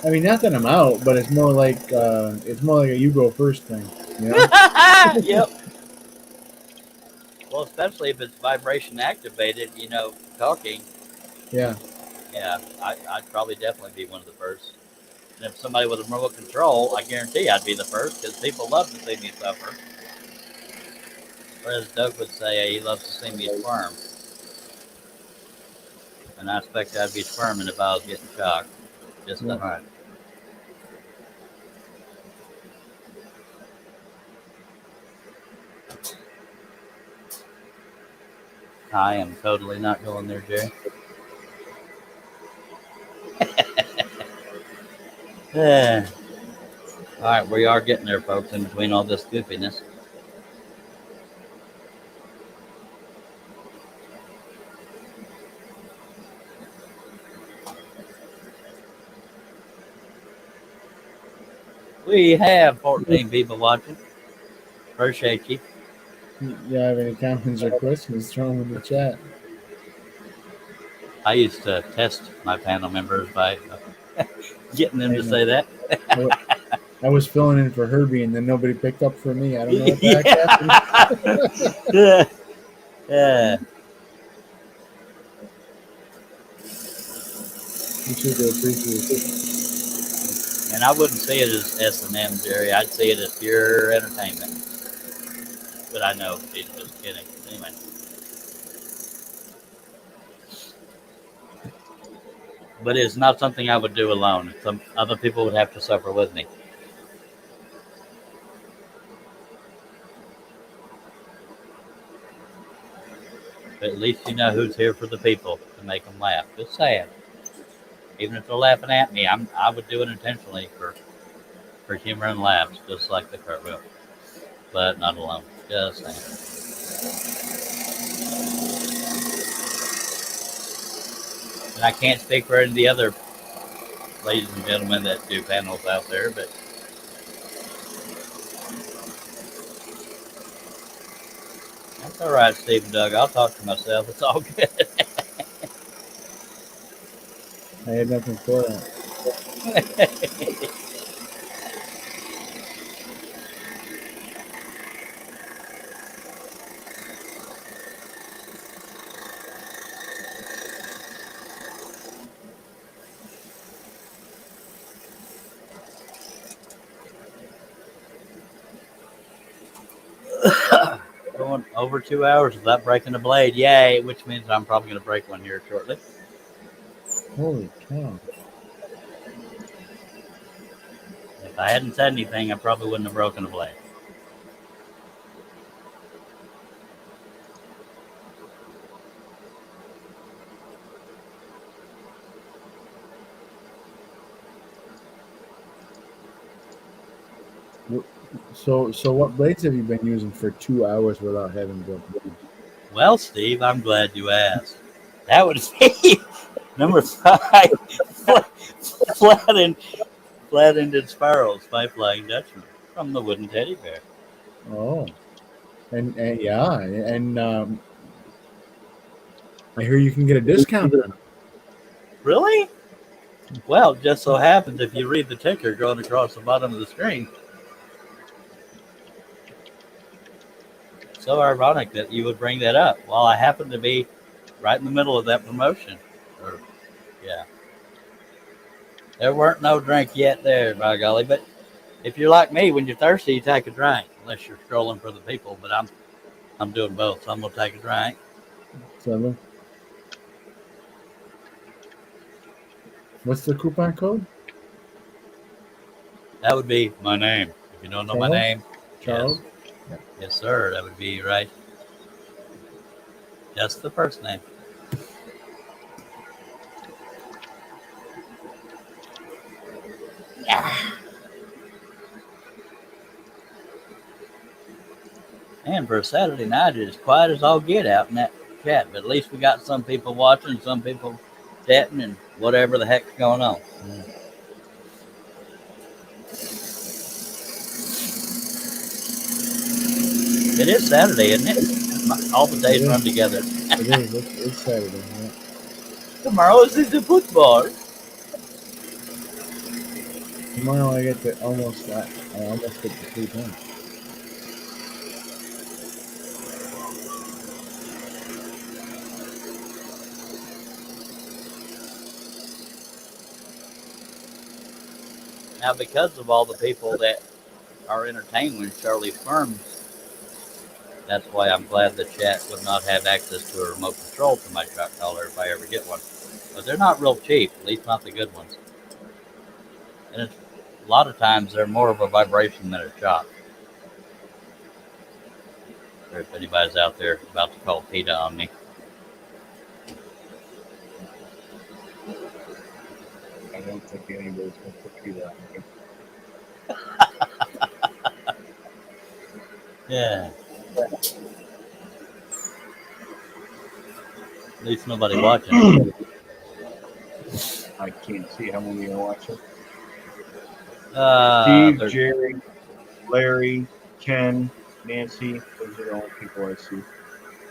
I mean, not that I'm out, but it's more like a you go first thing. You know? Yep. Well, especially if it's vibration activated, talking. Yeah. Yeah, I'd probably definitely be one of the first. And if somebody with a remote control, I guarantee I'd be the first because people love to see me suffer. Or as Doug would say, he loves to see me squirm. And I expect I'd be squirming if I was getting shocked. Just a hunch. I am totally not going there, Jerry. Yeah. All right, we are getting there, folks, in between all this goofiness. We have 14 people watching. Appreciate you. You have any comments or questions? Throw them in the chat. I used to test my panel members by getting them to say that. I was filling in for Herbie, and then nobody picked up for me. I don't know what the heck happened. Yeah. You should appreciate it. And I wouldn't see it as S&M, Jerry. I'd see it as pure entertainment. But I know she's just kidding. Anyway. but it's not something I would do alone. Some other people would have to suffer with me. But at least you know who's here for the people to make them laugh. It's sad. Even if they're laughing at me, I would do it intentionally for humor and laughs, just like the cartwheel. But not alone. Just saying. And I can't speak for any of the other ladies and gentlemen that do panels out there, but that's all right, Steve and Doug. I'll talk to myself. It's all good. I had nothing for that. Going over 2 hours without breaking a blade. Yay, which means I'm probably going to break one here shortly. Holy cow. If I hadn't said anything, I probably wouldn't have broken a blade. So what blades have you been using for 2 hours without having broken? Well, Steve, I'm glad you asked. That would be number 5, flat-ended spirals by Flying Dutchman from the Wooden Teddy Bear. Oh, and yeah, and I hear you can get a discount on them. Really? Well, just so happens if you read the ticker going across the bottom of the screen. So ironic that you would bring that up while I happen to be right in the middle of that promotion. Or, yeah. There weren't no drink yet there, by golly. But if you're like me, when you're thirsty, you take a drink. Unless you're scrolling for the people. But I'm doing both, so I'm gonna take a drink. 7. What's the coupon code? That would be my name. If you don't know my Charles? name, Charles? yes, yes, sir. That would be right. Just the first name. Yeah. And for a Saturday night, it's quiet as all get out in that chat. But at least we got some people watching, some people chatting, and whatever the heck's going on. Yeah. It is Saturday, isn't it? All the days run together. It is. It's Saturday. Yeah. Tomorrow is the football. Tomorrow I get to almost get to sleep in. Now, because of all the people that are entertained with Charlie's Firms, that's why I'm glad the chat would not have access to a remote control to my shot caller if I ever get one. But they're not real cheap, at least not the good ones. And it's, a lot of times they're more of a vibration than a shock. Or if anybody's out there about to call PETA on me. I don't think anybody's going to put you that. Yeah. At least nobody watching. I can't see how many are watching. Steve, Steve, Jerry, Larry, Ken, Nancy. Those are the only people I see.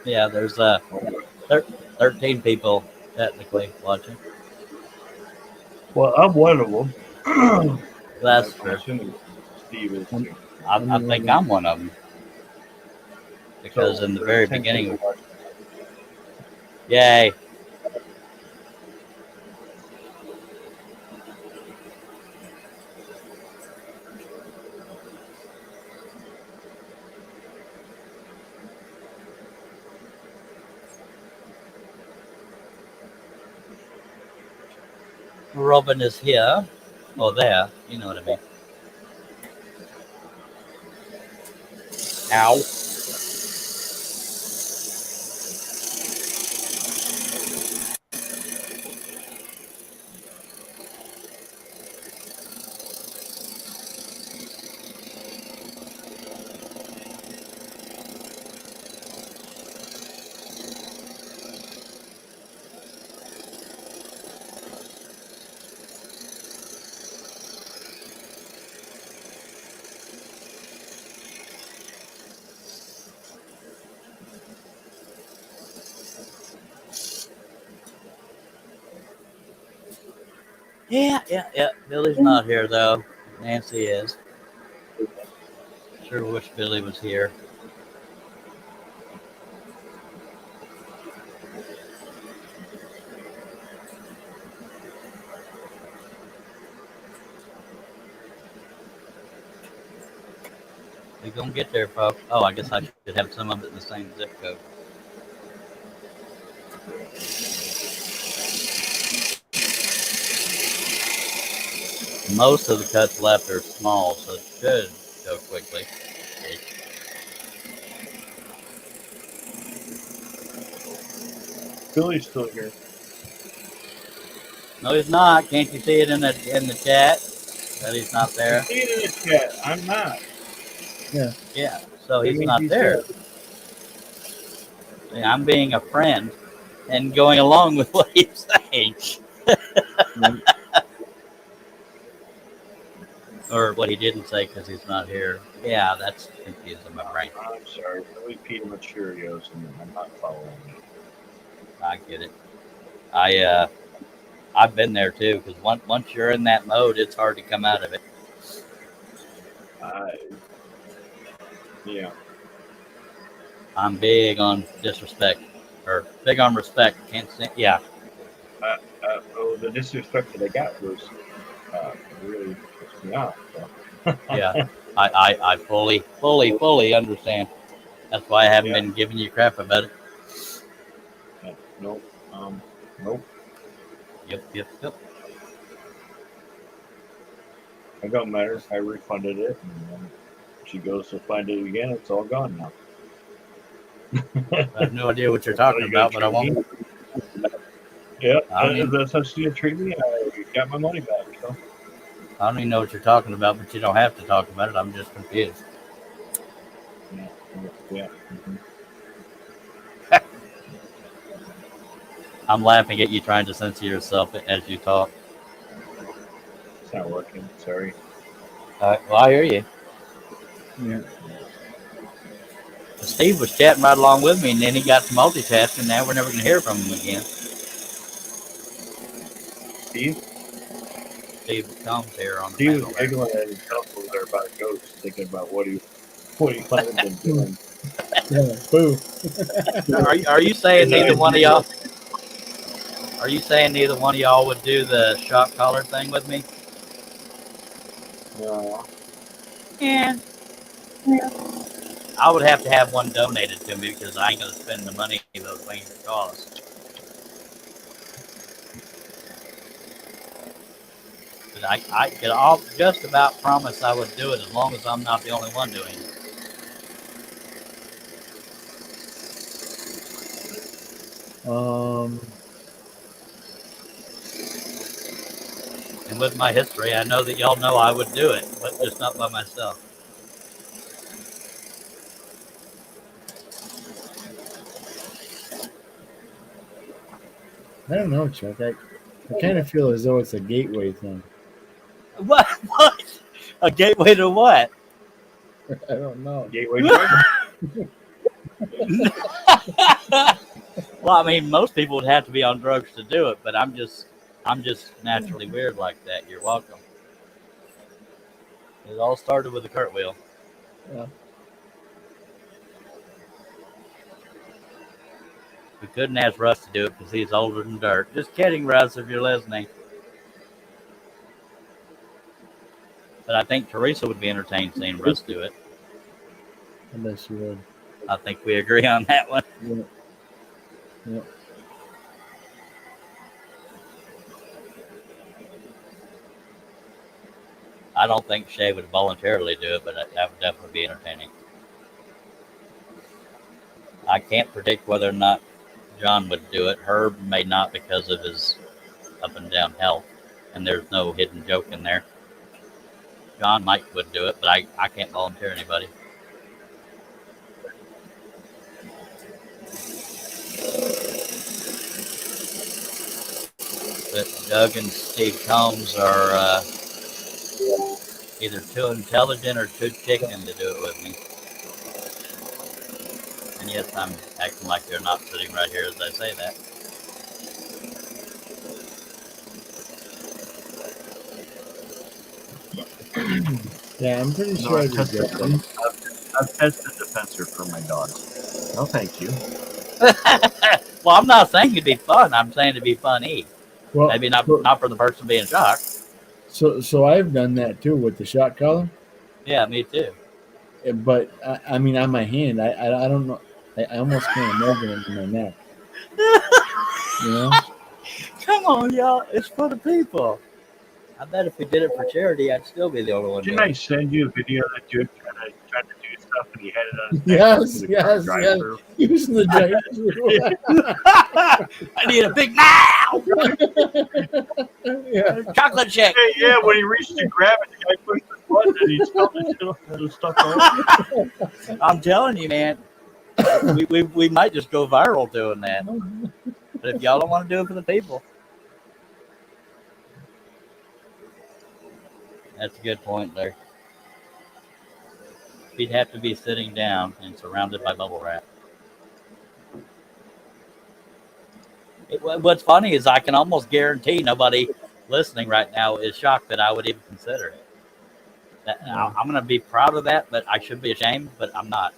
Yeah, there's 13 people technically watching. Well, I'm one of them. That's I'm true. assuming Steve is too. I think I'm one of them. Because So, in the there's very 10 beginning, people watching. yay. Robin is here. Or there. You know what I mean. Ow. Yeah. Billy's not here though. Nancy is. Sure wish Billy was here. We're gonna get there, folks. Oh, I guess I should have some of it in the same zip code. Most of the cuts left are small, so it should go quickly. Billy's still here. No, he's not. Can't you see it in the chat that he's not there? See it in the chat. I'm not. Yeah, so That he's means not he's there. See, I'm being a friend and going along with what he's saying, or what he didn't say because he's not here. Yeah, that's confusing my brain. I'm sorry. Billy peed my Cheerios and I'm not following it. I get it. I've been there too because once you're in that mode, it's hard to come out of it. Yeah. I'm big on disrespect, or big on respect. Can't say, yeah. The disrespect that I got was really pissed me off. So. Yeah, I fully understand. That's why I haven't been giving you crap about it. Nope. Nope. Yep. It don't matter. I refunded it, and then she goes to find it again. It's all gone now. I have no idea what you're talking about, but I won't. Yeah, I that's how she treated me. I got my money back. So. I don't even know what you're talking about, but you don't have to talk about it. I'm just confused. Yeah. I'm laughing at you trying to censor yourself as you talk. It's not working. Sorry. Well, I hear you. Yeah. Steve was chatting right along with me, and then he got to multitasking. Now we're never going to hear from him again. Steve comes here on the He was panel. giggling at his couple there about ghosts, thinking about what he might have been doing. Yeah. Boo. Are you saying neither one of y'all? Are you saying neither one of y'all would do the shock collar thing with me? No. Yeah. I would have to have one donated to me because I ain't gonna spend the money those things cost. But I could all just about promise I would do it as long as I'm not the only one doing it. And with my history, I know that y'all know I would do it, but just not by myself. I don't know, Chuck. I kind of feel as though it's a gateway thing. What? A gateway to what? I don't know. Gateway drug? Well, I mean, most people would have to be on drugs to do it, but I'm just naturally weird like that. You're welcome. It all started with a cartwheel. Yeah. We couldn't ask Russ to do it because he's older than dirt. Just kidding, Russ, if you're listening. But I think Teresa would be entertained seeing Russ do it. I bet she would. I think we agree on that one. Yeah. I don't think Shay would voluntarily do it, but that would definitely be entertaining. I can't predict whether or not John would do it. Herb may not because of his up and down health, and there's no hidden joke in there. John would do it, but I can't volunteer anybody. But Doug and Steve Combs are either too intelligent or too chicken to do it with me. And yes, I'm acting like they're not sitting right here as I say that. Yeah, I'm pretty No, sure I I've could tested get them. I've tested the fencer for my dogs. No, thank you. Well, I'm not saying it'd be fun. I'm saying it'd be funny. Well, Maybe not for the person being shocked. so I've done that too with the shot collar. Yeah, me too. But I mean, on my hand, I don't know. I almost can't imagine it in my neck. You know? Come on, y'all. It's for the people. I bet if we did it for charity, I'd still be the only one Didn't doing I it. send you a video of that dude trying to do stuff and he had it on his neck Yes, through the car yes. drive-through? Using the drive-through. I need a big now! Yeah. Chocolate chip. Hey, yeah, when he reached to grab it, the guy pushed the button and he spilled the stuff out. I'm telling you, man. We might just go viral doing that. But if y'all don't want to do it for the people, that's a good point there. We'd have to be sitting down and surrounded by bubble wrap. What's funny is I can almost guarantee nobody listening right now is shocked that I would even consider it. I'm going to be proud of that, but I should be ashamed, but I'm not.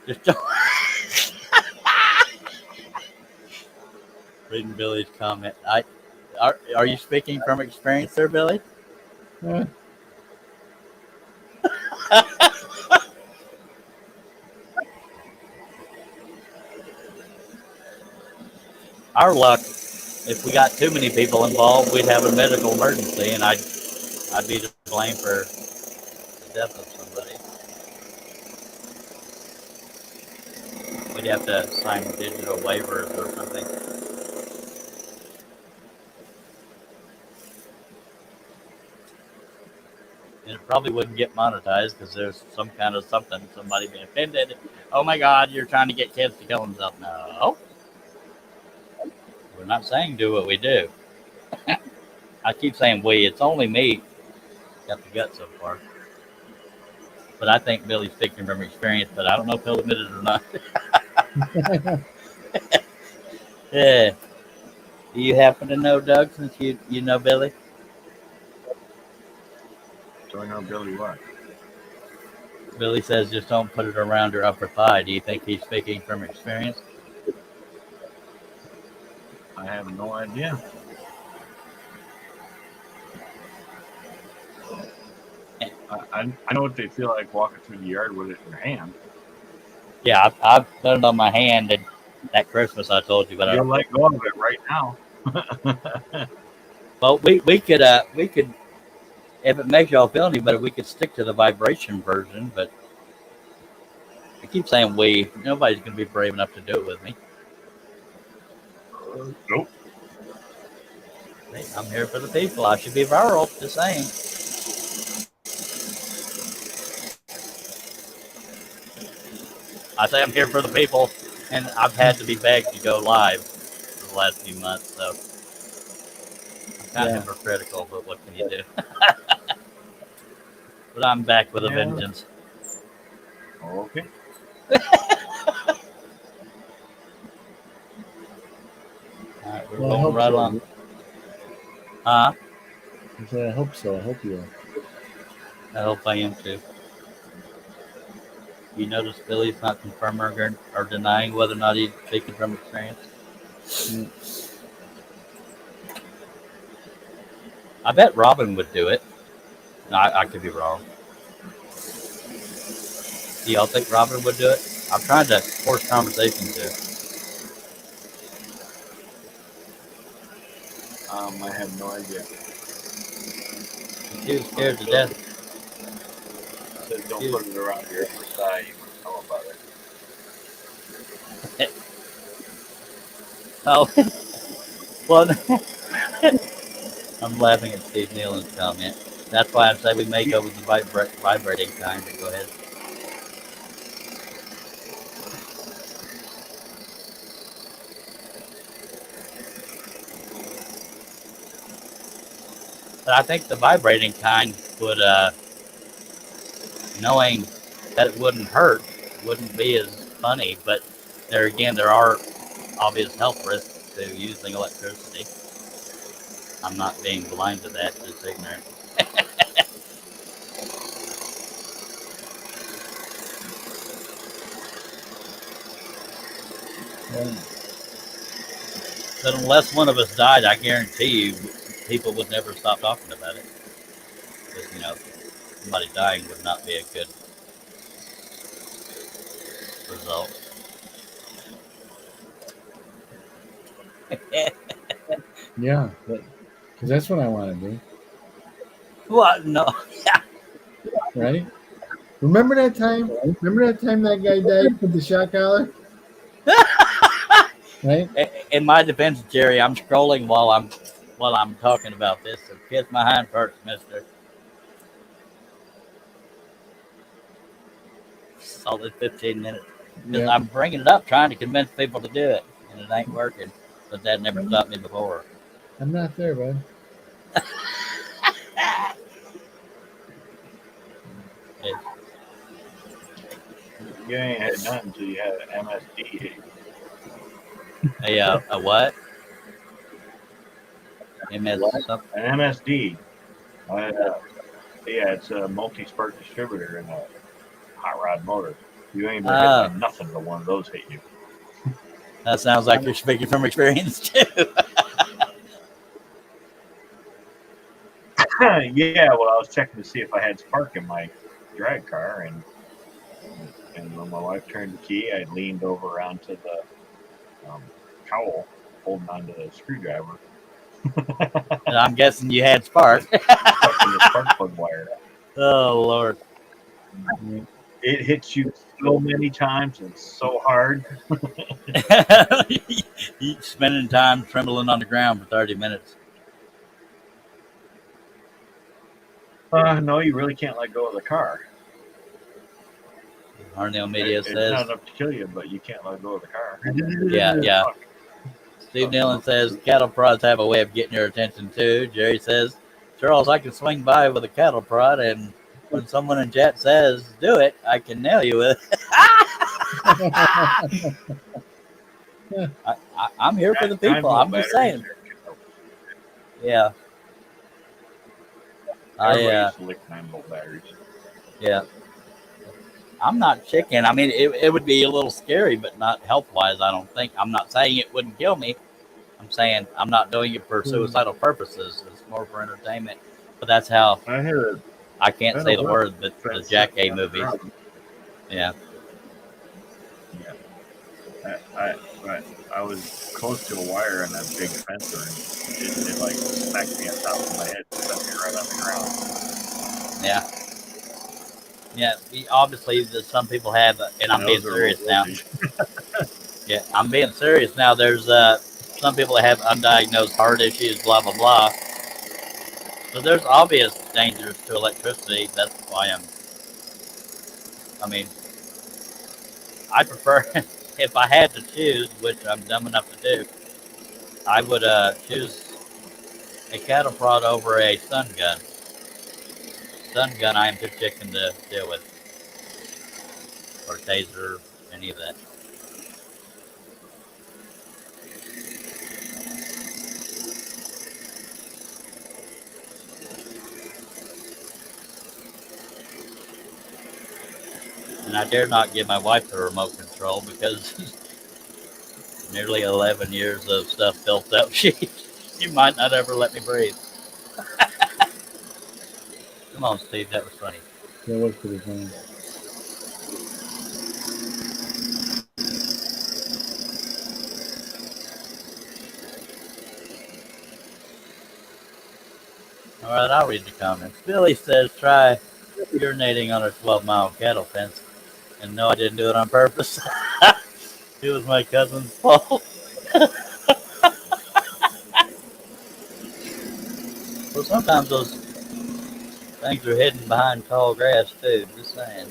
Just don't. Reading Billy's comment. Are you speaking from experience there, Billy? Yeah. Our luck, if we got too many people involved, we'd have a medical emergency, and I'd be to blame for the death of somebody. We'd have to sign digital waivers or something. And it probably wouldn't get monetized because there's some kind of something, somebody being offended. Oh my God, you're trying to get kids to kill themselves. No. We're not saying do what we do. I keep saying we. It's only me got the guts so far. But I think Billy's speaking from experience, but I don't know if he'll admit it or not. Yeah. Do you happen to know Doug since you know Billy? So I know Billy what? Billy says just don't put it around your upper thigh. Do you think he's speaking from experience? I have no idea. I know what they feel like walking through the yard with it in your hand. Yeah, I've done it on my hand and that Christmas I told you, but You'll let go of it right now. Well, we could if it makes y'all feel any better, we could stick to the vibration version. But I keep saying we. Nobody's gonna be brave enough to do it with me. Nope. Hey, I'm here for the people. I should be viral. Just saying. I say I'm here for the people, and I've had to be begged to go live for the last few months, so I'm kind of hypocritical, but what can you do? But I'm back with a vengeance. Okay. All right, we're Well, I going hope right so. on. Huh? I said, I hope so. I hope you are. I hope I am too. You notice Billy's not confirming or denying whether or not he's speaking from experience? Mm. I bet Robin would do it. No, I could be wrong. Do y'all think Robin would do it? I'm trying to force conversation too. I have no idea. She was scared to death. Says don't put it around your upper thigh. You wouldn't know about it. Oh, well, I'm laughing at Steve Nealon's comment. That's why I say we may go with the vibrating kind. But go ahead. But I think the vibrating kind would, knowing that it wouldn't hurt, wouldn't be as funny. But there again, there are obvious health risks to using electricity. I'm not being blind to that, just ignorant. But unless one of us died, I guarantee you, people would never stop talking about it. Because, somebody dying would not be a good result. Yeah, because that's what I want to do, What? No. right? Remember that time? Remember that time that guy died with the shock collar? Right? In my defense, Jerry, I'm scrolling while I'm talking about this. So kiss my hind parts, mister. Solid 15 minutes. Because Yeah. I'm bringing it up, trying to convince people to do it, and it ain't working. But that never stopped me before. I'm not there, bud. It, You ain't had none until you had an MSD. a what? MS something? An MSD. Yeah, it's a multi-spark distributor in a hot rod motor. You ain't been hit by nothing but one of those hit you. That sounds like you're speaking from experience too. Yeah, well, I was checking to see if I had spark in my drag car, and when my wife turned the key, I leaned over onto the cowl, holding onto the screwdriver. And I'm guessing you had spark. Stuck in the spark plug wire. Oh Lord! It hits you so many times and so hard. Spending time trembling on the ground for 30 minutes. No, you really can't let go of the car. Arnell Media It's says, not enough to kill you, but you can't let go of the car. yeah. Steve Dillon says, cattle prods have a way of getting your attention too. Jerry says, Charles, I can swing by with a cattle prod, and when someone in chat says, do it, I can nail you with it. I'm here for the people. I'm just saying. Yeah. Yeah. I'm not chicken. I mean, it would be a little scary, but not health-wise, I don't think. I'm not saying it wouldn't kill me. I'm saying I'm not doing it for suicidal purposes. It's more for entertainment. But that's how I can't say the word, but the Jack A movies. Yeah. I was close to a wire and a big fencer, and it like smacked me on top of my head and set me right on the ground. Yeah. Yeah. Obviously, some people have, and I'm being serious now. Yeah, I'm being serious now. There's some people that have undiagnosed heart issues, blah blah blah. So there's obvious dangers to electricity. That's why I mean, I prefer if I had to choose, which I'm dumb enough to do, I would choose a cattle prod over a stun gun. Stun gun, I am too chicken to deal with, or taser, any of that. And I dare not give my wife the remote control because nearly 11 years of stuff built up. She might not ever let me breathe. Come on, Steve, that was funny. That was pretty funny. All right, I'll read the comments. Billy says, try urinating on a 12-mile cattle fence. And no, I didn't do it on purpose. It was my cousin's fault. Well, sometimes those things are hidden behind tall grass, too. Just saying.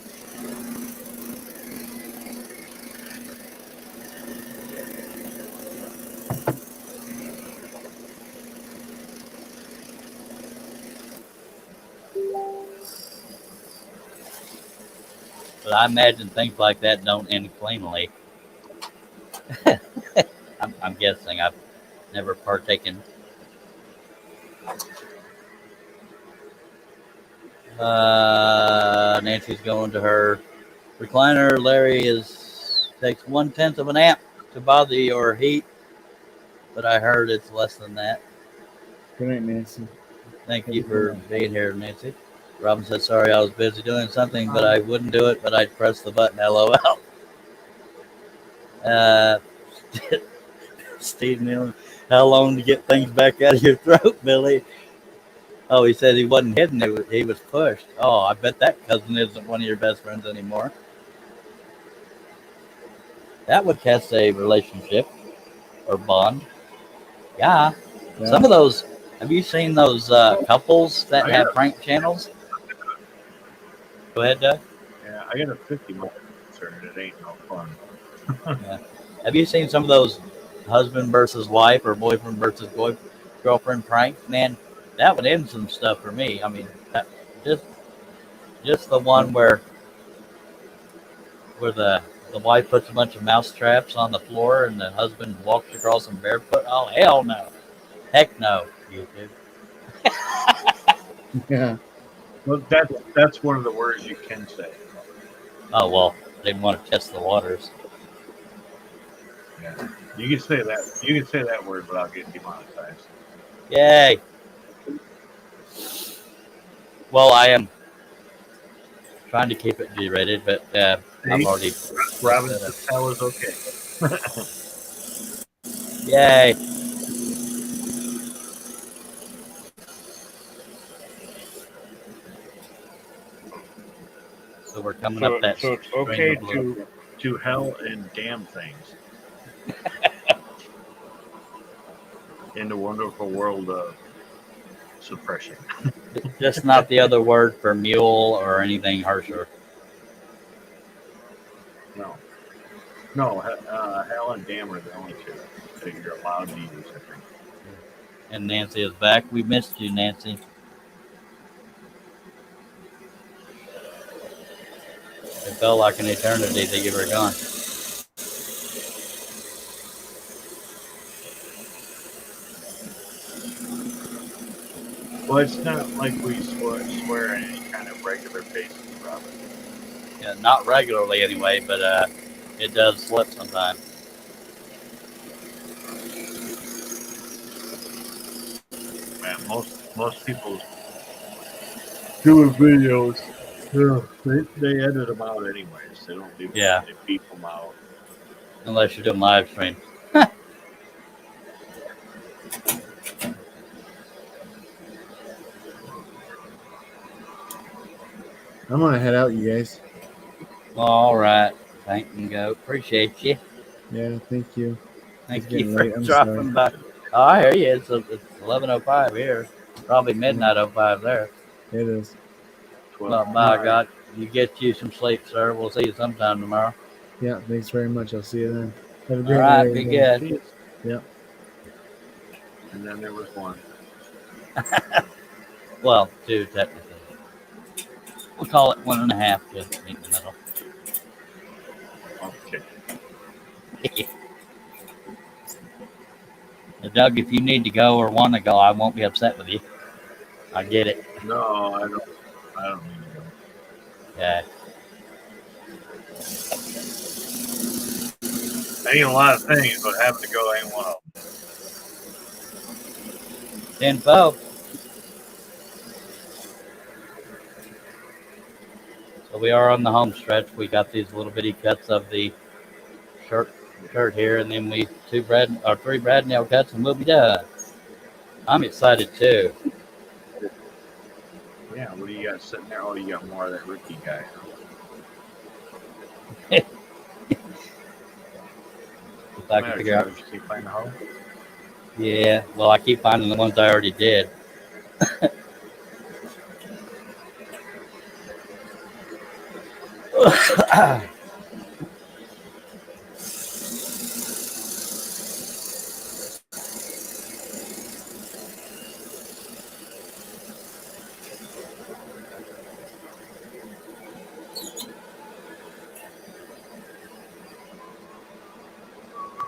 But I imagine things like that don't end cleanly. I'm guessing. I've never partaken. Nancy's going to her recliner. Larry takes 1/10 of an amp to bother your heat, but I heard it's less than that. Good night, Nancy. Thank you for being here, Nancy. Robin said, sorry, I was busy doing something, but I wouldn't do it, but I'd press the button. LOL. Steve Nealon, how long to get things back out of your throat, Billy? Oh, he said he wasn't hidden. He was pushed. Oh, I bet that cousin isn't one of your best friends anymore. That would test a relationship or bond. Yeah. Some of those, have you seen those couples that have prank channels? Go ahead, Doug. Yeah, I got a 50-mile concern. It ain't no fun. Yeah. Have you seen some of those husband versus wife or boyfriend versus girlfriend pranks? Man, that would end some stuff for me. I mean, just the one where the wife puts a bunch of mouse traps on the floor and the husband walks across them barefoot. Oh, hell no. Heck no, YouTube. Yeah. Well, that's one of the words you can say. Oh, well, they want to test the waters. Yeah, you can say that. You can say that word without getting demonetized. Yay. Well, I am trying to keep it G-rated, but I've already... Robin says that was okay. Yay. So we're coming up that... So it's okay to hell and damn things. In the wonderful world of suppression. Just not the other word for mule or anything harsher. No, hell and damn are the only two that you're allowed to use, I think. And Nancy is back. We missed you, Nancy. It felt like an eternity that you were gone. Well, it's not like we swear on any kind of regular basis, Robin. Yeah, not regularly anyway, but it does slip sometimes. Man, most people doing videos, they edit them out anyways. They don't leave them. They beep them out. Unless you're doing live stream. I'm gonna head out, you guys. All right. Thank you, go. Appreciate you. Yeah, thank you. Thank you for dropping by. Oh, I hear you. It's 11:05 here. Probably midnight 05 there. It is. Well, by God, you get you some sleep, sir. We'll see you sometime tomorrow. Yeah, thanks very much. I'll see you then. Have a great All right, night. be good. Yeah. And then there was one. Well, two technically. We'll call it 1.5 just meet in the middle. Okay. Doug, if you need to go or want to go, I won't be upset with you. I get it. No, I don't need to go. Yeah. Ain't a lot of things, but having to go ain't one of them. Info. So we are on the home stretch. We got these little bitty cuts of the shirt here, and then we 3 brad nail cuts, and we'll be done. I'm excited too. Yeah, what do you got sitting there? Oh, you got more of that Ricky guy. If I can Matter, figure out. Travis, keep finding the hoe. Yeah, well, I keep finding the ones I already did.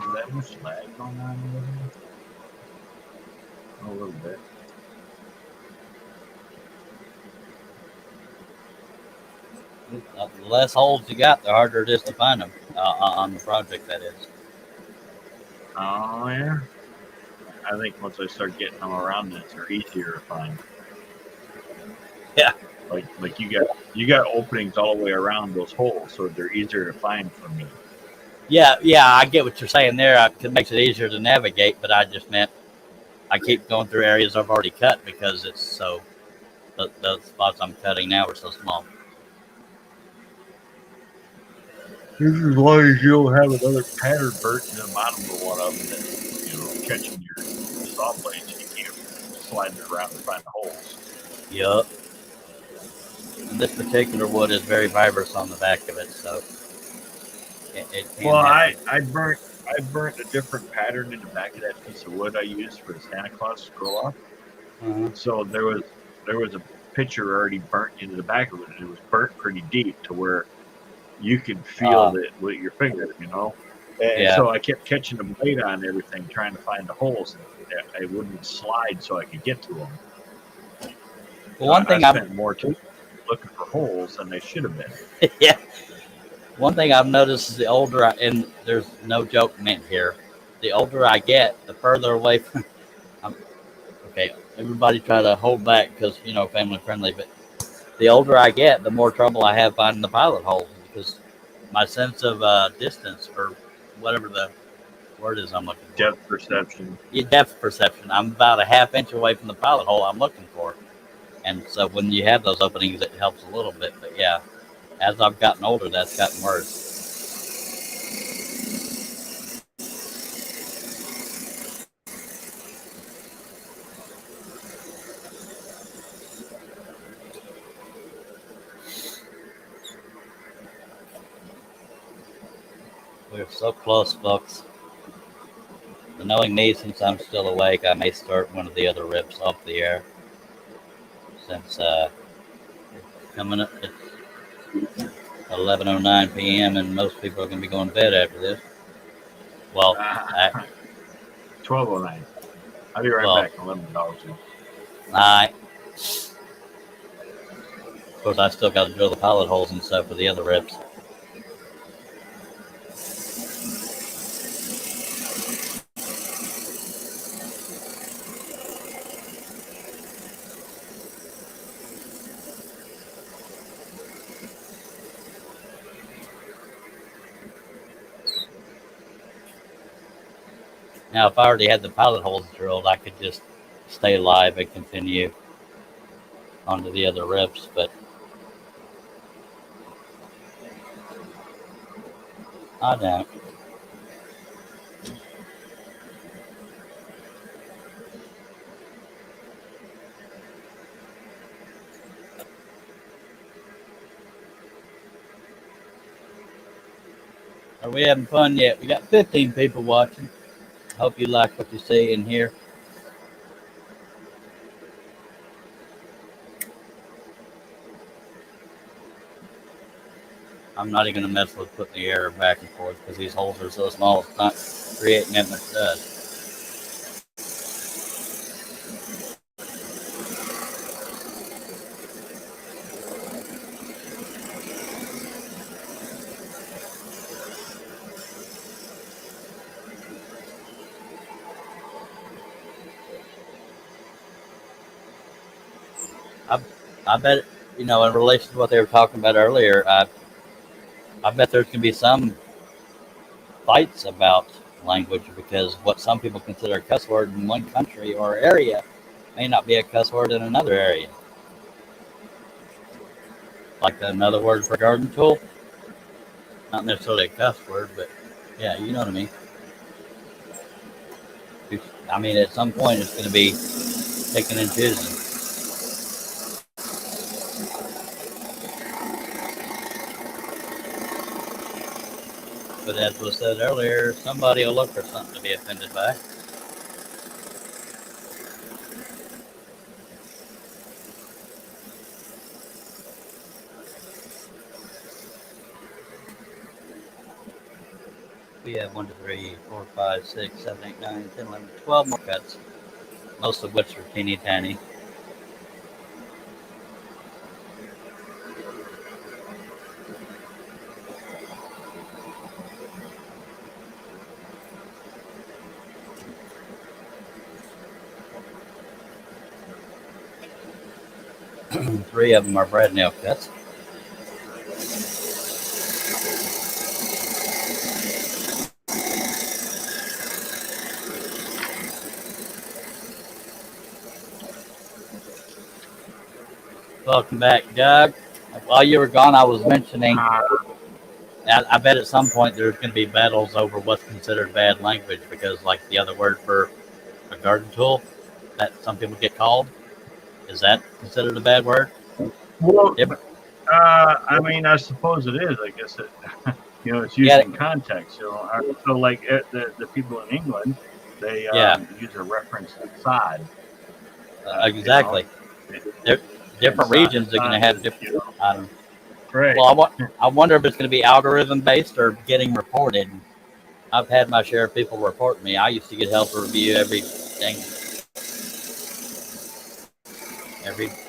Is that much lag going on over here? A little bit. The less holes you got, the harder it is to find them on the project. That is. Oh yeah. I think once I start getting them around this, they're easier to find. Yeah. Like you got openings all the way around those holes, so they're easier to find for me. Yeah, I get what you're saying there. It makes it easier to navigate, but I just meant I keep going through areas I've already cut because it's so the spots I'm cutting now are so small. This is as long as you don't have another pattern burnt in the bottom of one of them that's catching your saw blade, so you can't slide it around and find the holes. Yup. And this particular wood is very fibrous on the back of it, so it can Well, have I burnt a different pattern in the back of that piece of wood I used for the Santa Claus scroll up. to. So there was a picture already burnt into the back of it, and it was burnt pretty deep to where you could feel it with your finger, And Yeah. so I kept catching the blade on everything, trying to find the holes, and I wouldn't slide so I could get to them. Well, one thing I spent more time looking for holes than they should have been. yeah. One thing I've noticed is the older and there's no joke meant here. The older I get, the further away from. Okay, everybody try to hold back because family friendly. But the older I get, the more trouble I have finding the pilot holes because my sense of distance or whatever the word is I'm looking for. Depth perception. Yeah, depth perception. I'm about a half inch away from the pilot hole I'm looking for, and so when you have those openings, it helps a little bit. But yeah, as I've gotten older, that's gotten worse. We're so close, folks. But knowing me, since I'm still awake, I may start one of the other rips off the air. Since coming up, it's 11:09 p.m. and most people are going to be going to bed after this. Well, 12:09. I'll be right back. $11. Alright. Of course, I still got to drill the pilot holes and stuff for the other rips. Now, if I already had the pilot holes drilled, I could just stay live and continue onto the other rips, but I don't. Are we having fun yet? We got 15 people watching. Hope you like what you see and hear. I'm not even going to mess with putting the air back and forth because these holes are so small it's not creating that much dust. I bet, in relation to what they were talking about earlier, I bet there's going to be some fights about language because what some people consider a cuss word in one country or area may not be a cuss word in another area. Like another word for garden tool. Not necessarily a cuss word, but yeah, you know what I mean. I mean, at some point, it's going to be picking and choosing. But as was said earlier, somebody will look for something to be offended by. We have 1, 2, 3, 4, 5, 6, 7, 8, 9, 10, 11, 12 more cuts, most of which are teeny tiny. Three of them are brad nail cuts. Welcome back, Doug. While you were gone, I was mentioning, I bet at some point there's going to be battles over what's considered bad language because, like, the other word for a garden tool that some people get called, is that considered a bad word? Well, Different. I mean, I suppose it is. I guess it, it's used Yeah, in context. So like the people in England, they yeah, use a reference to sod. exactly. And Different regions are going to sod have is, different. I don't. right. Well, I wonder if it's going to be algorithm based or getting reported. I've had my share of people report me. I used to get help review every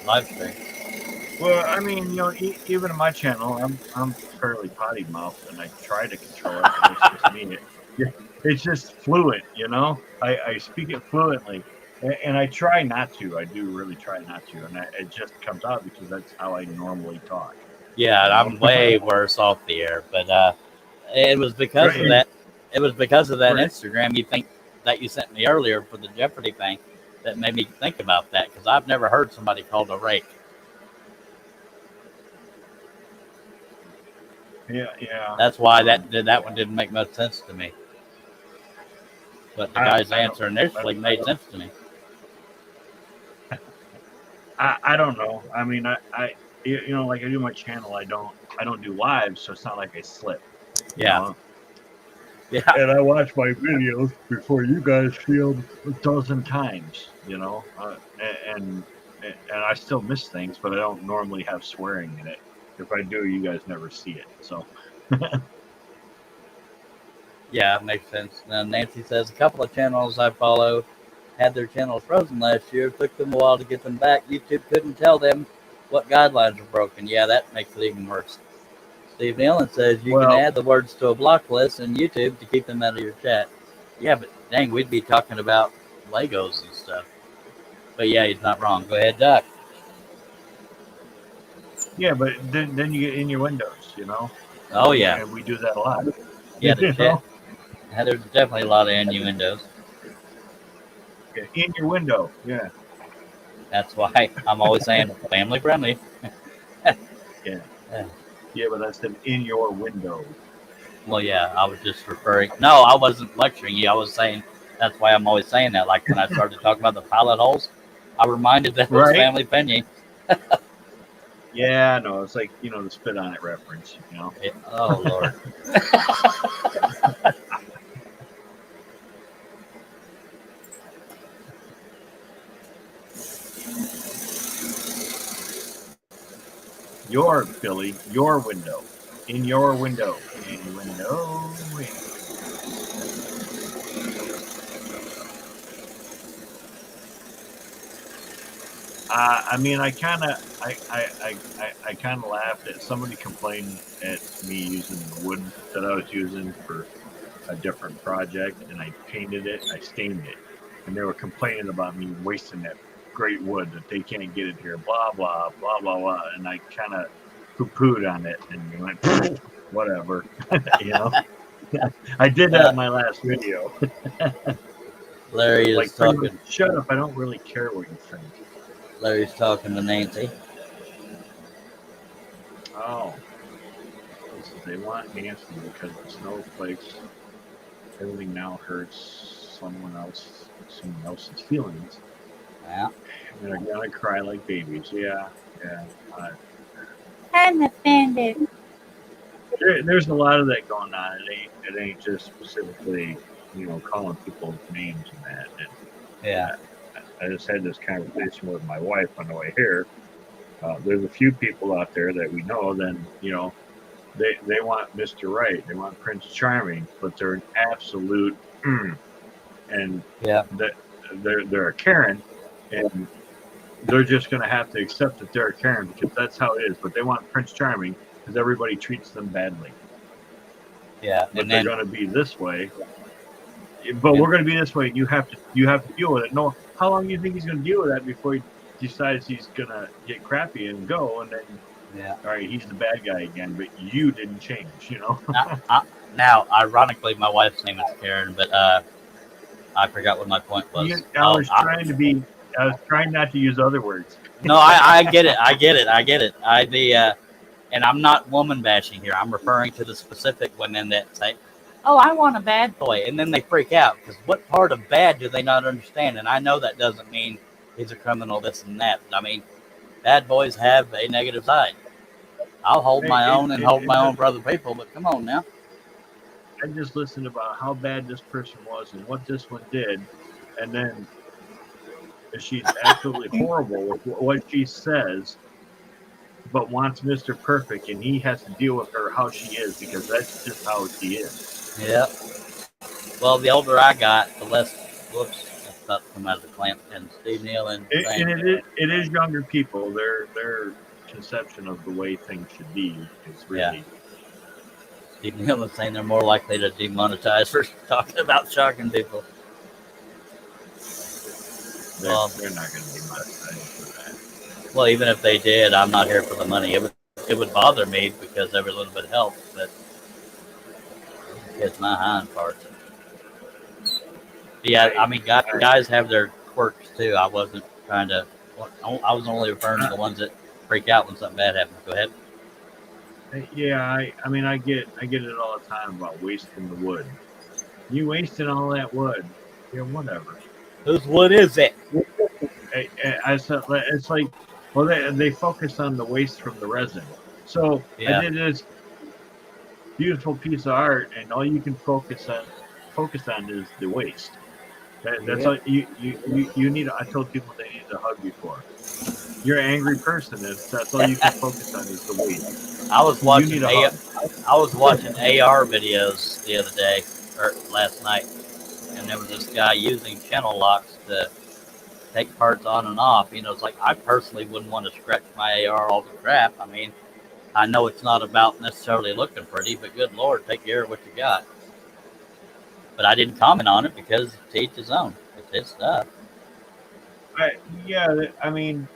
live stream. Well, I mean, even in my channel, I'm fairly potty mouthed, and I try to control it, but it's just me. It's just fluent, I speak it fluently, and I try not to. I do really try not to, and it just comes out because that's how I normally talk. Yeah, You know, I'm way worse off the air, but it was because of right? that. It was because of that Right. Instagram you think that you sent me earlier for the Jeopardy thing that made me think about that because I've never heard somebody called a rake. Yeah. That's why that one didn't make much sense to me. But the guy's I don't. answer initially made sense to me. I don't know. I mean, like I do my channel. I don't do live, so it's not like I slip. You Yeah, know. yeah, And I watch my videos before you guys filmed a dozen times, and and I still miss things, but I don't normally have swearing in it. If I do, you guys never see it. So yeah, makes sense. Nancy says a couple of channels I follow had their channels frozen last year. Took them a while to get them back. YouTube couldn't tell them what guidelines were broken. Yeah, that makes it even worse. Steve Nealon says you can well, add the words to a block list in YouTube to keep them out of your chat. Yeah, but dang, we'd be talking about Legos and stuff. But yeah, he's not wrong. Go ahead, Doc. yeah, but then you get in your windows, Oh yeah, and we do that a lot. yeah. The you chat. know, There's definitely a lot of innuendos. yeah, in your window, yeah, That's why I'm always saying family friendly. yeah, Yeah. yeah, but that's an in your window. Well, yeah, I was just referring. No, I wasn't lecturing you. I was saying that's why I'm always saying that. Like when I started talking about the pilot holes, I reminded that it was Right? family friendly. Yeah, no, it's like the spit on it reference. Oh Lord. Your Billy, your window, in your window, innuendo. I mean, I kind of laughed at somebody complained at me using the wood that I was using for a different project, and I painted it, I stained it, and they were complaining about me wasting that great wood that they can't get it here, blah blah blah blah blah, and I kind of poo-pooed on it and went whatever, you know. I did that in my last video. Larry is Like pretty much, talking. shut up! I don't really care what you think. Larry's talking to Nancy. Oh, they want Nancy because the snowflakes. Everything now hurts someone else's feelings, Yeah. and they're gonna cry like babies. Yeah, yeah. I'm offended. There's a lot of that going on. It ain't just specifically, calling people names and that. Yeah. I just had this conversation with my wife on the way here. There's a few people out there that we know. Then they want Mr. Right, they want Prince Charming, but they're an absolute, and Yeah. that they're a Karen, and they're just going to have to accept that they're a Karen because that's how it is. But they want Prince Charming because everybody treats them badly. Yeah. But And they're then, going to be this way. But we're going to be this way. You have to deal with it. No, how long do you think he's going to deal with that before he decides he's going to get crappy and go? And then, yeah. all right, he's the bad guy again. But you didn't change. Now, ironically, my wife's name is Karen, but I forgot what my point was. I was trying not to use other words. No, I get it. I get it. And I'm not woman bashing here. I'm referring to the specific women that say, "Oh, I want a bad boy," and then they freak out because what part of bad do they not understand? And I know that doesn't mean he's a criminal, this and that. I mean, bad boys have a negative side. I'll hold my own and hold my own for other people, but come on now. I just listened about how bad this person was and what this one did, and then she's absolutely horrible with what she says, but wants Mr. Perfect, and he has to deal with her how she is because that's just how she is. Yeah. Well, the older I got, the less. Whoops, I thought come out of the clamp. And Steve Neal and it is younger people. Their conception of the way things should be is really. Yeah. Steve Neal was saying they're more likely to demonetize for talking about shocking people. They're not going to demonetize for that. Well, even if they did, I'm not here for the money. It would bother me because every little bit helps, but it's my hind parts. Yeah, I mean, guys have their quirks too. I wasn't trying to. I was only referring to the ones that freak out when something bad happens. Go ahead. Yeah, I mean, I get it all the time about wasting the wood. You wasting all that wood. Yeah, whatever. Whose wood is it? It's like, well, they focus on the waste from the resin. So Yeah. I did this beautiful piece of art, and all you can focus on is the waste. That's all you need. I told people they need a hug before. You're an angry person. That's all you can focus on is the waste. I was watching AR videos the other day or last night, and there was this guy using channel locks to take parts on and off. It's like I personally wouldn't want to scratch my AR all to crap. I mean, I know it's not about necessarily looking pretty, but good Lord, take care of what you got. But I didn't comment on it because to each his own. It's his stuff. I mean,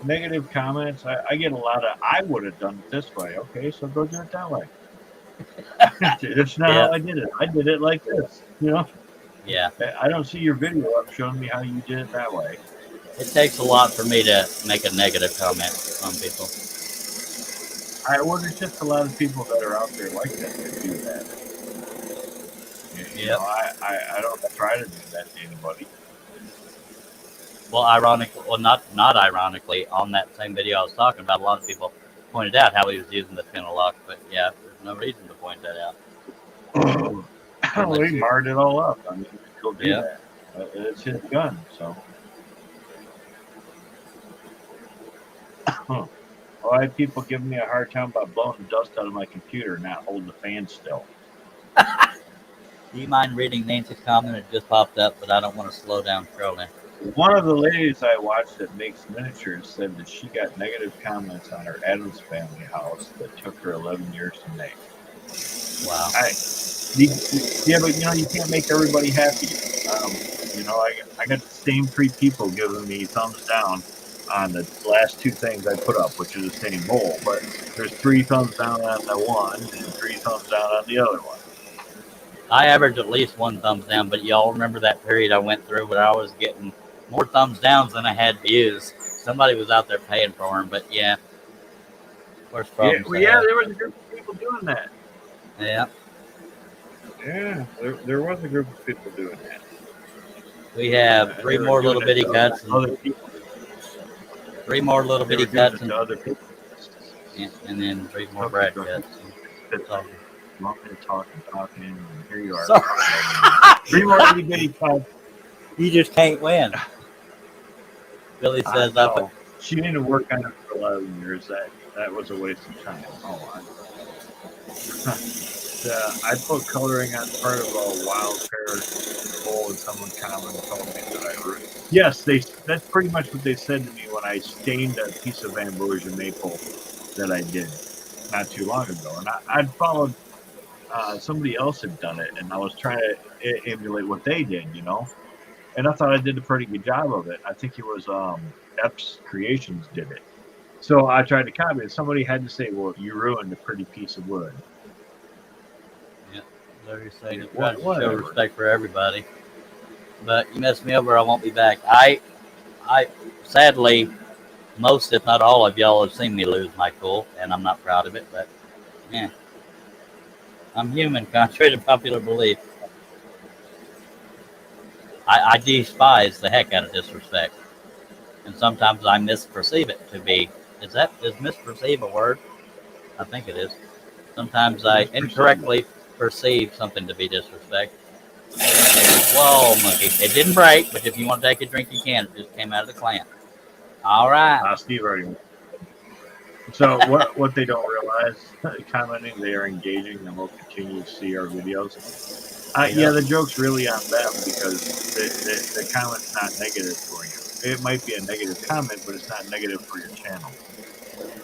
negative comments. I get a lot of. I would have done it this way. Okay, so go do it that way. It's not how I did it. I did it like this. Yeah. I don't see your video up showing me how you did it that way. It takes a lot for me to make a negative comment on people. There's just a lot of people that are out there like that do that. I don't try to do that to anybody. Well, not ironically, on that same video I was talking about, a lot of people pointed out how he was using the channel lock, but yeah, there's no reason to point that out. He marred it all up. I mean, he'll do that. It's his gun, so. I have people giving me a hard time about blowing the dust out of my computer and not holding the fan still. Do you mind reading Nancy's comment? It just popped up, but I don't want to slow down scrolling. One of the ladies I watched that makes miniatures said that she got negative comments on her Addams Family house that took her 11 years to make. Wow. But you can't make everybody happy. I got the same 3 people giving me thumbs down on the last 2 things I put up, which is the same bowl. But there's 3 thumbs down on the one and 3 thumbs down on the other one. I averaged at least 1 thumbs down, but y'all remember that period I went through where I was getting more thumbs downs than I had views. somebody was out there paying for them, but yeah, worst Yeah, problems well, they yeah, have. there was a group of people doing that. Yeah, Yeah, there was a group of people doing that. we have And three they were more doing little it bitty to cuts, and other people. three more little They bitty were doing cuts, it to other people. and then three more Okay, Brad go ahead. cuts. It's all good. You want me to talk and talking, and here you are. Sorry. Three more itty bitty cuts. You just can't win. Billy I says up. know. She didn't work on it for 11 years. That was a waste of time. Oh, I put coloring on part of a wild pear bowl, and someone commented and told me that I ruined. Yes, that's pretty much what they said to me when I stained a piece of ambrosia maple that I did not too long ago, and I'd followed. Somebody else had done it, and I was trying to emulate what they did, and I thought I did a pretty good job of it. I think it was Epps Creations did it. So I tried to copy it. Somebody had to say, well, you ruined a pretty piece of wood. Yeah, Larry saying he What- tries to show whatever. respect for everybody, but you mess me over, I won't be back. I sadly, most if not all of y'all have seen me lose my cool, and I'm not proud of it, but yeah, I'm human, contrary to popular belief. I despise the heck out of disrespect, and sometimes I misperceive it to be. Is misperceive a word? I think it is. Sometimes I incorrectly perceive something to be disrespect. Whoa, monkey! It didn't break, but if you want to take a drink, you can. It just came out of the clamp. All right. Steve already went. So what they don't realize, commenting, they are engaging and will continue to see our videos. Yeah, the joke's really on them because the comment's not negative for you. It might be a negative comment, but it's not negative for your channel.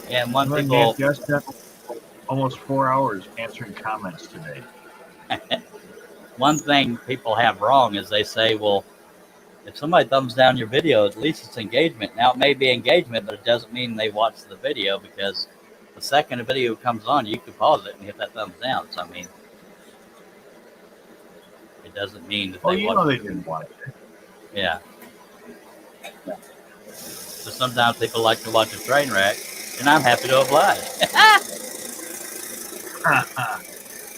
And one I people, spent almost 4 hours answering comments today. one thing people have wrong is they say, well, if somebody thumbs down your video, at least it's engagement. Now, it may be engagement, but it doesn't mean they watched the video, because the second a video comes on, you can pause it and hit that thumbs down. So, I mean, it doesn't mean that they watched they it. didn't watch it. Yeah. So sometimes people like to watch a train wreck, and I'm happy to oblige.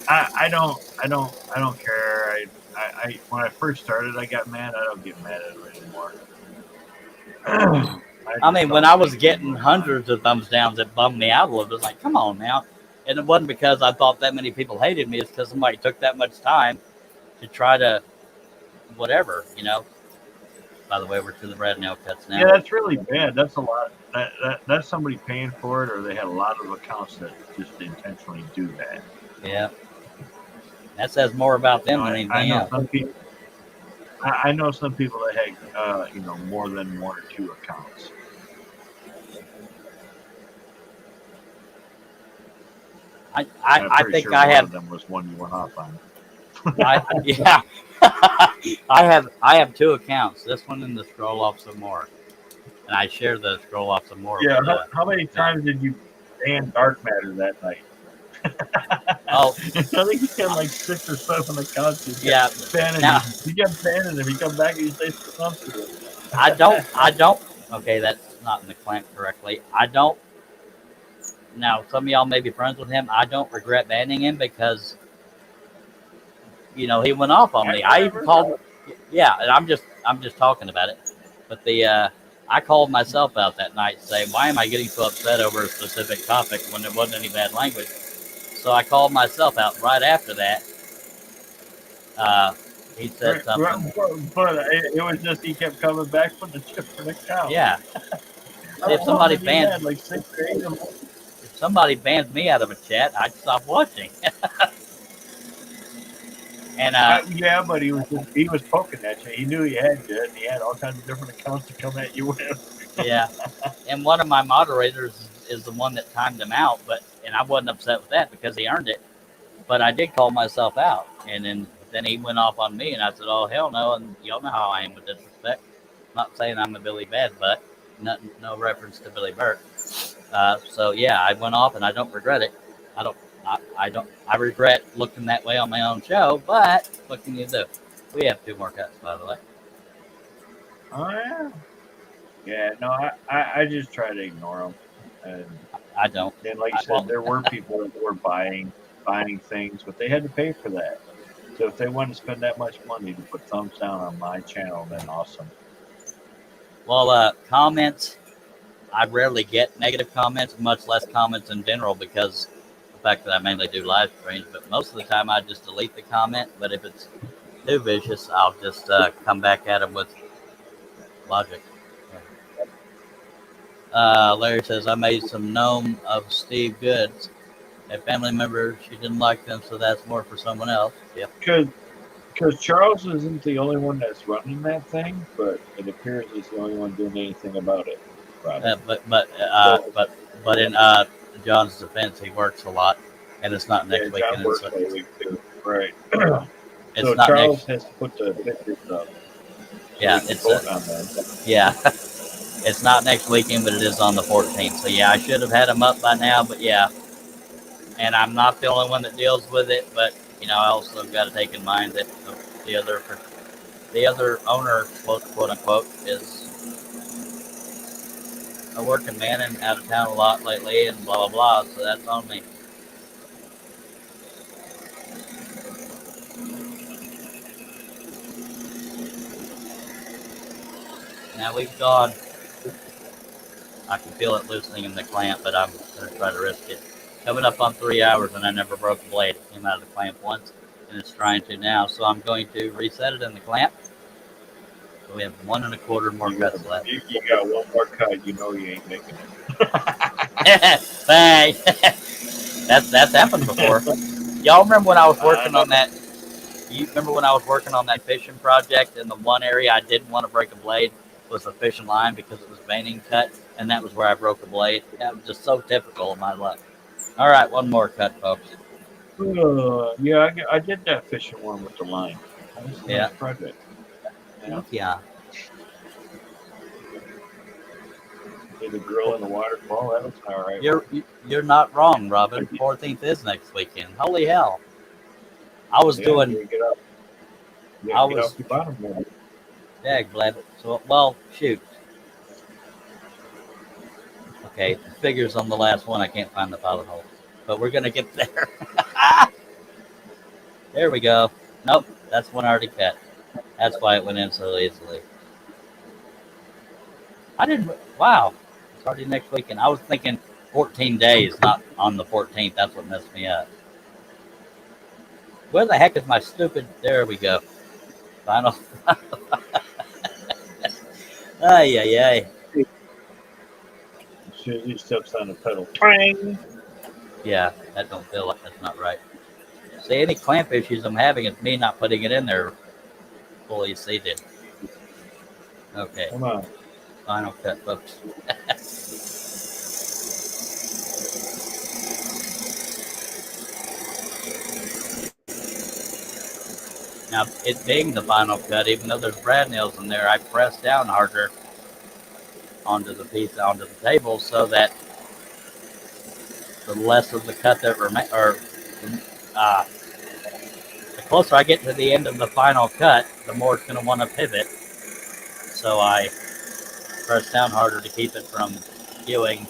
I don't care. I when I first started, I got mad. I don't get mad at it anymore. I mean, when I was getting hundreds of thumbs downs, it bummed me out a little bit. It's like, come on now. And it wasn't because I thought that many people hated me. It's because somebody took that much time to try to whatever, By the way, we're to the red nail cuts now. Yeah, that's really bad. That's a lot. That's somebody paying for it, or they had a lot of accounts that just intentionally do that. Yeah. That says more about them than anything I know else. some people. I know some people that had, more than one or two accounts. I think sure I one have. of them was one you went off on. Yeah. I have two accounts. This one and the scroll off some more. And I share the scroll off some more. Yeah. With, How many times did you ban Dark Matter that night? Oh, I think he had like 6 or 7 accounts. Yeah. Banning Now, him. You kept banning him. You come back and you say something to him. I don't. Okay, that's not in the clamp correctly. I don't. Now, some of y'all may be friends with him. I don't regret banning him because, he went off on me. I even called. Yeah, and I'm just talking about it. But I called myself out that night, saying, "Why am I getting so upset over a specific topic when there wasn't any bad language?" So I called myself out right after that. He said something. But it was just he kept coming back with a different account. Yeah. If somebody bans like 6 or 8 of them. If somebody bans me out of a chat, I'd stop watching. And yeah, but he was poking at you. He knew he had you, and he had all kinds of different accounts to come at you with. Yeah, and one of my moderators is the one that timed him out, and I wasn't upset with that because he earned it. But I did call myself out, and then he went off on me, and I said, "Oh hell no!" And y'all know how I am with disrespect. I'm not saying I'm a Billy Bad Butt, no reference to Billy Burke. So yeah, I went off, and I don't regret it. I regret looking that way on my own show, but what can you do? We have 2 more cuts, by the way. Oh yeah. Yeah, no, I just try to ignore them. And I don't. then, like you Well, said, there were people that were buying things, but they had to pay for that. So if they wanted to spend that much money to put thumbs down on my channel, then awesome. comments. I rarely get negative comments, much less comments in general, because the fact that I mainly do live streams. But most of the time, I just delete the comment. But if it's too vicious, I'll just come back at them with logic. Larry says, I made some gnome of Steve Goods. A family member, she didn't like them, so that's more for someone else. Yep. Because Charles isn't the only one that's running that thing, but it appears he's the only one doing anything about it. Rather. So, But in John's defense, he works a lot, and it's not yeah, next John weekend. works all week too. Right. It's So not Charles next. has to put the pictures up so Yeah, we can vote on them. yeah. It's not next weekend, but it is on the 14th. So yeah, I should have had them up by now. But yeah, and I'm not the only one that deals with it. But I also got to take in mind that the other the other owner, quote unquote, is a working man and out of town a lot lately, and blah blah blah. So that's on me. Now we've gone. I can feel it loosening in the clamp, but I'm going to try to risk it. Coming up on 3 hours, and I never broke a blade. It came out of the clamp once, and it's trying to now. So I'm going to reset it in the clamp. So we have 1 1/4 more cuts left. You got one more cut. You know you ain't making it. Bang! that's happened before. Y'all remember when I was working on that? You remember when I was working on that fishing project, and the one area I didn't want to break a blade was the fishing line because it was veining cut, and that was where I broke the blade. That was just so typical of my luck. All right, one more cut, folks. Yeah, I did that fishing one with the line. That was a Yeah. nice project. Yeah. Yeah. Did the grill in the waterfall. That was all right. You're not wrong, Robin. 14th is next weekend. Holy hell! I was doing. You get up. You I get was. off your bottom there. Dag blab. So well, shoot. Okay, figures on the last one. I can't find the pilot hole, but we're gonna get there. There we go. Nope, that's one already cut. That's why it went in so easily. I didn't. Wow, it's already next weekend. I was thinking 14 days, not on the 14th. That's what messed me up. Where the heck is my stupid? There we go. Final. Ay, ay, ay. As soon as he steps on the pedal, twang. Yeah, that don't feel like that's not right. See, any clamp issues I'm having is me not putting it in there fully seated. Okay, Come on. final cut, folks. Now, it being the final cut, even though there's brad nails in there, I press down harder onto the piece, onto the table, so that the less of the cut that remains, or the closer I get to the end of the final cut, the more it's going to want to pivot. So I press down harder to keep it from skewing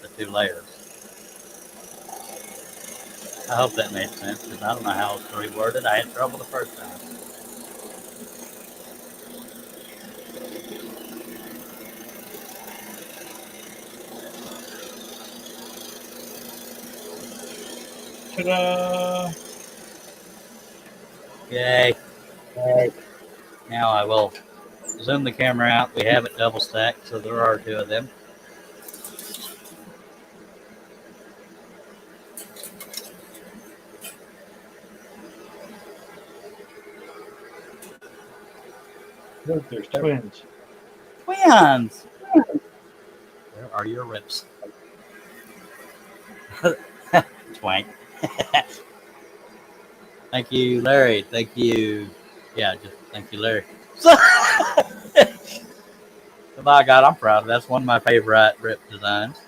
the two layers. I hope that made sense, because I don't know how it's reworded. I had trouble the first time. Ta-da! Yay. Now I will zoom the camera out. We have it double stacked, so there are two of them. Look, there's twins. Twins! Where are your rips? Twank. Thank you, Larry. Thank you. Yeah, just thank you, Larry. By God, I'm proud. That's one of my favorite rip designs.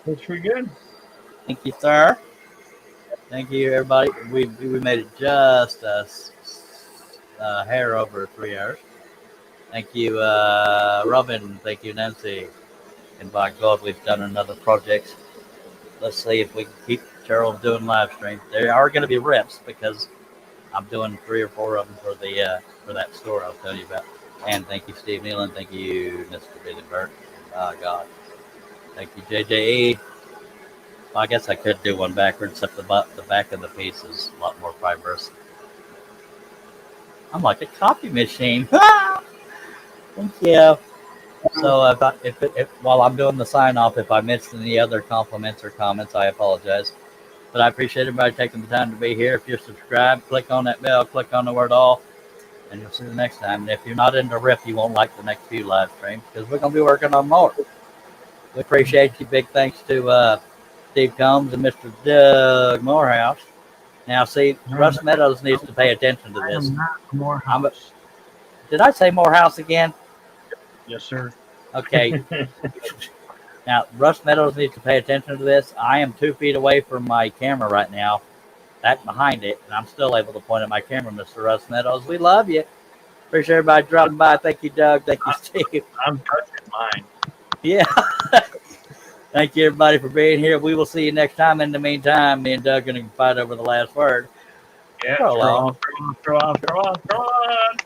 That's pretty good. Thank you, sir. Thank you, everybody. We made it just a hair over 3 hours. Thank you, Robin. Thank you, Nancy. And by God, we've done another project. Let's see if we can keep Cheryl doing live streams. There are going to be rips because I'm doing 3 or 4 of them for that store I'll tell you about. And thank you, Steve Nealon. Thank you, Mr. Billy Burke. Oh, God. Thank you, JJE. Well, I guess I could do one backwards, except the back of the piece is a lot more fibrous. I'm like a copy machine. Thank you. So if while I'm doing the sign off, if I missed any other compliments or comments, I apologize. But I appreciate everybody taking the time to be here. If you're subscribed, click on that bell, click on the word all, and you'll see the next time. And if you're not into RIP, you won't like the next few live streams because we're going to be working on more. We appreciate you. Big thanks to Steve Combs and Mr. Doug Morehouse. Now, see, Russ Meadows needs to pay attention to I this. am not Morehouse. Did I say Morehouse again? Yes, sir. Okay. Now, Russ Meadows needs to pay attention to this. I am 2 feet away from my camera right now, back behind it, and I'm still able to point at my camera, Mr. Russ Meadows. We love you. Appreciate everybody dropping by. Thank you, Doug. Thank you, Steve. I'm touching mine. Yeah. Thank you, everybody, for being here. We will see you next time. In the meantime, me and Doug are going to fight over the last word. Yeah, Throw throw on.